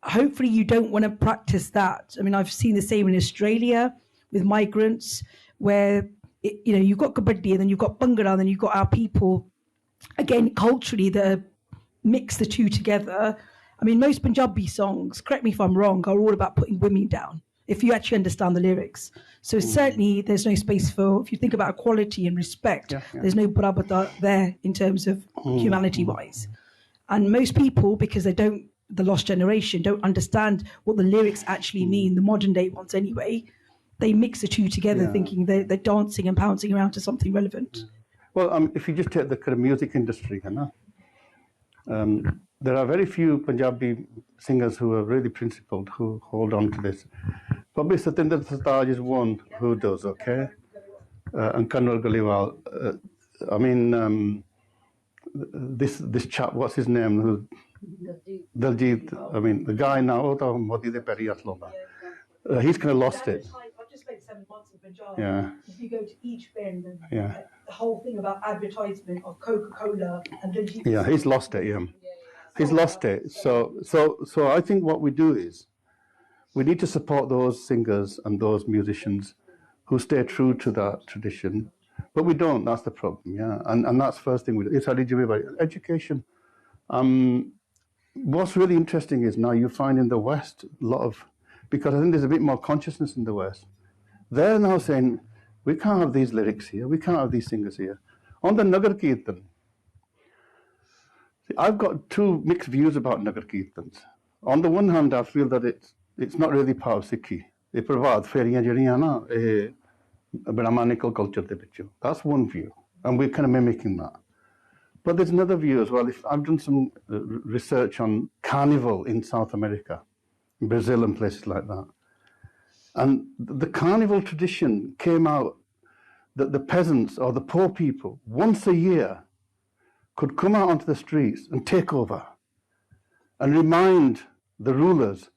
hopefully you don't want to practice that. I mean, I've seen the same in Australia with migrants where, you know, you've got Kabaddi and then you've got Bhangra and then you've got our people, again, culturally, that mix the two together. I mean, most Punjabi songs, correct me if I'm wrong, are all about putting women down, if you actually understand the lyrics. So certainly there's no space for, if you think about equality and respect, there's no barabata there in terms of humanity-wise. And most people, because the lost generation, don't understand what the lyrics actually mean, the modern day ones anyway, they mix the two together thinking they're dancing and pouncing around to something relevant. Well, if you just take the kind of music industry, there are very few Punjabi singers who are really principled, who hold on to this. Probably Satinder Sartaaj is one who does, okay? And Karnal Galiwal. I mean, this chap, what's his name? Who, Daljit. I mean, the guy now, he's kind of lost it. I've just spent 7 months in Punjab. Yeah. If you go to each bend, and the whole thing about advertisement of Coca-Cola and Daljit. Yeah, he's lost it, He's lost it. So I think what we do is we need to support those singers and those musicians who stay true to that tradition. But we don't, that's the problem, And that's the first thing we do. It's education. What's really interesting is now you find in the West a lot of, because I think there's a bit more consciousness in the West, they're now saying, we can't have these lyrics here, we can't have these singers here. On the Nagar Kirtan, I've got two mixed views about Nagar Kirtans. On the one hand, I feel that it's not really part of Sikhi. It provides feriyan jehdiyan na Brahmanical culture de vichon. That's one view, and we're kind of mimicking that. But there's another view as well. I've done some research on carnival in South America, in Brazil and places like that. And the carnival tradition came out that the peasants or the poor people, once a year, could come out onto the streets and take over and remind the rulers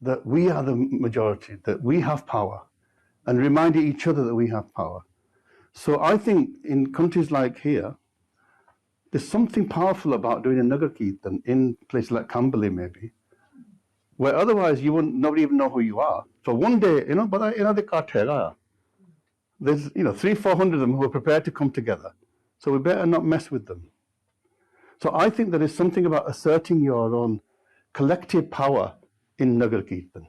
that we are the majority, that we have power, and remind each other that we have power. So I think in countries like here, there's something powerful about doing a Nagar Kirtan in places like Camberley maybe, where otherwise nobody even know who you are. So one day, there's 300-400 of them who are prepared to come together. So we better not mess with them. So I think there is something about asserting your own collective power in Nagar Kirtan.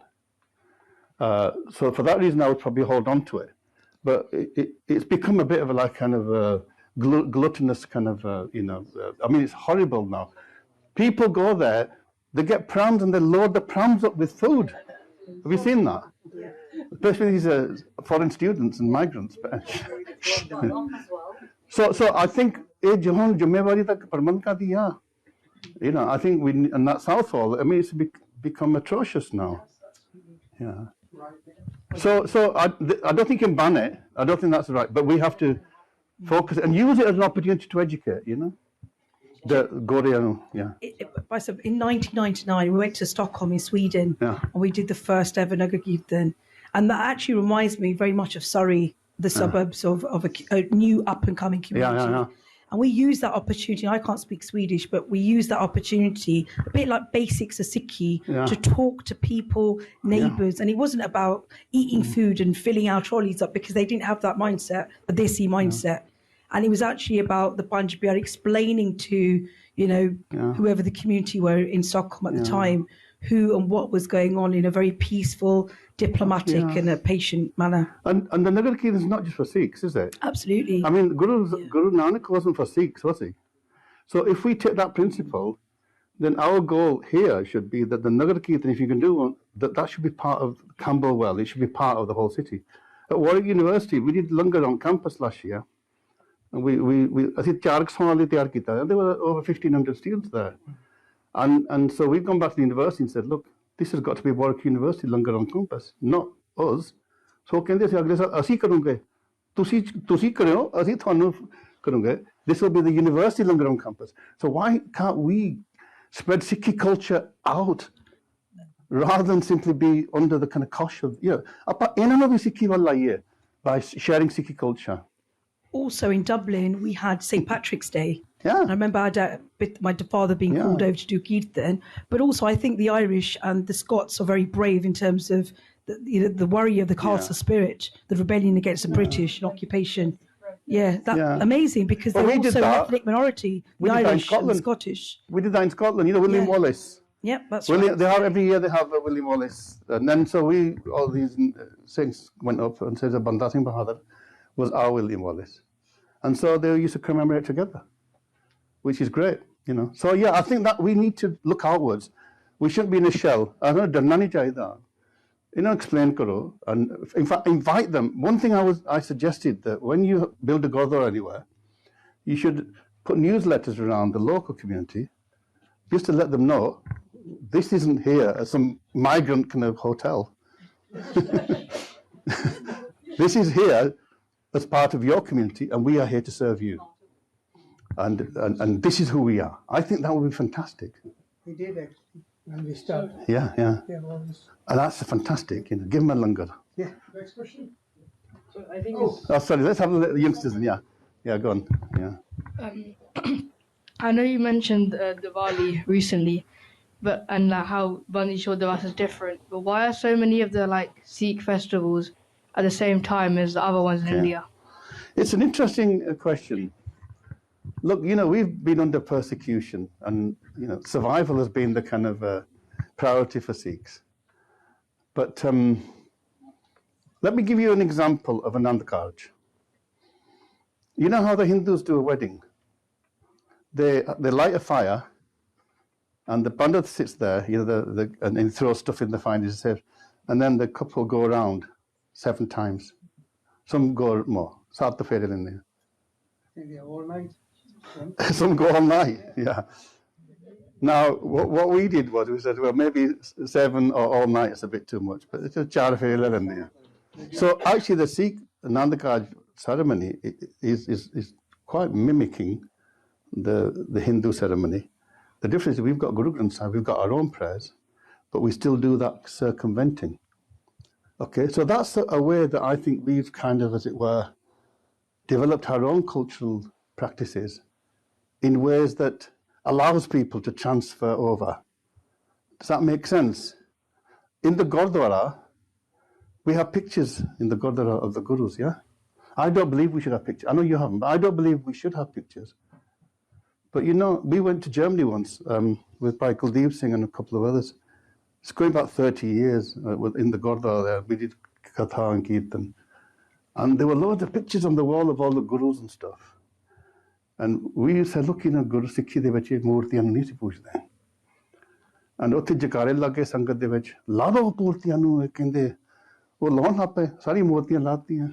So for that reason, I would probably hold on to it. But it's become a bit of a kind of a gluttonous kind of, I mean, it's horrible now. People go there, they get prams and they load the prams up with food. Have you seen that? Especially these foreign students and migrants. So I think I think and that Southall, I mean, it's become atrocious now. Yeah. So I don't think you can ban it. I don't think that's right. But we have to focus and use it as an opportunity to educate, The Goryano, in 1999, we went to Stockholm in Sweden, and we did the first ever Nagar Kirtan. And that actually reminds me very much of Surrey, the suburbs of a new up-and-coming community. And we use that opportunity, I can't speak Swedish, but we use that opportunity, a bit like basics of Sikhi, to talk to people, neighbours. And it wasn't about eating food and filling our trolleys up, because they didn't have that mindset, the Desi mindset. And it was actually about the Punjabi explaining to, whoever the community were in Stockholm at the time, who and what was going on in a very peaceful, diplomatic and a patient manner. And the Nagar Kirtan is not just for Sikhs, is it? Absolutely. I mean, Guru Nanak wasn't for Sikhs, was he? So if we take that principle, then our goal here should be that the Nagar Kirtan, if you can do one, that should be part of Camberwell. It should be part of the whole city. At Warwick University, we did Langar on campus last year. And we I think there were over 1,500 students there. And so we've gone back to the university and said, look, this has got to be Warwick University Langar on campus, not us. So this will be the university Langar on campus. So why can't we spread Sikhi culture out rather than simply be under the kind of cosh of, by sharing Sikhi culture? Also in Dublin, we had St. Patrick's Day. Yeah. I remember my father being called over to do Kirtan. But also I think the Irish and the Scots are very brave in terms of the worry of the castle spirit, the rebellion against the British and occupation. Amazing, because they're also an ethnic minority, the Irish and the Scottish. We did that in Scotland. William Wallace Yep, that's William, right. they have every year. They have William Wallace, and then so all these Sikhs went up and said Banda Singh Bahadur was our William Wallace, and so they used to commemorate together, which is great, you know. So yeah, I think that we need to look outwards. We shouldn't be in a shell. I don't know, nahi chahida. You know, explain karo, and in fact invite them. One thing I suggested that when you build a gurdwara anywhere, you should put newsletters around the local community, just to let them know this isn't here as some migrant kind of hotel. This is here as part of your community, and we are here to serve you. And this is who we are. I think that would be fantastic. We did actually when we started. Yeah. And that's fantastic. You know, give them a langar. Yeah. Next question. So I think Oh, sorry. Let's have the youngsters. Yeah. Go on. Yeah. I know you mentioned Diwali recently, and how Bandi Chodhawat is different. But why are so many of the Sikh festivals at the same time as the other ones in India? It's an interesting question. Look, you know, we've been under persecution, and you know, survival has been the kind of priority for Sikhs. But let me give you an example of Anand Karj. You know how the Hindus do a wedding? They light a fire, and the pandit sits there, you know, and he throws stuff in the fire, and then the couple go around 7 times. Some go more. Saat fere in there. Maybe all night. Some go all night. Yeah. Now, what we did was we said, well, maybe 7 or all night is a bit too much, but it's just 4 fere in there. So actually, the Sikh Anand Karj ceremony is quite mimicking the Hindu ceremony. The difference is we've got Guru Granth Sahib, we've got our own prayers, but we still do that circumventing. Okay, so that's a way that I think we've kind of, as it were, developed our own cultural practices in ways that allows people to transfer over. Does that make sense? In the Gurdwara, we have pictures in the Gurdwara of the Gurus, yeah? I don't believe we should have pictures. I know you haven't, but I don't believe we should have pictures. But you know, we went to Germany once with Kuldeep Singh and a couple of others. It's going back 30 years in the Gurdwara there. We did Katha and Kirtan. And there were loads of pictures on the wall of all the Gurus and stuff. And we said, look, you know, Guru Sikhi de vich moortiyan nahi si poochde. And utte jakare lage Sangat de vich, la do moortiyan nu kende, ਉਹ ਲਾਉਣ ਲੱਗ ਪਏ ਸਾਰੀ ਮੂਰਤੀਆਂ ਲਾਤੀਆਂ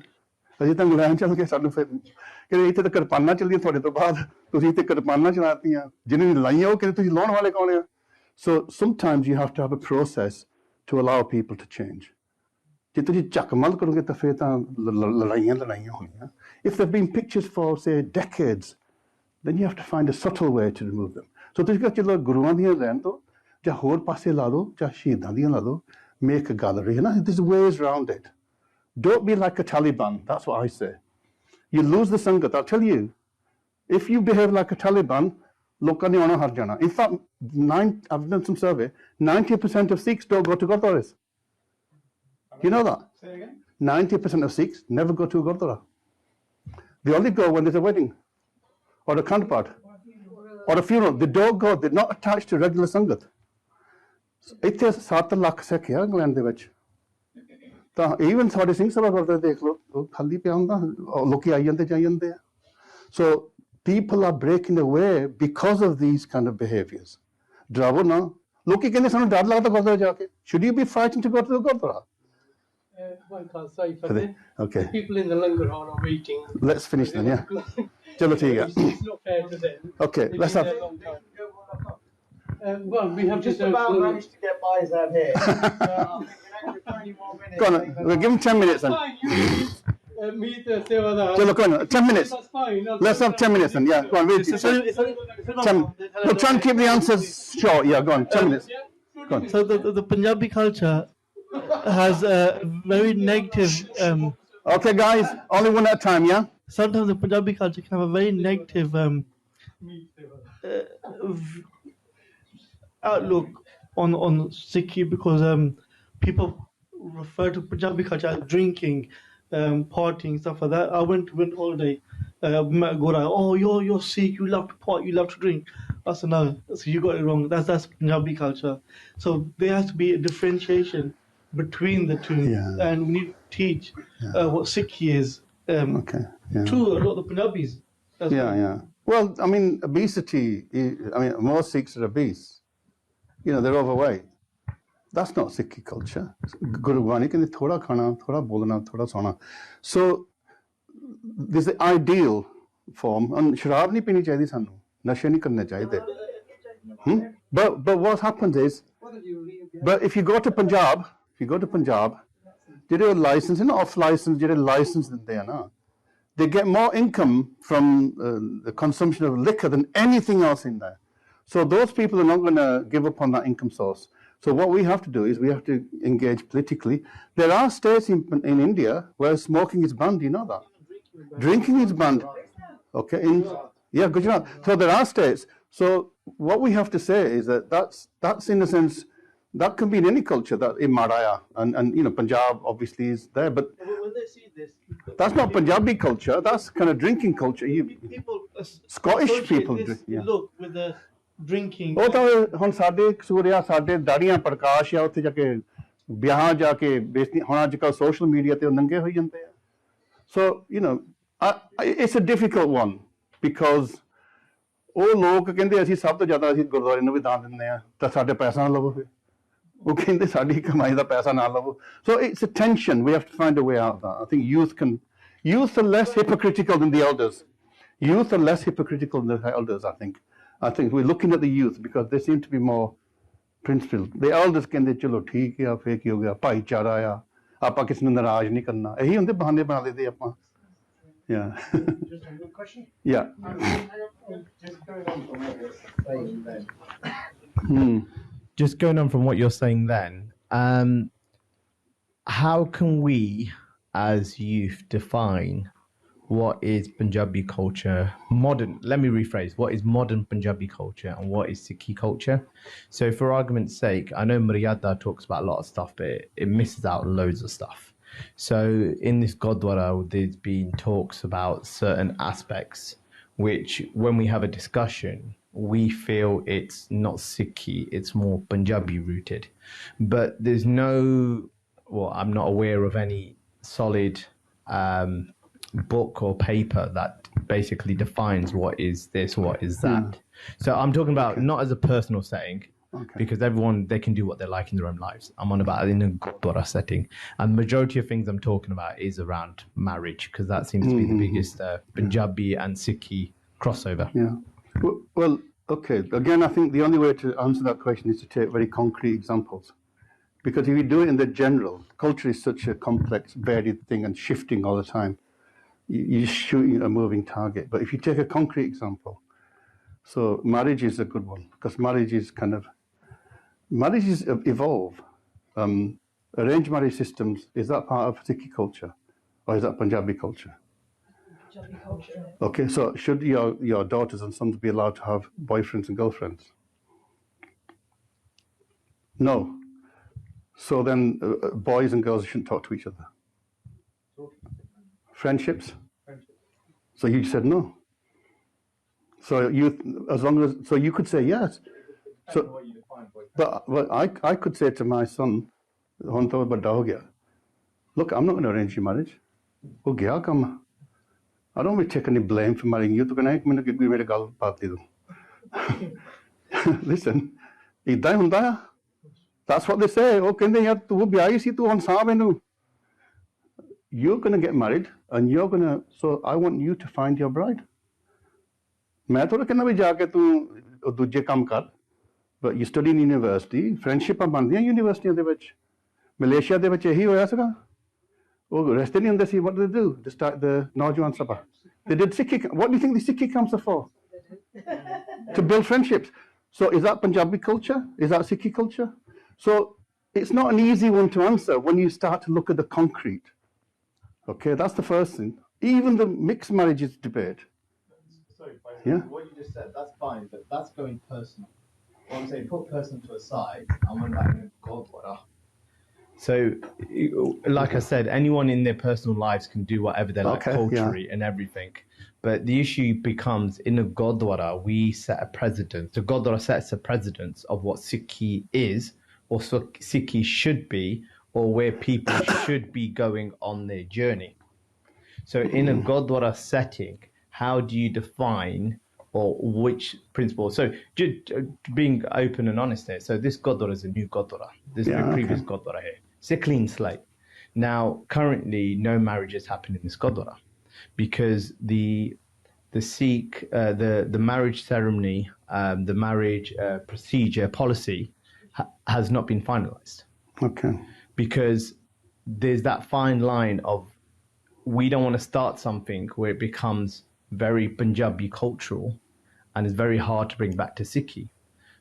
ਅਜੇ ਤਾਂ England ਚੱਲ ਕੇ ਸਾਨੂੰ ਫਿਰ ਕਹਿੰਦੇ ਇੱਥੇ ਤਾਂ ਕਿਰਪਾਨਾਂ ਚੱਲਦੀਆਂ ਤੁਹਾਡੇ ਤੋਂ ਬਾਅਦ ਤੁਸੀਂ ਇੱਥੇ ਕਿਰਪਾਨਾਂ ਚਲਾਤੀਆਂ ਜਿਹਨੇ ਲਾਈਆਂ ਉਹ ਕਹਿੰਦੇ ਤੁਸੀਂ ਲਾਉਣ ਵਾਲੇ ਕੌਣ ਆ so sometimes you have to have a process to allow people to change ਜੇ ਤੁਸੀਂ ਚੱਕਮਲ ਕਰੋਗੇ ਤਾਂ ਫਿਰ ਤਾਂ ਲੜਾਈਆਂ ਹੋਣੀਆਂ if there have been pictures for say decades then you have to find a subtle way to remove them so ਤੁਸੀਂ ਕਹੋ ਚਲੋ ਗੁਰੂਆਂ ਦੀਆਂ ਰਹਿਣ ਤੋਂ ਜਾਂ ਹੋਰ ਪਾਸੇ ਲਾ ਦਿਓ ਜਾਂ ਸ਼ਹੀਦਾਂ ਦੀਆਂ ਲਾ ਦਿਓ make a gallery. You know, there's ways around it. Don't be like a Taliban. That's what I say. You lose the Sangat. I'll tell you, if you behave like a Taliban, lokan nahi aana har jana. In fact, I've done some survey. 90% of Sikhs don't go to Gurdwaras. You know that? Say again? 90% of Sikhs never go to a Gurdwara. They only go when there's a wedding, or a counterpart, or a funeral. They don't go. They're not attached to regular Sangat. ਇੱਥੇ 7 ਲੱਖ ਸਿੱਖ ਆ England ਦੇ ਵਿੱਚ ਤਾਂ even ਸਾਡੇ ਸਿੰਘ ਸਭਾ ਗੁਰਦੁਆਰੇ ਦੇਖ ਲਓ ਖਾਲੀ ਪਿਆ ਹੁੰਦਾ ਲੋਕੀ ਆਈ ਜਾਂਦੇ ਜਾਈ ਜਾਂਦੇ ਆ so people are breaking away because of these kind of behaviours ਡਰਾਵੋ ਨਾ ਲੋਕੀ ਕਹਿੰਦੇ ਸਾਨੂੰ ਡਰ ਲੱਗਦਾ ਗੁਰਦੁਆਰੇ ਜਾ ਕੇ should you be fighting to go to the gurdwara Okay. People in the langar hall are waiting. Let's finish then, yeah. Chalo theek hai. It's not fair to them. Okay, let's have. Well, we have just about managed to get buys out here. Go on, we'll give him 10 minutes then. Meet Seva. Chalo, go on, 10 minutes. That's fine. Let's have 10 minutes then, yeah. Go on, we'll try and keep the answers short. Yeah, go on, 10 minutes. Go on. So the Punjabi culture has a very negative... Okay, guys, only one at a time, yeah? Sometimes the Punjabi culture can have a very negative outlook on Sikhi because people refer to Punjabi culture as drinking, partying, stuff like that. I went holiday, met Gora, oh, you're Sikh, you love to party, you love to drink. I said, no, so you got it wrong. That's Punjabi culture. So there has to be a differentiation between the two, and we need to teach what Sikhi is to a lot of the Punjabis. Well, I mean, obesity, most Sikhs are obese. You know, they're overweight. That's not Sikhi culture. Guru Nanak ਕਹਿੰਦੇ ਥੋੜਾ ਖਾਣਾ, ਥੋੜਾ ਬੋਲਣਾ, ਥੋੜਾ ਸੌਣਾ. So there's the ideal form. And ਸ਼ਰਾਬ ਨਹੀਂ ਪੀਣੀ ਚਾਹੀਦੀ ਸਾਨੂੰ. ਨਸ਼ੇ ਨਹੀਂ ਕਰਨੇ ਚਾਹੀਦੇ. But what happens is, but if you go to Punjab, ਜਿਹੜੇ license ਨਾ off license, ਜਿਹੜੇ license ਦਿੰਦੇ ਆ ਨਾ, they get more income from the consumption of liquor than anything else in there. So those people are not going to give up on that income source. So what we have to do is we have to engage politically. There are states in India where smoking is banned. You know that? Drinking is banned. Okay. Gujarat. So there are states. So what we have to say is that that's in a sense, that can be in any culture, that in Maraya and you know, Punjab obviously is there, but when they see this, that's not Punjabi culture. That's kind of drinking culture. People, Scottish people this look with the drinking. ਉਹ ਤਾਂ ਹੁਣ ਸਾਡੇ ਕਸੂਰ ਆ, ਸਾਡੇ ਦਾੜੀਆਂ ਪ੍ਰਕਾਸ਼ ਆ, ਉੱਥੇ ਜਾ ਕੇ ਵਿਆਹਾਂ ਜਾ ਕੇ ਬੇਇੱਜ਼ਤੀ ਹੁਣ ਅੱਜ ਕੱਲ੍ਹ ਸੋਸ਼ਲ ਮੀਡੀਆ ਤੇ ਉਹ ਨੰਗੇ ਹੋਈ ਜਾਂਦੇ ਆ. So you know, it's a difficult one because ਉਹ ਲੋਕ ਕਹਿੰਦੇ ਅਸੀਂ ਸਭ ਤੋਂ ਜ਼ਿਆਦਾ ਅਸੀਂ ਗੁਰਦੁਆਰੇ ਨੂੰ ਵੀ ਦਾਨ ਦਿੰਦੇ ਆ ਤਾਂ ਸਾਡੇ ਪੈਸਾ ਨਾ ਲਵੋ ਫਿਰ. ਉਹ ਕਹਿੰਦੇ ਸਾਡੀ ਕਮਾਈ ਦਾ ਪੈਸਾ ਨਾ ਲਵੋ. So it's a tension. We have to find a way out of that. I think youth are less hypocritical than the elders. Youth are less hypocritical than the elders, I think. I think we're looking at the youth because they seem to be more principled. The elders ਕਹਿੰਦੇ ਚਲੋ ਠੀਕ ਆ, ਫੇਰ ਕੀ ਹੋ ਗਿਆ, ਭਾਈਚਾਰਾ ਆ, ਆਪਾਂ ਕਿਸੇ ਨੂੰ ਨਾਰਾਜ਼ ਨਹੀਂ ਕਰਨਾ. ਇਹੀ ਹੁੰਦੇ ਬਹਾਨੇ ਬਣਾ ਲੈਂਦੇ ਆਪਾਂ. Yeah. Just a good question. Yeah. Just going on from what you're saying then, how can we as youth define what is Punjabi culture, let me rephrase, what is modern Punjabi culture and what is Sikhi culture? So for argument's sake, I know Maryada talks about a lot of stuff, but it misses out loads of stuff. So in this Gurdwara, there's been talks about certain aspects, which when we have a discussion, we feel it's not Sikhi, it's more Punjabi rooted. But there's I'm not aware of any solid book or paper that basically defines what is this, what is that. So I'm talking about not as a personal setting, because everyone, they can do what they like in their own lives. I'm on about in a Gurdwara setting, and majority of things I'm talking about is around marriage, because that seems to be the biggest Punjabi and Sikhi crossover. Yeah. Well, okay. Again, I think the only way to answer that question is to take very concrete examples. Because if you do it in the general, culture is such a complex, varied thing and shifting all the time. You're shooting a moving target. But if you take a concrete example, so marriage is a good one, because marriages evolve. Arranged marriage systems, is that part of Sikhi culture or is that Punjabi culture? Punjabi culture. Okay, so should your daughters and sons be allowed to have boyfriends and girlfriends? No. So then boys and girls shouldn't talk to each other. Friendships? So you said no. So you could say yes. So, but I could say to my son, look, I'm not going to arrange your marriage. I don't want to take any blame for marrying you. Listen, that's what they say. You're going to get married and so I want you to find your bride. But you study in university, friendship ਬਣਦੀਆਂ ਯੂਨੀਵਰਸਿਟੀਆਂ ਦੇ ਵਿੱਚ. Malaysia ਦੇ ਵਿੱਚ ਇਹੀ ਹੋਇਆ ਸੀਗਾ. ਉਹ ਰਸਤੇ ਨਹੀਂ ਹੁੰਦੇ ਸੀ. What did they do? To start the Naujawan Sabha. They did Sikhi. What do you think the Sikhi camps are for? To build friendships. So is that Punjabi culture? Is that Sikhi culture? So it's not an easy one to answer when you start to look at the concrete. Okay, that's the first thing. Even the mixed marriages debate. Sorry, Yeah? what you just said, that's fine, but that's going personal. What I'm saying, put person to a side, and when back in Gurdwara, So, like I said, anyone in their personal lives can do whatever they like, culturally and everything. But the issue becomes, in a Gurdwara, we set a precedent. The Gurdwara sets a precedent of what Sikhi is, or Sikhi should be, or where people should be going on their journey. So in a Gurdwara setting, how do you define or which principle? So just being open and honest here. So this Gurdwara is a new Gurdwara. There's no previous Gurdwara here. It's a clean slate. Now, currently, no marriages happen in this Gurdwara because the Sikh, the marriage ceremony, the marriage procedure, policy has not been finalized. Okay. Because there's that fine line of we don't want to start something where it becomes very Punjabi cultural and it's very hard to bring back to Sikhi.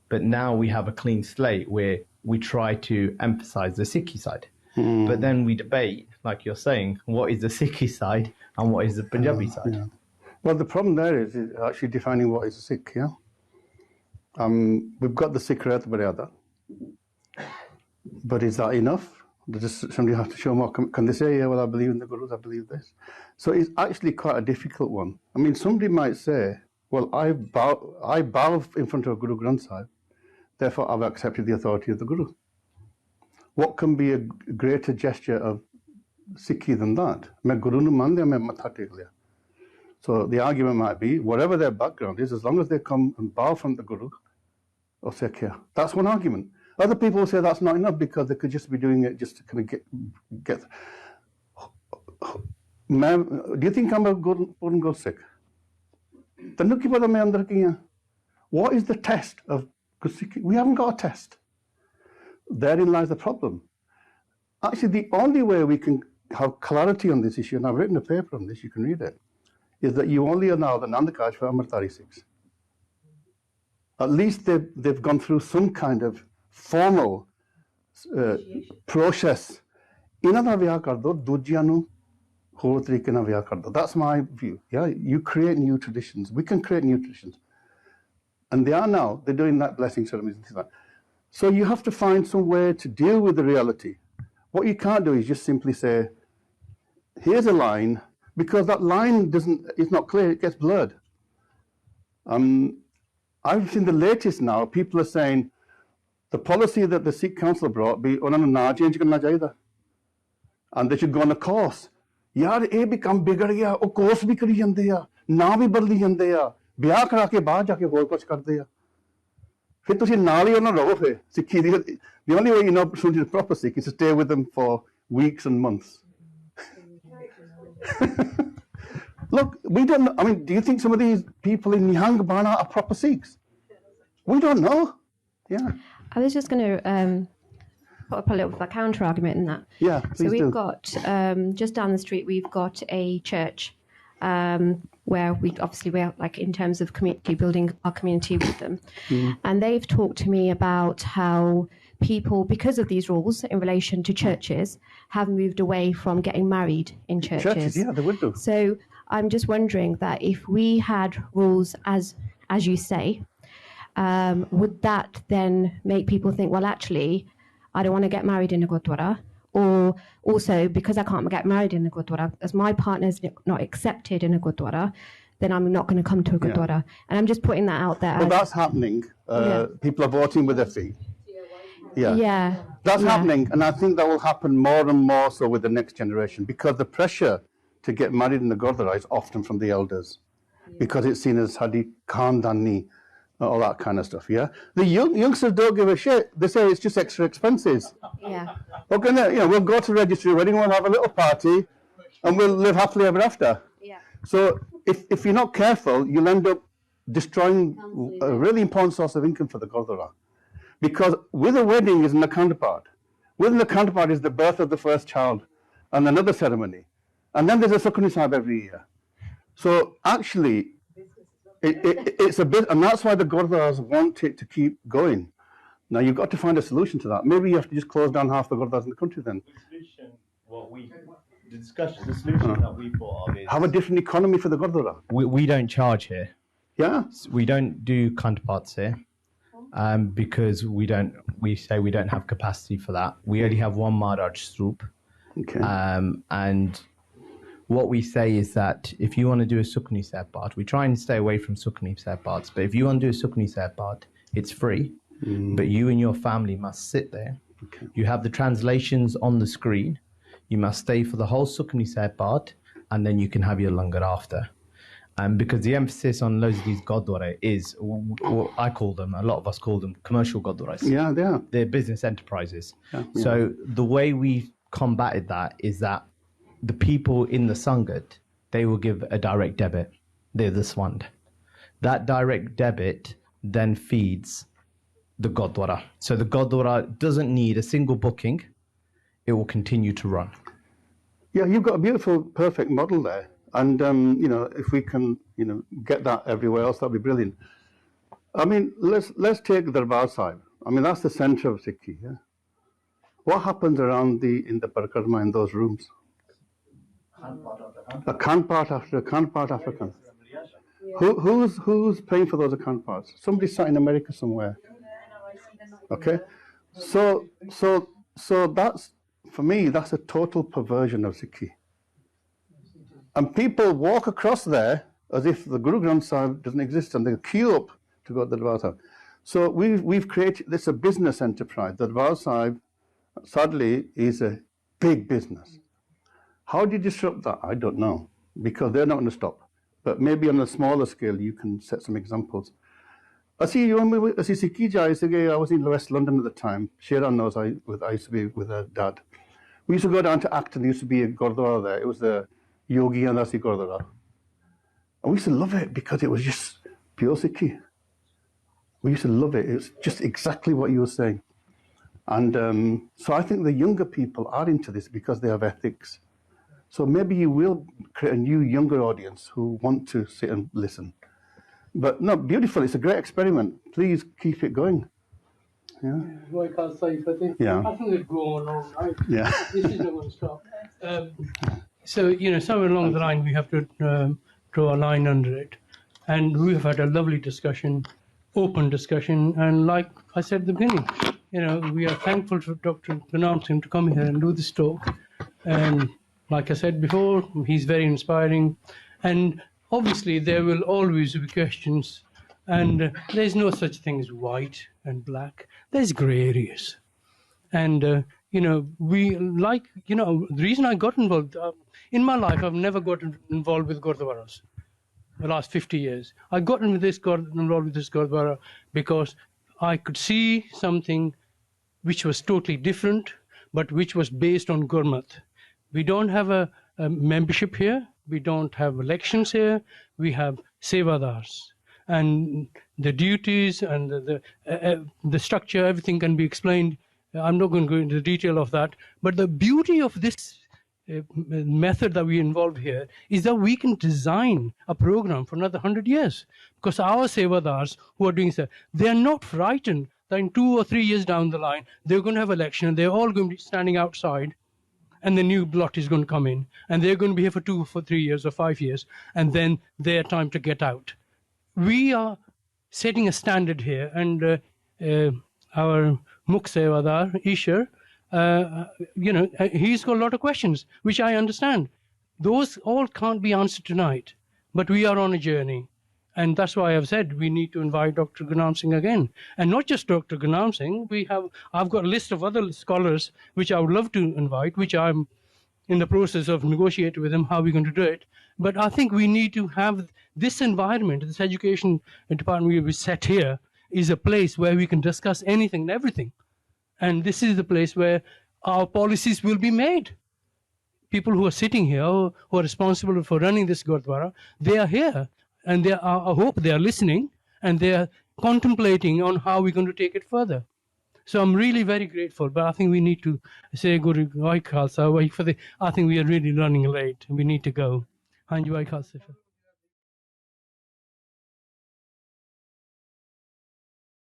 But now we have a clean slate where we try to emphasize the Sikhi side. But then we debate, like you're saying, what is the Sikhi side and what is the Punjabi side? Yeah. Well, the problem there is actually defining what is a Sikh, yeah? We've got the Sikh Maryada, but is that enough? Does somebody have to show more? Can they say, yeah, well, I believe in the Gurus, I believe this? So it's actually quite a difficult one. I mean, somebody might say, well, I bow in front of Guru Granth Sahib, therefore I've accepted the authority of the Guru. What can be a greater gesture of Sikhi than that? Main Guru nu mande, main matha tek liya. So the argument might be, whatever their background is, as long as they come and bow from the Guru, or Sikh, that's one argument. Other people will say that's not enough because they could just be doing it just to kind of get. Do you think I'm a good Sikh? What is the test of good Sikh? We haven't got a test. Therein lies the problem. Actually, the only way we can have clarity on this issue, and I've written a paper on this, you can read it, is that you only allow the Nandakaj for Amritari Sikhs. At least they've gone through some kind of formal process. Inna da vyah kar do, dujjiyan nu ਹੋਰ ਤਰੀਕੇ ਨਾਲ ਵਿਆਹ ਕਰ ਦੋ. That's my view. Yeah, you create new traditions. We can create new traditions. And they are now, they're doing that blessing ceremonies and things like that. So you have to find some way to deal with the reality. What you can't do is just simply say, here's a line, because that line it's not clear, it gets blurred. I've seen the latest now, people are saying, the policy that the Sikh Council brought be, ਉਹਨਾਂ ਨੂੰ ਨਾ change ਕਰਨਾ ਚਾਹੀਦਾ. And they should go on a course. ਯਾਰ ਇਹ ਵੀ ਕੰਮ ਵਿਗੜ ਗਿਆ, ਉਹ ਕੋਰਸ ਵੀ ਕਰੀ ਜਾਂਦੇ ਆ, ਨਾ ਵੀ ਬਦਲੀ ਜਾਂਦੇ ਆ, ਵਿਆਹ ਕਰਾ ਕੇ ਬਾਹਰ ਜਾ ਕੇ ਹੋਰ ਕੁਝ ਕਰਦੇ ਆ. ਫਿਰ ਤੁਸੀਂ ਨਾਲ ਹੀ ਉਹਨਾਂ ਰਹੋ ਫਿਰ ਸਿੱਖੀ ਦੀ. The only way you know somebody is proper Sikh is to stay with them for weeks and months. Look, we don't know. I mean, do you think some of these people in Nihang Bana are proper Sikhs? We don't know. Yeah. I was just going to put up a little counter argument in that. Yeah, please so we've do. got just down the street, we've got a church where we're like in terms of community, building our community with them. And they've talked to me about how people, because of these rules in relation to churches, have moved away from getting married in churches. Yeah, they would do. So I'm just wondering that if we had rules as you say, would that then make people think, well, actually, I don't want to get married in a Gurdwara, or also because I can't get married in a Gurdwara, as my partner is not accepted in a Gurdwara, then I'm not going to come to a Gurdwara. And I'm just putting that out there. Well, that's happening. People are voting with their feet. Yeah. That's happening, and I think that will happen more and more so with the next generation, because the pressure to get married in the Gurdwara is often from the elders, because it's seen as Hadi Khandani, all that kind of stuff, yeah? The youngsters don't give a shit. They say it's just extra expenses. Yeah. Okay, we'll go to registry wedding, we'll have a little party, and we'll live happily ever after. Yeah. So if you're not careful, you'll end up destroying a really important source of income for the Gurdwara. Because with a wedding isn't a counterpart. With the counterpart is the birth of the first child, and another ceremony. And then there's a Sukhmani Sahib every year. So actually, it's a bit, and that's why the Gurdwaras want it to keep going. Now you've got to find a solution to that. Maybe you have to just close down half the Gurdwaras in the country then. The solution that we thought of is have a different economy for the Gurdwara. We don't charge here. Yeah. We don't do counterparts here. because we say we don't have capacity for that. We only have one Maharaj Sroop. Okay. And what we say is that if you want to do a Sukhni Sahib, we try and stay away from Sukhni Sahib, but if you want to do a Sukhni Sahib, it's free, but you and your family must sit there. Okay. You have the translations on the screen. You must stay for the whole Sukhni Sahib, and then you can have your langar after. Because the emphasis on loads of these Gurdwara is, what I call them, a lot of us call them commercial Gurdwaras. Yeah, they are. They're business enterprises. Yeah. So the way we combated that is that the people in the Sangat, they will give a direct debit. They're the swand. That direct debit then feeds the Gurdwara. So the Gurdwara doesn't need a single booking. It will continue to run. Yeah, you've got a beautiful, perfect model there. And, if we can, get that everywhere else, that'd be brilliant. I mean, let's take Darbar Sahib. I mean, that's the center of Sikhi, yeah? What happens in the Parikrama in those rooms? A Khan part after a Khan part after a Khan. Who's paying for those account parts? Somebody sat in America somewhere. Okay? So that's, for me, that's a total perversion of Sikhi. And people walk across there as if the Guru Granth Sahib doesn't exist, and they queue up to go to the Darbar Sahib. So we've created this a business enterprise. The Darbar Sahib, sadly, is a big business. How do you disrupt that? I don't know, because they're not going to stop. But maybe on a smaller scale, you can set some examples. I was in West London at the time. Sheeran knows I used to be with her dad. We used to go down to Acton. There used to be a Gurdwara there. It was the Yogi and Asi Gurdwara. And we used to love it because it was just pure Sikhi. We used to love it. It was just exactly what you were saying. And so I think the younger people are into this because they have ethics. So maybe you will create a new younger audience who want to sit and listen. But no, beautiful. It's a great experiment. Please keep it going. Yeah. Yeah. I think it'll go on all night. Yeah. This is not going to stop. So, somewhere along the line, we have to draw a line under it. And we've had a lovely discussion, open discussion. And like I said at the beginning, we are thankful to Dr. Gurnam Singh to come here and do this talk. And like I said before, he's very inspiring. And obviously, there will always be questions. And there's no such thing as white and black. There's gray areas. And, the reason I got involved, in my life, I've never gotten involved with Gurdwaras the last 50 years. I got involved with this Gurdwara because I could see something which was totally different, but which was based on Gurmat. We don't have a membership here. We don't have elections here. We have Sevadars. And the duties and the structure, everything can be explained. I'm not going to go into the detail of that. But the beauty of this method that we involved here is that we can design a program for another 100 years. Because our Sevadars who are doing so, they are not frightened that in 2 or 3 years down the line, they're going to have election and they're all going to be standing outside and the new lot is going to come in and they're going to be here for 2 or 3 years or 5 years and then their time to get out. We are setting a standard here, and our Mukh Sevadar, Ishar, he's got a lot of questions, which I understand. Those all can't be answered tonight, but we are on a journey. And that's why I've said we need to invite Dr. Gurnam Singh again. And not just Dr. Gurnam Singh, I've got a list of other scholars which I would love to invite, which I'm in the process of negotiating with them how we're going to do it. But I think we need to have this environment, this education department we set here, is a place where we can discuss anything and everything. And this is the place where our policies will be made. People who are sitting here, who are responsible for running this Gurdwara, they are here. And I hope they are listening and they are contemplating on how we're going to take it further. So I'm really very grateful, but I think we need to say Guru Vai Khalsa. I think we are really running late and we need to go. Hanji Vai Khalsa.